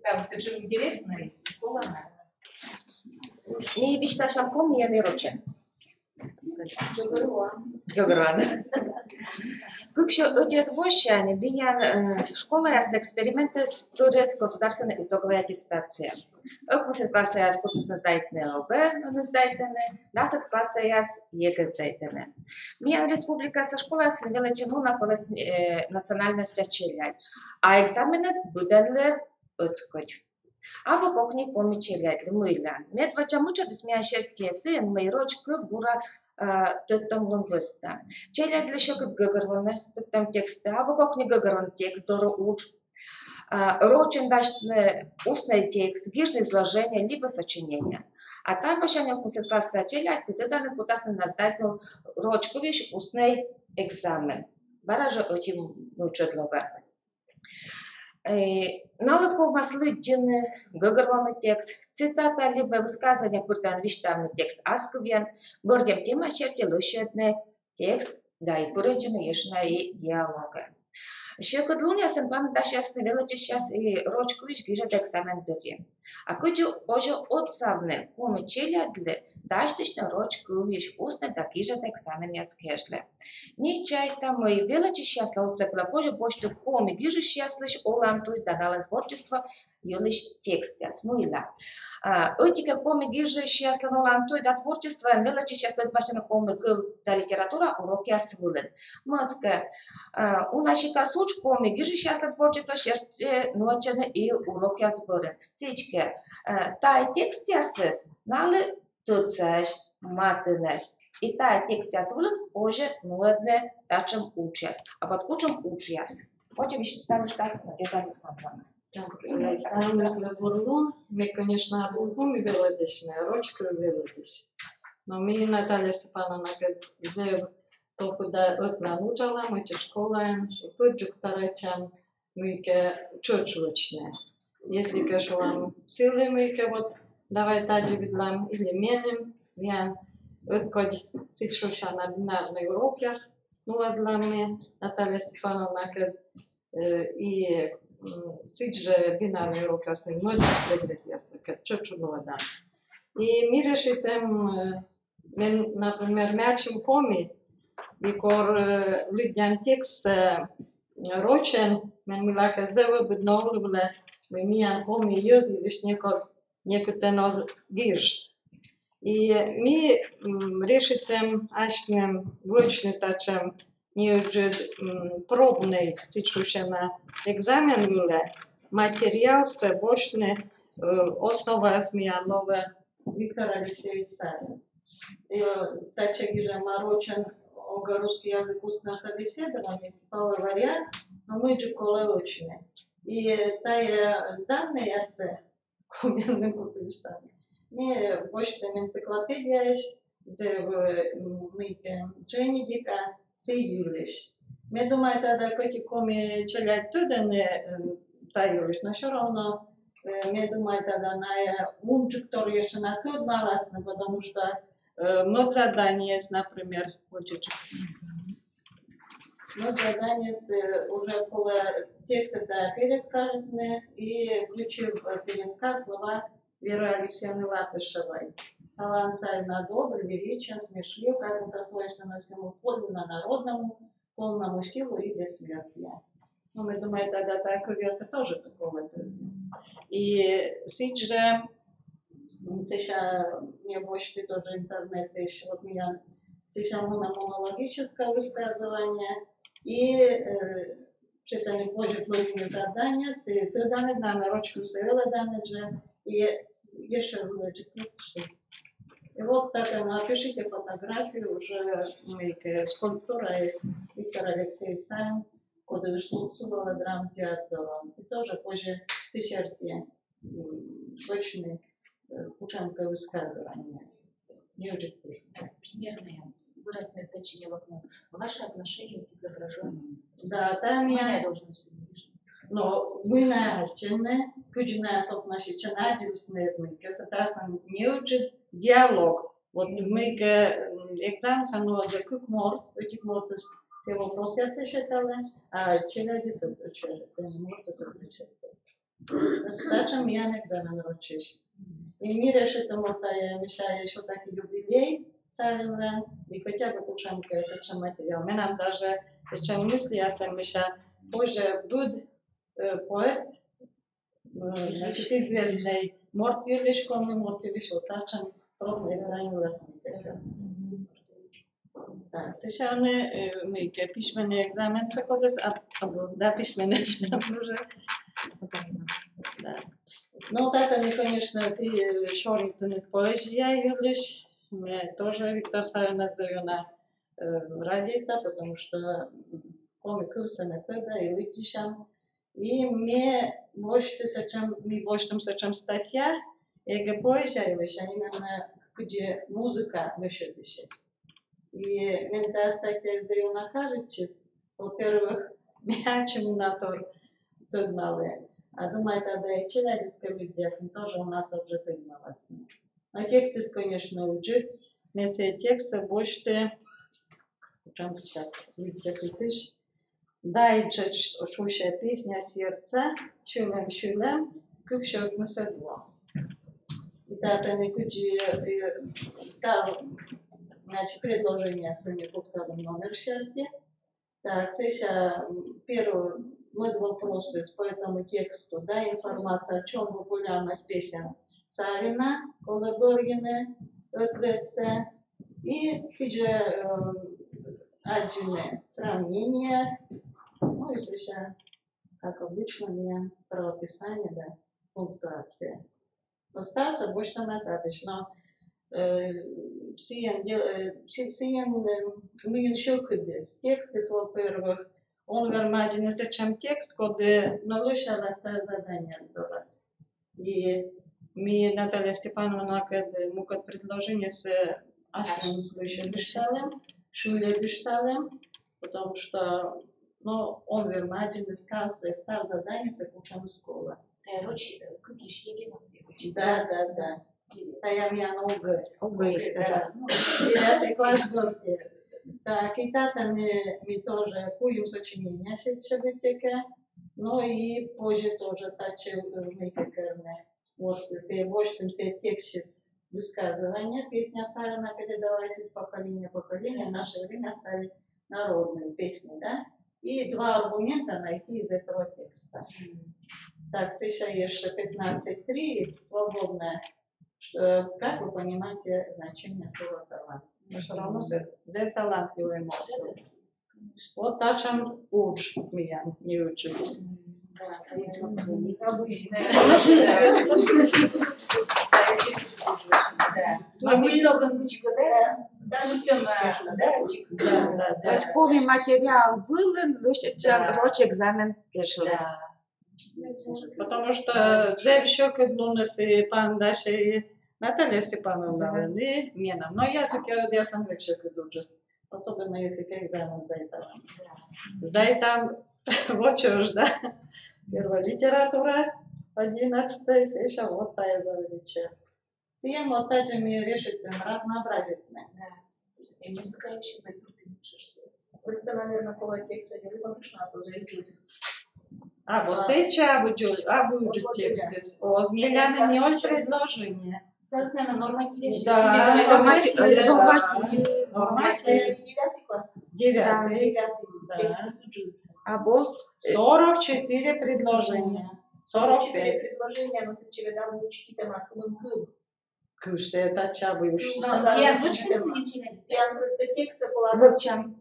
S2: там совершенно интересно и полно.
S1: Ми вишташам коми я вероче.
S2: Гогруан.
S1: Кукшо отец вощане биян школа яс эксперименты с государственной итоговой аттестацией. Окмусет класса яс потусно сдайтне ОБ, сдайтне, 10 класса яс ЕГЭ сдайтне. Биян республика со школа с величину на полос национальности челядь, а экзаменет буденле откоть. А в покни коми челядь мыла. Медвача муча десмия шертесы, мейрочка бура тътъм лънгъста. Челядь ли шокът гъгърване, тътъм текста, а в покни гъгърван текст, доро уч. Рочен дашне устный текст, гижне изложение, либо сочинение. А там ващане вкусет класса челядь, ты да не потасне на сдатну рочку виш устный экзамен. Баража этим учетлове. Налыко маслыдины, гъгърван текст, цитата либо высказывание пыртан виштарный текст асквен, бордем тема шерти лъщетне текст, да и поръчено ешна и диалога. Шекът луния съм пана даш ясне вела, че сейчас и рочко виж гижа да екзамен дърje. Ако че боже отсавне, коме челят ли, дащишна рочко виж устне да гижа да екзамен яс кешле. Ми чай там и вела, че сейчас лауцекла боже боже коме гижа сейчас лиш олантуй да нален творчество юлиш текст яс муила. Этика коме гижа сейчас лауцекла да творчество вела, че сейчас лъдбашена коме да литература урок яс вулен. Мътка, у нашика суч коме гижа сейчас творчество шерте ночене и урок яс бъден. Всички taj tekst jāsas, nāli tucēš, matināš. И тая текст я сволен, позже модне тачем учас. А вот учим учас. Потім еще станешь каз Надежда Александровна.
S9: Так, станемся бурлун. Мы, конечно, бурлун и веледиш, мы рочку и веледиш. Но мы Наталья Степановна зев толку да отнанучала, мы те школаем, и пыджук старачам, мы ке чочучне. Если кажу вам силы мы ке вот давай таджи видлам или менем, я откодь сичуша на бинарный урок яс, ну для меня Наталья Степановна и сичже бинарный урок яс, и мой предмет ясно, ке чочу да. И мы решитем, например, мячим коми, и кор людям текст рочен, мен милака зева бидновлю бле, мы миян коми юзи лишь некоте ноз гирш. И мы решитем ашнем вочне тачем не уже пробный сичуше на экзамен юле, материал се вочне основа смия нове Виктор Алексеевич Савин. И таче гижа марочен ога русский язык устное собеседование, типовой вариант, но мы же колеочные. И тая данные эссе, коменные будут штаны. Не почта энциклопедия, зев мыйке дженидика сейдюлиш. Мне думаю, тогда коти коми челять туда не таюлиш, но все равно мне думаю, тогда на унчик, который еще на тот маласный, потому что много заданий есть, например, хочешь. Много заданий уже около текста перескаженные и включив в пересказ слова Веры Алексеевны Латышевой. Талант царь добрый, величен, смешлив, как это свойственно всему подлинно народному, полному силу и бессмертия. Ну, мы думаем, тогда такой верса тоже такого. И сейчас мне больше тоже интернет еще, вот меня сейчас монологическое высказывание и читали позже половины задания, с данными нами ручку свела данные же, и еще вылечить. И вот так напишите фотографию, уже скульптура из Виктор Алексеевич Сайн, куда Шлуцувала драмтеатром. И тоже позже сечерти точные ученка высказывания. Не уже текст.
S2: Примерное выразное течение локно. Ваши отношения к изображению.
S9: Да, там я... Но мы начали, куда нас наши чанадильные змейки, соответственно, не учат диалог. Вот мы к экзамену сануали как морд, этих морд все вопросы считали, а челяди се морд заключали. Зачем я на экзамен учишь? И мне решили, что я мешаю еще такой юбилей, царевна, и хотя бы ученка, зачем материал. Мы нам даже, чем мысли, я сам мешаю, позже будет поэт, значит, известный Морт Юлиш, комный Морт Юлиш, вот так он пробный экзамен. Да, сейчас мы письменный экзамен, да, письменный экзамен уже. Да. Ну, это не, конечно, ты шоритный поэзия, Юлиш, мне тоже Виктор Савин назовет на радио, потому что комиков санепеда и лидишам. И мне больше чем статья, эго поэзия, именно где музыка вышла сейчас. И мне та статья заявлена, кажется, во-первых, мячем натор тогнали. А думаю, тогда и челядинская люди, тоже у нас тоже тогналась. А тексты, конечно, учат. Вместо текста больше, чем сейчас люди пишут. Дай шущая песня сердца, чулем, как щелкну седло. И так они ставят, значит, предложение сами пунктом номер счерти. Так, сейчас первый вопрос по этому тексту, да, информация, о чем популярность песен Савина, Колоборгина, Ответца, и сейчас один сравнение. Ну и сейчас, как обычно, у меня правописание, да, пунктуация. Остался больше достаточно. Сиен мы еще кидес. Тексты, во-первых, он вермаден, чем текст, когда налучала задание до вас. И мы, Наталья Степановна, мы как предложение с Ашем Дышталем, Шуле Дышталем, потому что но он вермаден, став задание с учем школы. Да. Я меня наугад. Да. 9 класс горки. Так, и тата мы тоже пуем сочинения шебетека, но и позже тоже тачи мы какерне. Вот, все больше все тексты высказывания, песня Сарана передалась из поколения в поколение, в наше время стали народными песни, да? И два аргумента найти из этого текста. Так, сейчас еще 15.3 есть свободное. Что, как вы понимаете значение слова талант? Но все равно за талантливый мозг. Вот так чем уч меня не учит.
S2: То есть коми материал был, рочь экзамен пешил.
S9: Потому что зев щекот лунес и пан даше Наталья Степановна, вы, Мена. Но язык я сам легче учусь. Особенно если экзамен сдаю там. Сдаю там вот да. Первая литература, 11-я, сейчас вот та я заводит часть. Сием опять же мне решит разнообразить.
S2: Да, интересно. И музыка еще крутым учишься.
S3: Questo, наверное, около текста не выпущено, а то за Джули.
S9: А вот сейчас будет текст. О, змелями не очень предложение.
S2: Собственно, нормативы.
S9: Да,
S3: Норматив. 9 класс.
S9: 9.
S3: Тексты суджуют.
S1: Або
S9: 44 предложения. 45.
S3: предложения, но если вы там учите тематику МК.
S9: Кыш, это чабы уж.
S2: Я вычислила.
S3: Я просто текст около.
S1: вот чем.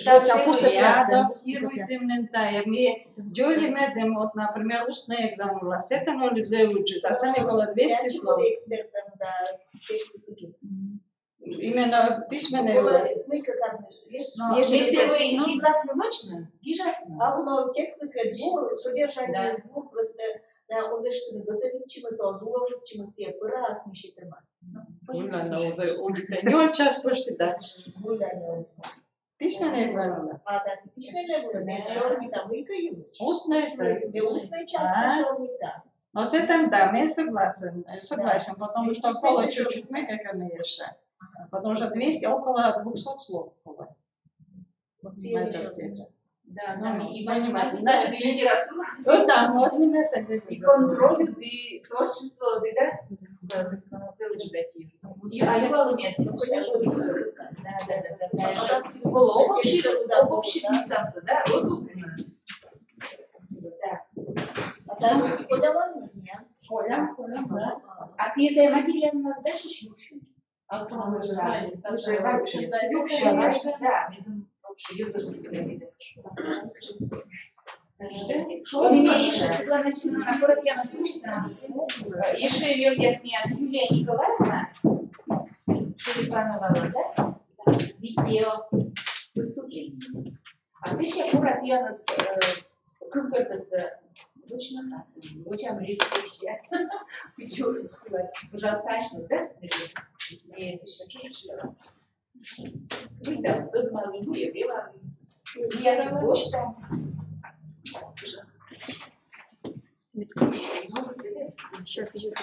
S2: Да,
S1: Чем вкусно
S9: Я
S1: плясом.
S9: адаптируйте ментая. Мы делали медем, вот, например, устный экзамен. Ласета ноль зеуджит. А сами было 200 слов.
S3: Экспертом, да, тексты суджуют.
S9: Именно письменные власти.
S3: Мы как
S2: Если вы не гласно ночно, ужасно.
S3: А но тексты содержание звук просто да, озештины готовить се озложить чему се пора смешитема.
S9: Не он час почти, да.
S3: Гуляние.
S9: Письменный экзамен у нас.
S3: А да, письменные были, не черный там выкают.
S9: Устный
S3: Устная часть черный там.
S9: Но с этим, да, мы согласен, потому что около чуть-чуть мы, как они еще. Потому что 200, около 200 слов.
S3: Вот
S9: На этот текст.
S2: Да,
S9: Ну,
S2: и
S9: понимаете,
S2: понимаете,
S9: значит,
S2: литература,
S9: Да, можно мы согласны.
S2: и контроль, и творчество, да, на целый ждать. И одевало место, ну, конечно, да. Было общее местался, да, удобно.
S3: А там подавали меня.
S9: Коля, да.
S2: А ты это материал нас дальше еще учишь?
S9: А то мы
S2: Уже
S9: знаем,
S2: вообще,
S9: да,
S2: да, ее зажигали. Он имеет Светлана Семеновна Форотьяна Случина, еще ее объясняет Юлия Николаевна Шерипанова, да? Видео выступлений. А сейчас Форотьяна с Кукартаса точно нас, очень американские вещи. Ужасно, да? Я сейчас чувствую. Да, тут маленькую я била. Я забочь там.
S1: Сейчас видите.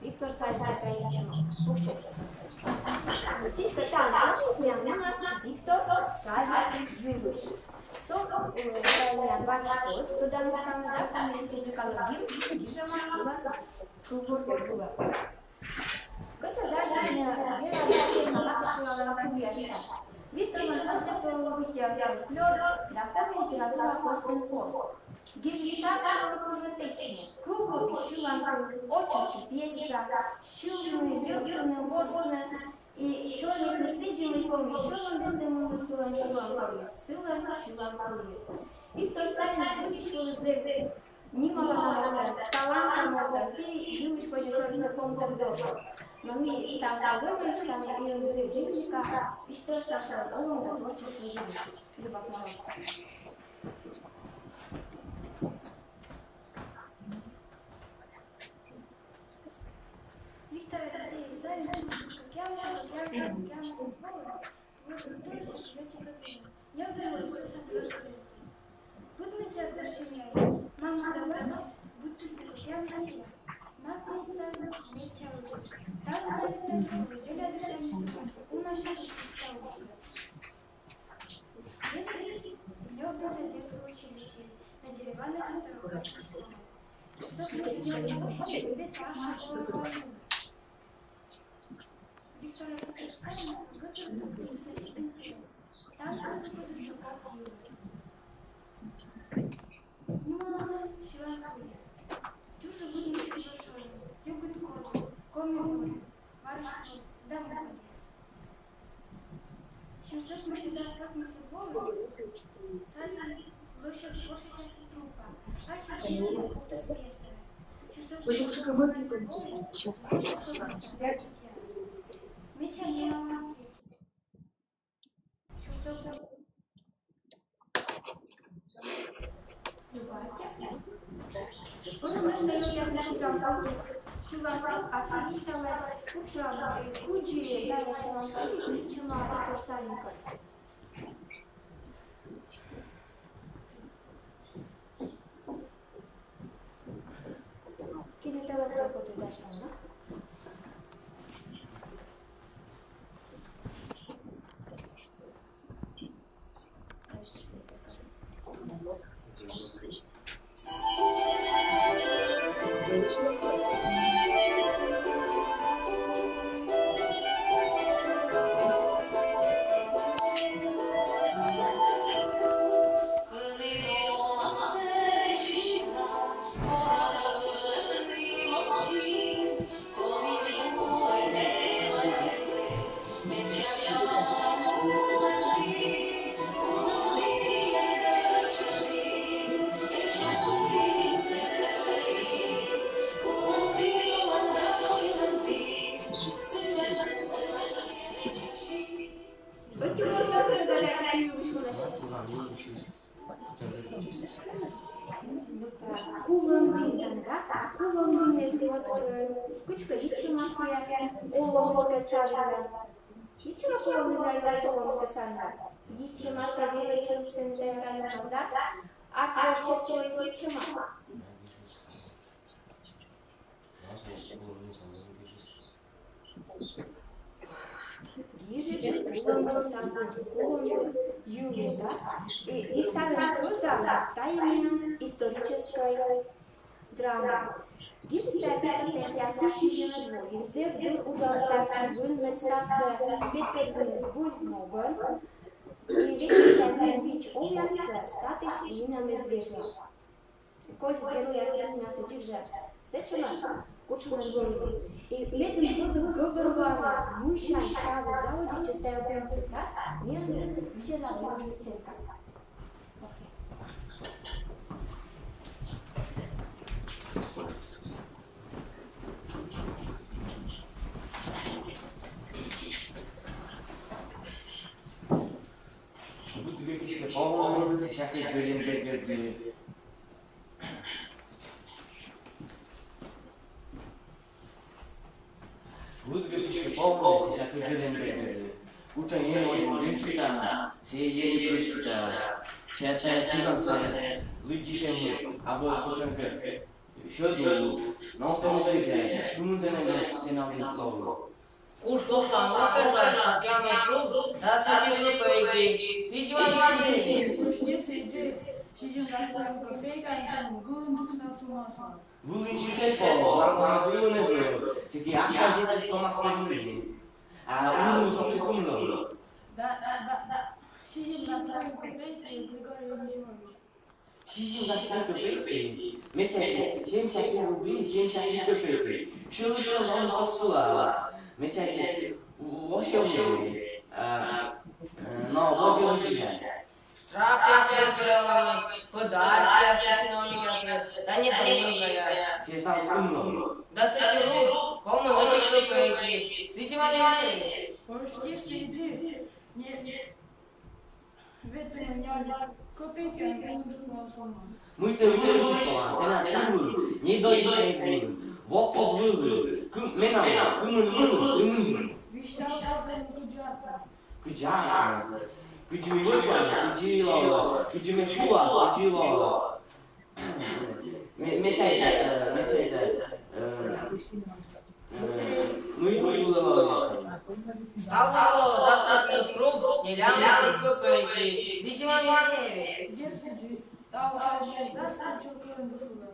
S10: Виктор Сальникова Всичко там, у нас Виктор Сальников Юрьевич. Сон Ваш туда наставно республикалогин, Гижама Суга, Кубургуга. Государственная вера Васильевна Латышева Кубьяша. Виктор творчество бытия фольклор, напомню литература постенпост. Гижистация кружнотечная, кругу пищуланка, очи пьеса, шумные, ёгтаны, ворсны, и черные присыдженные помощью лондон сылан шуланкалис, сылан шуланкалис. Виктор Савин будущего зэк, немало наморда, таланта морда, все юлыш пожешорина помтак дорога. Но мы там собой что и зэк джинника, и что старшего олонда творчество юлыш. Люба, пожалуйста. Виктор Алексеевич Савин, как я вдруг рисуюсь от ложки. Будь себя расширяем. Мама, сдавайтесь, будьте стеклянными. Нас не сами, не тянут. Так знает кто-нибудь, что ли дышание у нашего стеклянного. Я надеюсь, лёгкое Заземского училища на деревянной санторовке.
S5: Очень шоколадный контент сейчас.
S10: И ставим тоже тайны исторической драмы. Гижите описывается кушижина двое. Зев ужасный вын медстався беткейденис буль много. И вещи вич оясы, татыш и нам известно. Коль героя стремится тихже сечена, кучумен войны. И летом тоже говорвана, мужчина ставит заводи чистая пункта, мирный вечерна будет сценка.
S11: Сейчас я выглядишь полный, сейчас я делаю. Учение очень близко, все ели близко. Сейчас я пиздец, лучше а вот почему еще думаю, но в том случае, почему ты не нам слово?
S12: Ушло там, окажется, я нашел, да сидели пойди, сидим машине.
S13: Пошли сидеть, сидим на столе кофейка, и там гулым сосумаса.
S11: Вылечить по, было не знаю, такие афганцы, что нас не а мы уже секунду.
S13: Да, сидим на столе кофейка, и Григорий Ильич.
S11: Сидим на столе кофейка, вместе 70 рублей, 70 копеек. Что же он собственно? Мечайте, вообще не но вот же не
S12: Штраф я сделал, подарки я чиновник, да не долго.
S11: Честно сказано.
S12: Да сидел, кому лучше копейки, сидим они.
S13: Пошли сиди, не, ведь у меня копейки, а не нужно сумма.
S11: Мы то вылечили, ты на пул, не дойдет. Вот тот вылечил. Меняем, кумын.
S13: Виштал казан куджата.
S11: Куджата. Куджмивочка сидела, куджмешула сидела. Мечайте. Мы вылечили.
S12: Стало достаточно сруб, не лямши копейки, сидим они.
S13: Где сидит? Да, уже да, скачал клен бушура.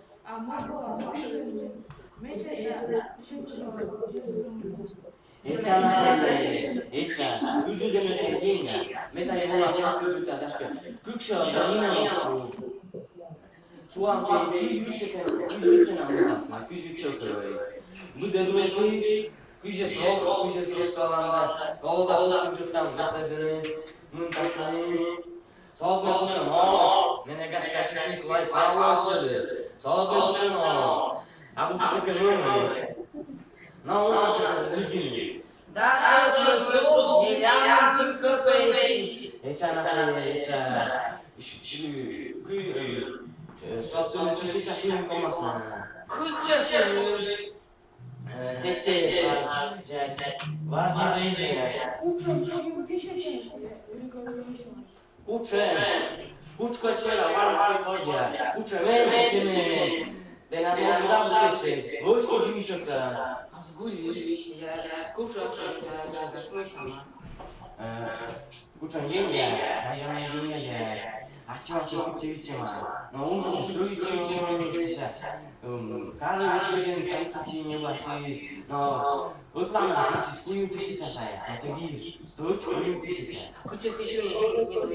S11: Ucudeme sędzienia, meta wola wszystko daszkę. Kuksia, Danina moczu. Czułam kuźwice na mocasna, kuźwice okrowej. Buderuję kuźwie sroskalanda, kołoda kuźów tam natedyny, muntasany. Salgı uçano, menegaş kaçışın kulay parlaştırdı. Salgı uçano, abu kuşakı mırmır. Na olmazsa lütfen.
S12: Dasıl, yelam Türk köpeği.
S11: Eça. Sattığın tuşu çakıyım komasına.
S12: Kutçası.
S11: Seçe var değil mi? Kuczko ciela, bardzo chodzi. Kucze męczymy. Ten na dom seçe. Voçko cimişokta.
S12: Kucza, gasmışama.
S11: Kucza nie, dajemy nie. A cię kucze ma. No umrze strój się. Każdy wygląda taki ci nie właśnie. No, wyklana się skują tysiące zaja. Na to widzisz. Strój skują tysiące.
S12: Kucza się nie doimka.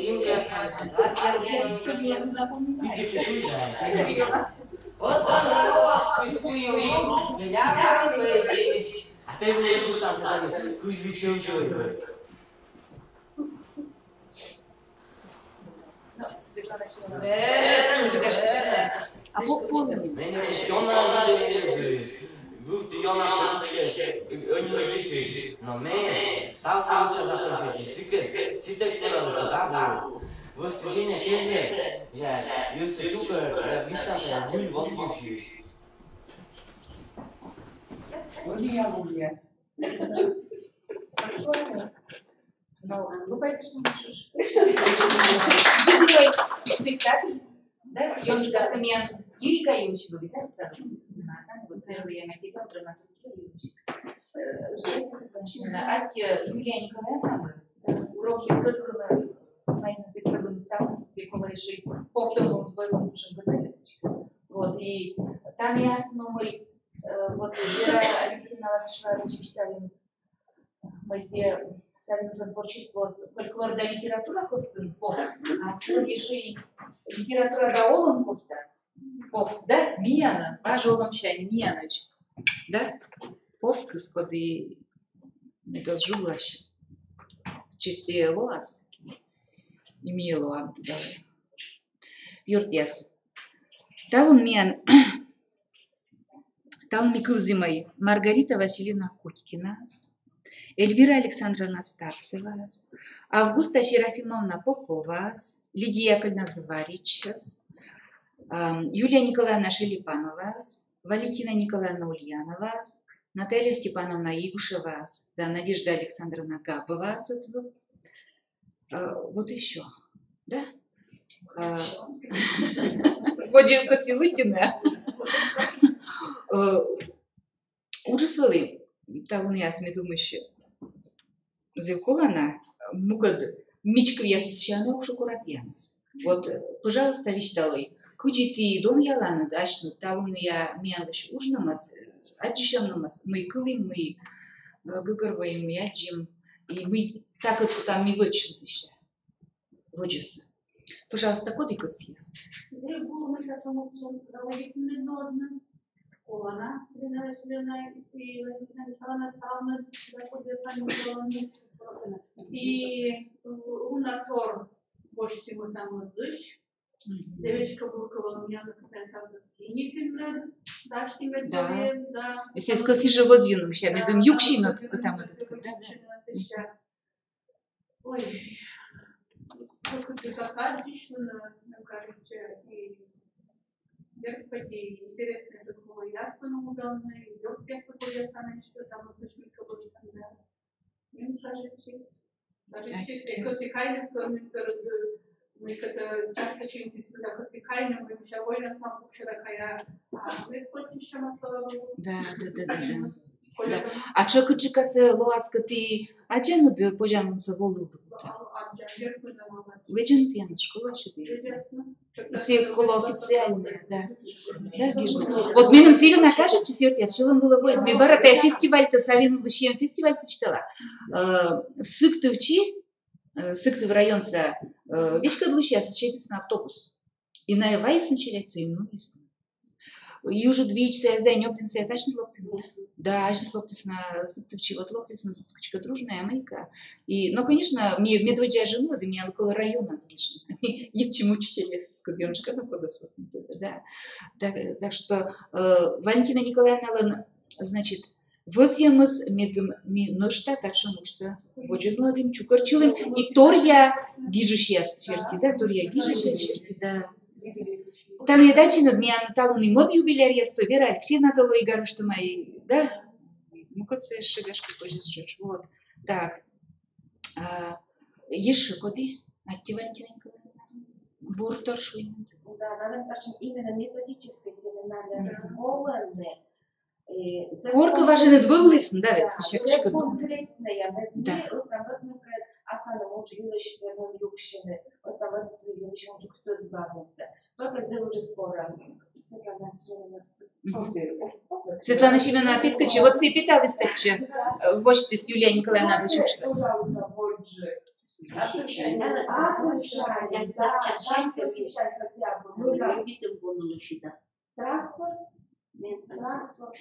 S11: Widzicie piszuje.
S12: Вот он рос, пуем, неля выйти.
S11: А ты выйдешь там сразу, кузьвичок чой.
S2: А попомни.
S11: Она не грешишь, но мы стал сейчас закончить. Сите, кто туда был. Воскресенье первое, я если чука, да виста, вы вот учишь.
S3: Вот я влез.
S2: Ну, вы поэтому можешь. Живой спектакль, да? Ёнчка Самьян, Юрий Каюч был, да, остался? Вот время тебя драматургия. Живите закончено. А Юлия Николаевна, урок Юркова, Самайна Петровна станции, колыши, повторно с боевым лучшим готовить. Вот, и там я, ну, мы, вот, Вера Алексеевна Латышевич читали, мы все совместное творчество с фольклор да литература костын пос, а сегодняшний литература да олом костас, пос, да, мияна, ваш олом чай, миянач, да, пос кыскоды, это жуглаш, чеси лоас, имело абдда, юртяс, талун миян, талун микузимай, Маргарита Васильевна Кутькина, Эльвира Александровна Старцева, Августа Серафимовна Попова, Лидия Яковлевна Зварич, Юлия Николаевна Шелипанова, Валентина Николаевна Ульянова, Наталья Степановна Игушева, да, Надежда Александровна Габова. Вот еще, да? Водилка Силыкина. Ужасвали. Талун ясми думаешь, зевколана, мугад, мичка ясчана уж аккуратьянс. Вот, пожалуйста, вишталой. Куди ты дон ялана дашну, талун я миандаш ужнамас, аджишамнамас, мы кылим, мы гыгырваем, мы аджим, и мы так вот там ми вычим еще. Воджеса. Пожалуйста, коды коси.
S13: Ona, и унатор почти мы там дышь. Девочка была у меня какая-то остался скинипинна, дашки медовые, да.
S2: Если скажи же возьмем, сейчас мы дам юкшинот, там этот, да.
S13: Ой, сколько ты заказываешь, мне кажется, и Господи, интересно, это было ясно, но удобно, и лёг ясно, что там отношенька было, что там, мне кажется, даже чисто, косикайна, мы когда часто чем-то сюда косикайна, мы уже война с мамой широкая, а мы хоть еще масло.
S2: Да. А что кучка с лоаска ты, а чем ты пожалуйста волну? Легенд я на школе, что ты? Около официальная, да. Да, вижу. Вот менем сильно кажется, четвертый, я считала было войс. Бибара, ты фестиваль-то савин лощем фестиваль сочетала. Сыктыв район са вещка длыща сочетается на автобус. И на вайс начинается, и ну ясно. И уже 2 часа я сдаю, неоптин я зачем лоптин. Да, ажен лоптис на Сыктывчи, вот лоптис на ткачка дружная майка. И, ну, конечно, мне двое жену, да меня около района слышно. И чему учителя скуденчика на куда да. Так что Валентина Николаевна, значит, возьмемыз ношта тачем учся. Воджет молодым чукарчулым. И торья гижущаяс черти, да, торья гижущаяс черти, да. Таны дачина дмян талуны мод юбилярия сто Вера Алексеевна тало и гарушта мои, да? Ну как це шагашки позже сжечь. Вот. Так. Еще коды? Аттивальтина Николаевна. Буртор шуин.
S14: Да, надо кажем именно методическое семинария за школами.
S2: Корка важен двулысн, да, ведь сейчас
S14: конкретная, да. Асланым уже юлыш вернул юкшины, вот там вот юлыш он жук кто двадцать. Только заложить пора.
S2: Светлана Семеновна Питкачи, вот все питали стачи. Вот ты с Юлией Николаевной надо учиться.
S14: Транспорт.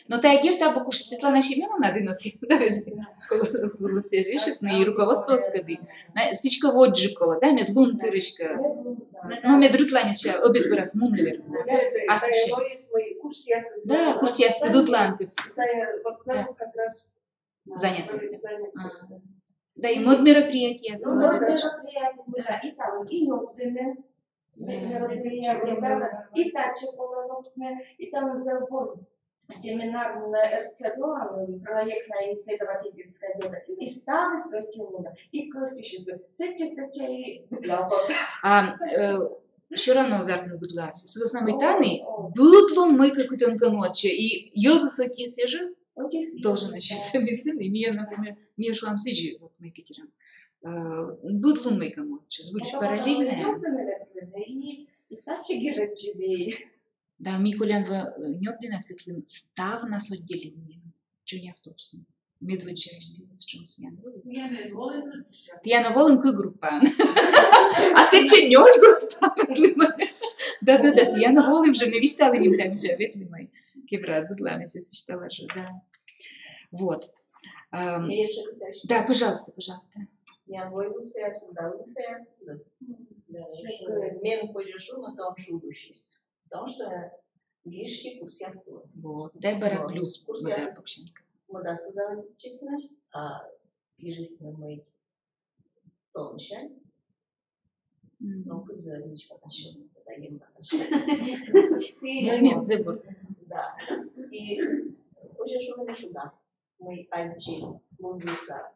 S2: Но та агирта букуш Светлана Семеновна дынос, да, было все решит, и руководство скады. Стичка воджикола, да, медлун тырышка. Ну, медрутланича, обед бы раз мун, наверное, да, освещается. Да, курс я спидут ланкас. Занято. Да, и мод мероприятия.
S14: Ну, мод мероприятия, и там, и ногтями. Мероприятия, и тачи полонутные, и там забор семинар на РЦД, проектная исследовательская дело, и стали сотюна, и косишь бы. Сечеста чай
S2: Еще равно зарно будлас. С основной таны будлун мы какой-то ночи, и ёза соки сежи должен еще сын, и мне, например, мне шуам сижи, вот мы Питером. Будлун мы ночи, звучит параллельно.
S14: И тачи гирачевей.
S2: Да, Микулянва нёгдина светлым став нас отделение. Чё не автобусом. Медведчаешься, с чем смен. Я на волен к группа. А сече нёль группа. Да, я на волен же, мне вичтала им там же, ветли мой. Кебрат, будлами се вичтала же, да. Вот. Да, пожалуйста.
S3: Я войду сейчас, мен пожешу на том шудущись. Потому что гишки курс я свой.
S2: Вот. Дай бара плюс.
S3: Курс я мы да создавать честно, а ежественно мы помощаем. Ну, как за ничего потащим.
S2: Нет, забор.
S3: Да. И пожешу на шуда. Мы айчи лунгуса.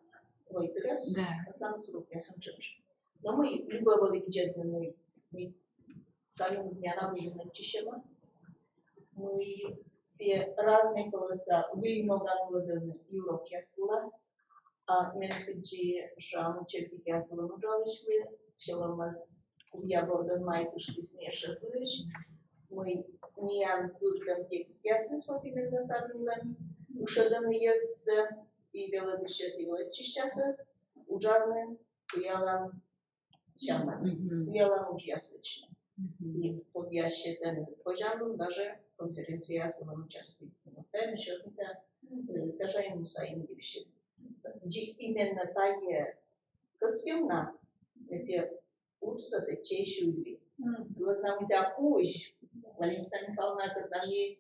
S3: Мой трес.
S2: Да.
S3: Сам сурук, я сам чёрч. Но мы любой были бюджетные, мы сами дня на выжимать чищема. Мы все разные колоса, вы много владаны и уроки освоилась. А мен ходжи шам чертики освоилась ужалышли, челомас я бордан май пришли с ней шаслыш. Мы не ангурдам текст ясность, вот именно сами ушедан есть и велады сейчас и велады чищасas, ужарны, уялам чама, уялам уж ясвечно. И под ящетами пожару даже конференция с вами участвует. Это насчет это даже ему саим дивши. Именно такие косвем нас, если урса се чешули, согласно мы себя пусть, Валентина Николаевна это даже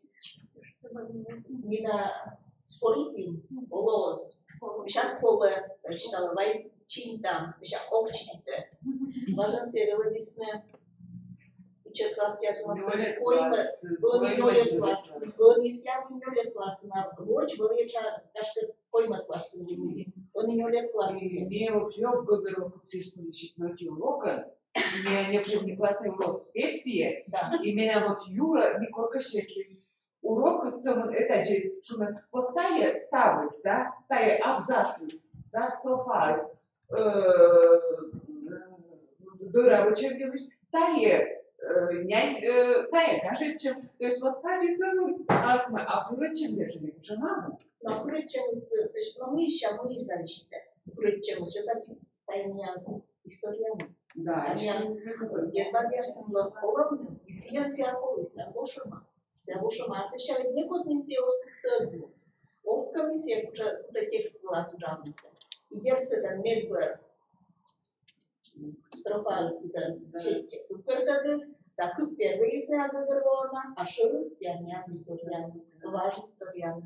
S3: мина сполитим, волос, мешак поле, зачитала вай чинтам, мешак обчите. Важно все религиозные. Класс я смотрю, было не 0 класс, было не 7 класс на ночь, было я даже пойма класс не были, было не 0 класс.
S15: Мне вообще обговорил цифру на урока, у меня не был не классный урок специи, и меня вот Юра не коркашеки. Урок это же, что вот тая ставность, да, тая абзацис, да, строфа, дыра, вы чем делаешь, тая нянь, тая, кажется, чем, то есть вот та же самая, а было чем я живу, уже маму.
S14: Но причем мы еще мы зависите. Причем все так тайная история.
S15: Да.
S14: Германиясының қоламын, исиянция полиса, бошома. Се бошома, се ще некотни се остуктадно. Опками се куда текст глас уравнился. И делается там медбер. Строфалский там чек. Кукертадес, так и первый се агадрована, а шерс я не история, важная история.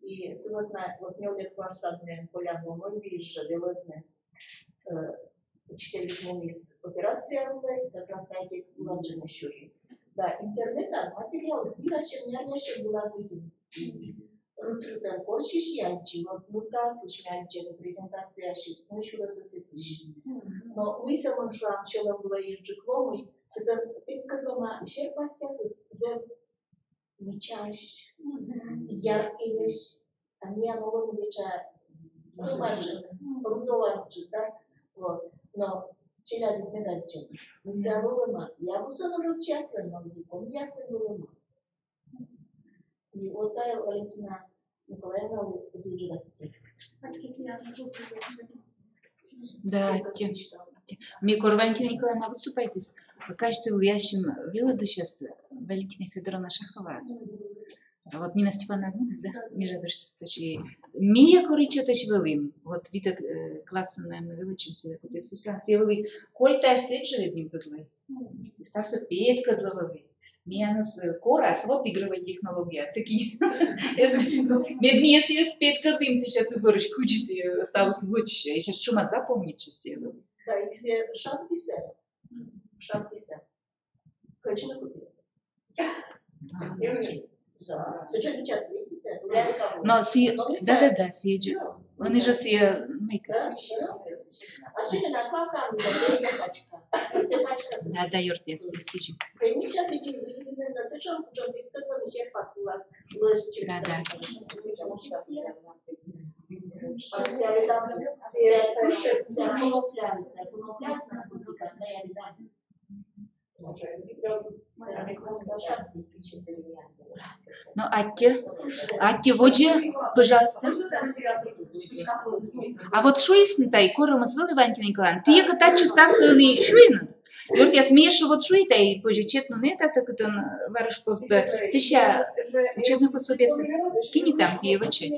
S14: И согласно вот неолет классадным полям мой вижу велодне. Читали мы с операцией, как раз на текст уложен еще. Да, интернета материалы сбирачем нянячем была выйдена. Рутрутан корчиш янчи, вот мурта слышмянчи, презентация шесть, но еще раз засыпишь. Но мы самым шуам чела была ежджиклом, и с это когда еще пастясы, за мечаш, яркиш, а мне новым веча, рутоварчи, да, вот. Но чела не дальше. Мы се волома, я бы сонор участвовал, но не помню се волома. И вот та Валентина Николаевна изучила.
S2: Да, Микор Валентина Николаевна, выступайте. Кажете, я чем вела до сейчас Валентина Федоровна Шахова. Вот Нина Степановна Агунес, да, между души Мия коричаташ велим. Вот видят классно, наверное, величимся. Вот если все вели, коль та стеж живет ним тут лет. Стався петка для вели. Мия нас корас, вот игровая технология. Цеки. Медмия съест петка дым сейчас выборочь, кучи осталось лучше. И сейчас шума запомнить все.
S14: Да, и все шантисе. Шантисе. Конечно, купили.
S2: Но си, да, съезжу. Он же си мейка. Да, Юрт, я съезжу. Да. Ну, Атти, вот же, пожалуйста. А вот что есть тай, кором извели Валентина Николаевна, ты я катать чиста сыны шуина. Юрт, я смеешь вот шуй тай, позже четну не так это варишь пост. Сейчас учебное пособие скини там ты его че.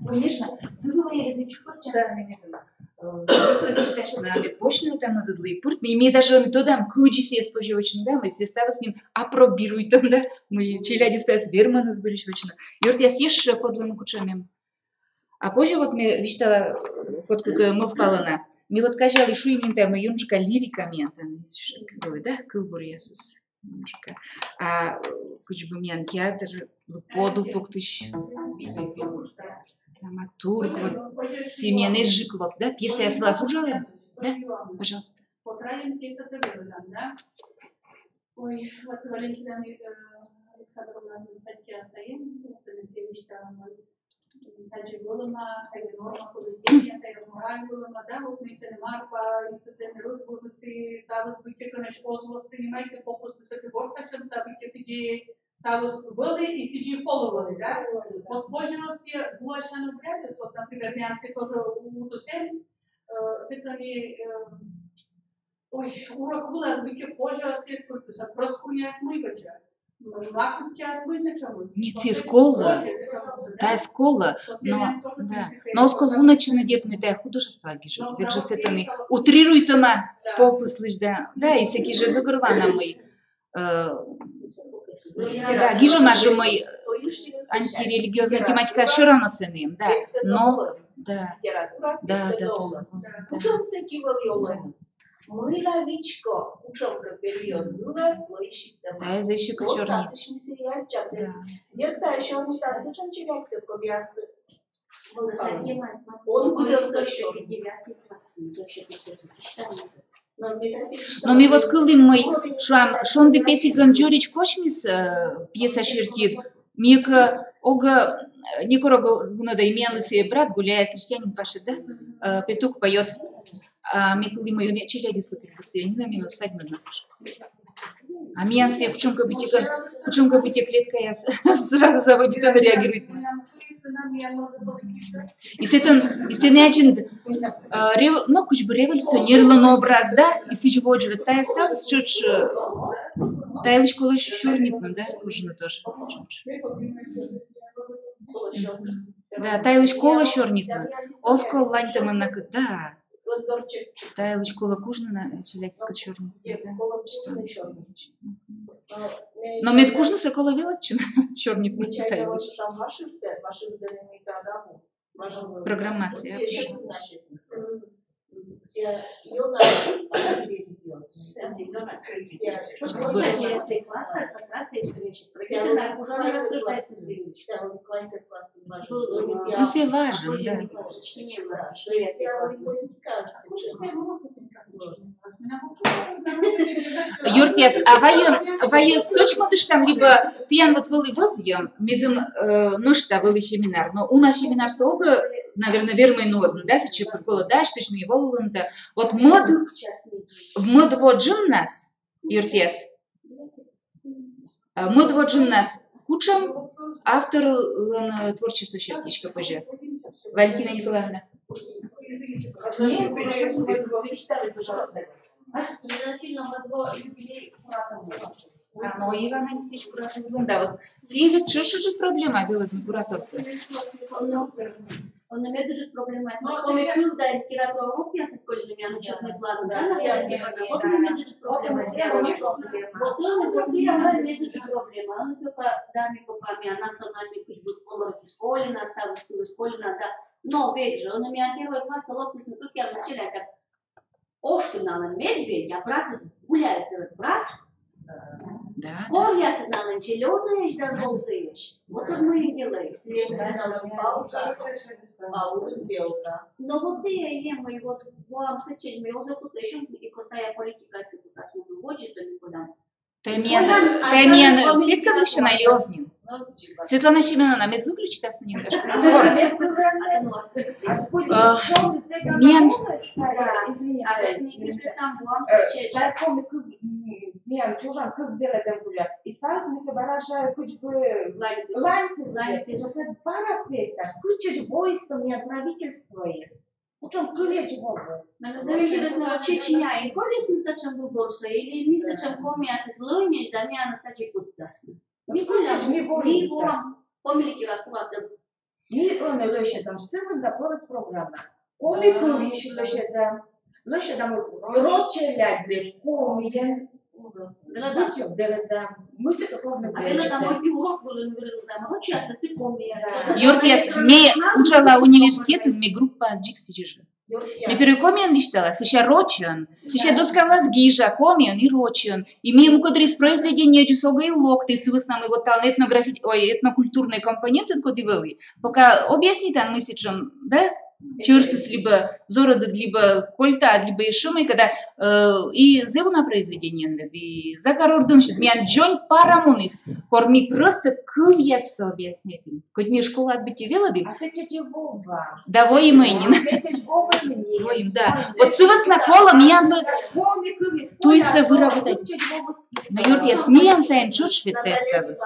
S2: Конечно, забыла я это просто читаешь на бочную там это для пуртни, и даже он то там кучи есть позже очень да, мы все ставим с ним апробируют там да, мы челяди стас вермана сборищ очень. И вот я съешь подлану кучами. А позже вот мне вещала, вот как мы впала на, мне вот кажали шу именно там юнжка лирика мента, да, кылбурьясыз. А kuch бы мен театр луподу поктыш драматург вот Семен Жиклов, да, пьеса я с вас ужала, да, пожалуйста.
S13: Потраем пьеса да? Ой, вот Валентина Александровна статья таим, Алексеевич там также голома, также норма поведения, также мораль голома, да, вот мы се марпа, и се темерут, божуци, стало сбытие, конечно, воспринимайте попусту се больше, чем событие сиди, стало были и сиди половали, да. Вот позже нас я больше наблюдаюсь, вот, например, я все тоже учу всем, с этими, ой, урок было сбытие позже, все сколько-то, просто у меня смывача.
S2: Не те школа, та школа, но да, но школа вначале дед мы да художество гижет, ведь же это не утрирует ама попуслыш да, да и всякие же гагурвана мы, да гижу наши мы антирелигиозная тематика все равно с ним, да, но да.
S14: Мыловичко, учебный период, у нас площадь.
S2: Да, я еще к чернить.
S14: Где-то еще он там, зачем человек такой ясный? Он будет еще.
S2: Но ми вот кылым мы шон де пети ганджорич кошмис пьеса шертит. Мика ога никорога гунада имелся брат гуляет крестьянин пашет, да? Петух поет. Ми кылым мы не челяди слыпили, не на минус садьмы на пушку. А меня все кучонка бутик клетка я сразу заводит, она реагирует. И се начин ну куч бы революционерлен образ, да? И си чего же тая став чуть тая школа шурнитна, да? Кужина тоже. Да, тая школа шурнитна. Оскол лань там она да. Тая школа кужина, челядская шурнитна. Но мед кужна сокола вилочина шурнитна тая. Программация. Ну, все важно, да. Юртес, а ваю сточку ты там либо тян вот вылы возьем, медым нушта вылы семинар, но у нас семинар сога, наверное, вермой нодн, да, сейчас прикола да, что не волланда. Вот мод вот джин нас, Юртес, мод вот джин нас кучам автор творчества чертичка позже. Валентина Николаевна. Но Иван Алексеевич куратор. Да, вот свет чешет проблема белых на куратор-то.
S5: Он не держит проблема. Come più da tirato a occhio se scoglio mi hanno certo il plan da sia вот он не держит проблема. Вот он не держит проблема. Он только дами по памяти национальный культур половки школина, ставочную школина, да. Но ведь же он меня первый класс лопнул на тут я начала как Ошкина на медведь, а брат гуляет брат.
S2: Да.
S5: Он я сигнал зеленый, да желтый. Вот это мы и делаем. Но вот я мы вот вам сочеть мы уже тут еще и крутая политика, если тут нас не выводит, то никуда.
S2: Таймен, петка длищена или ознин? Светлана Семеновна, мед выключить нас не дашь? Мен...
S14: Mian čuvam cât bele de buja. I stava sam neka baraža kućbu лайнтес. Но се пара пета. Скучать войско мне правительство есть. Учам кывече вопрос.
S5: За мен интересно Чечня и колесни тачам выборса или мисачам комия се слонеш да ми анастачи путтасна.
S14: Никулаш ми
S5: борita. Помилики ракуата.
S14: Mi îne lăședam, săvând apărăți programa. Comi câvi și lăședam rocelea de comie.
S2: Юртес, ми учила университет, ми группа с Джиксичи. Ми перекомиан мечтала, сейчас рочен, сейчас доскалас гижа, комиан и рочен. И ми ему кодрис произведения часога и локты, с веснам его там этнокультурные компоненты, коды вели. Пока объяснит он мы сейчас, да? Чурсис, либо зородок, либо кольта, либо и шумы, когда и зевна произведение, и закарор дуншит, миан джон парамунис, корми просто кывьяс объяснит им. Хоть мне школа отбытия велоды.
S14: А сечете Вова.
S2: Да, во именин. Во им, да. Вот сывас на кола, миан туйся выработать. Но юрт я смеян сайн чуть швид тестовый.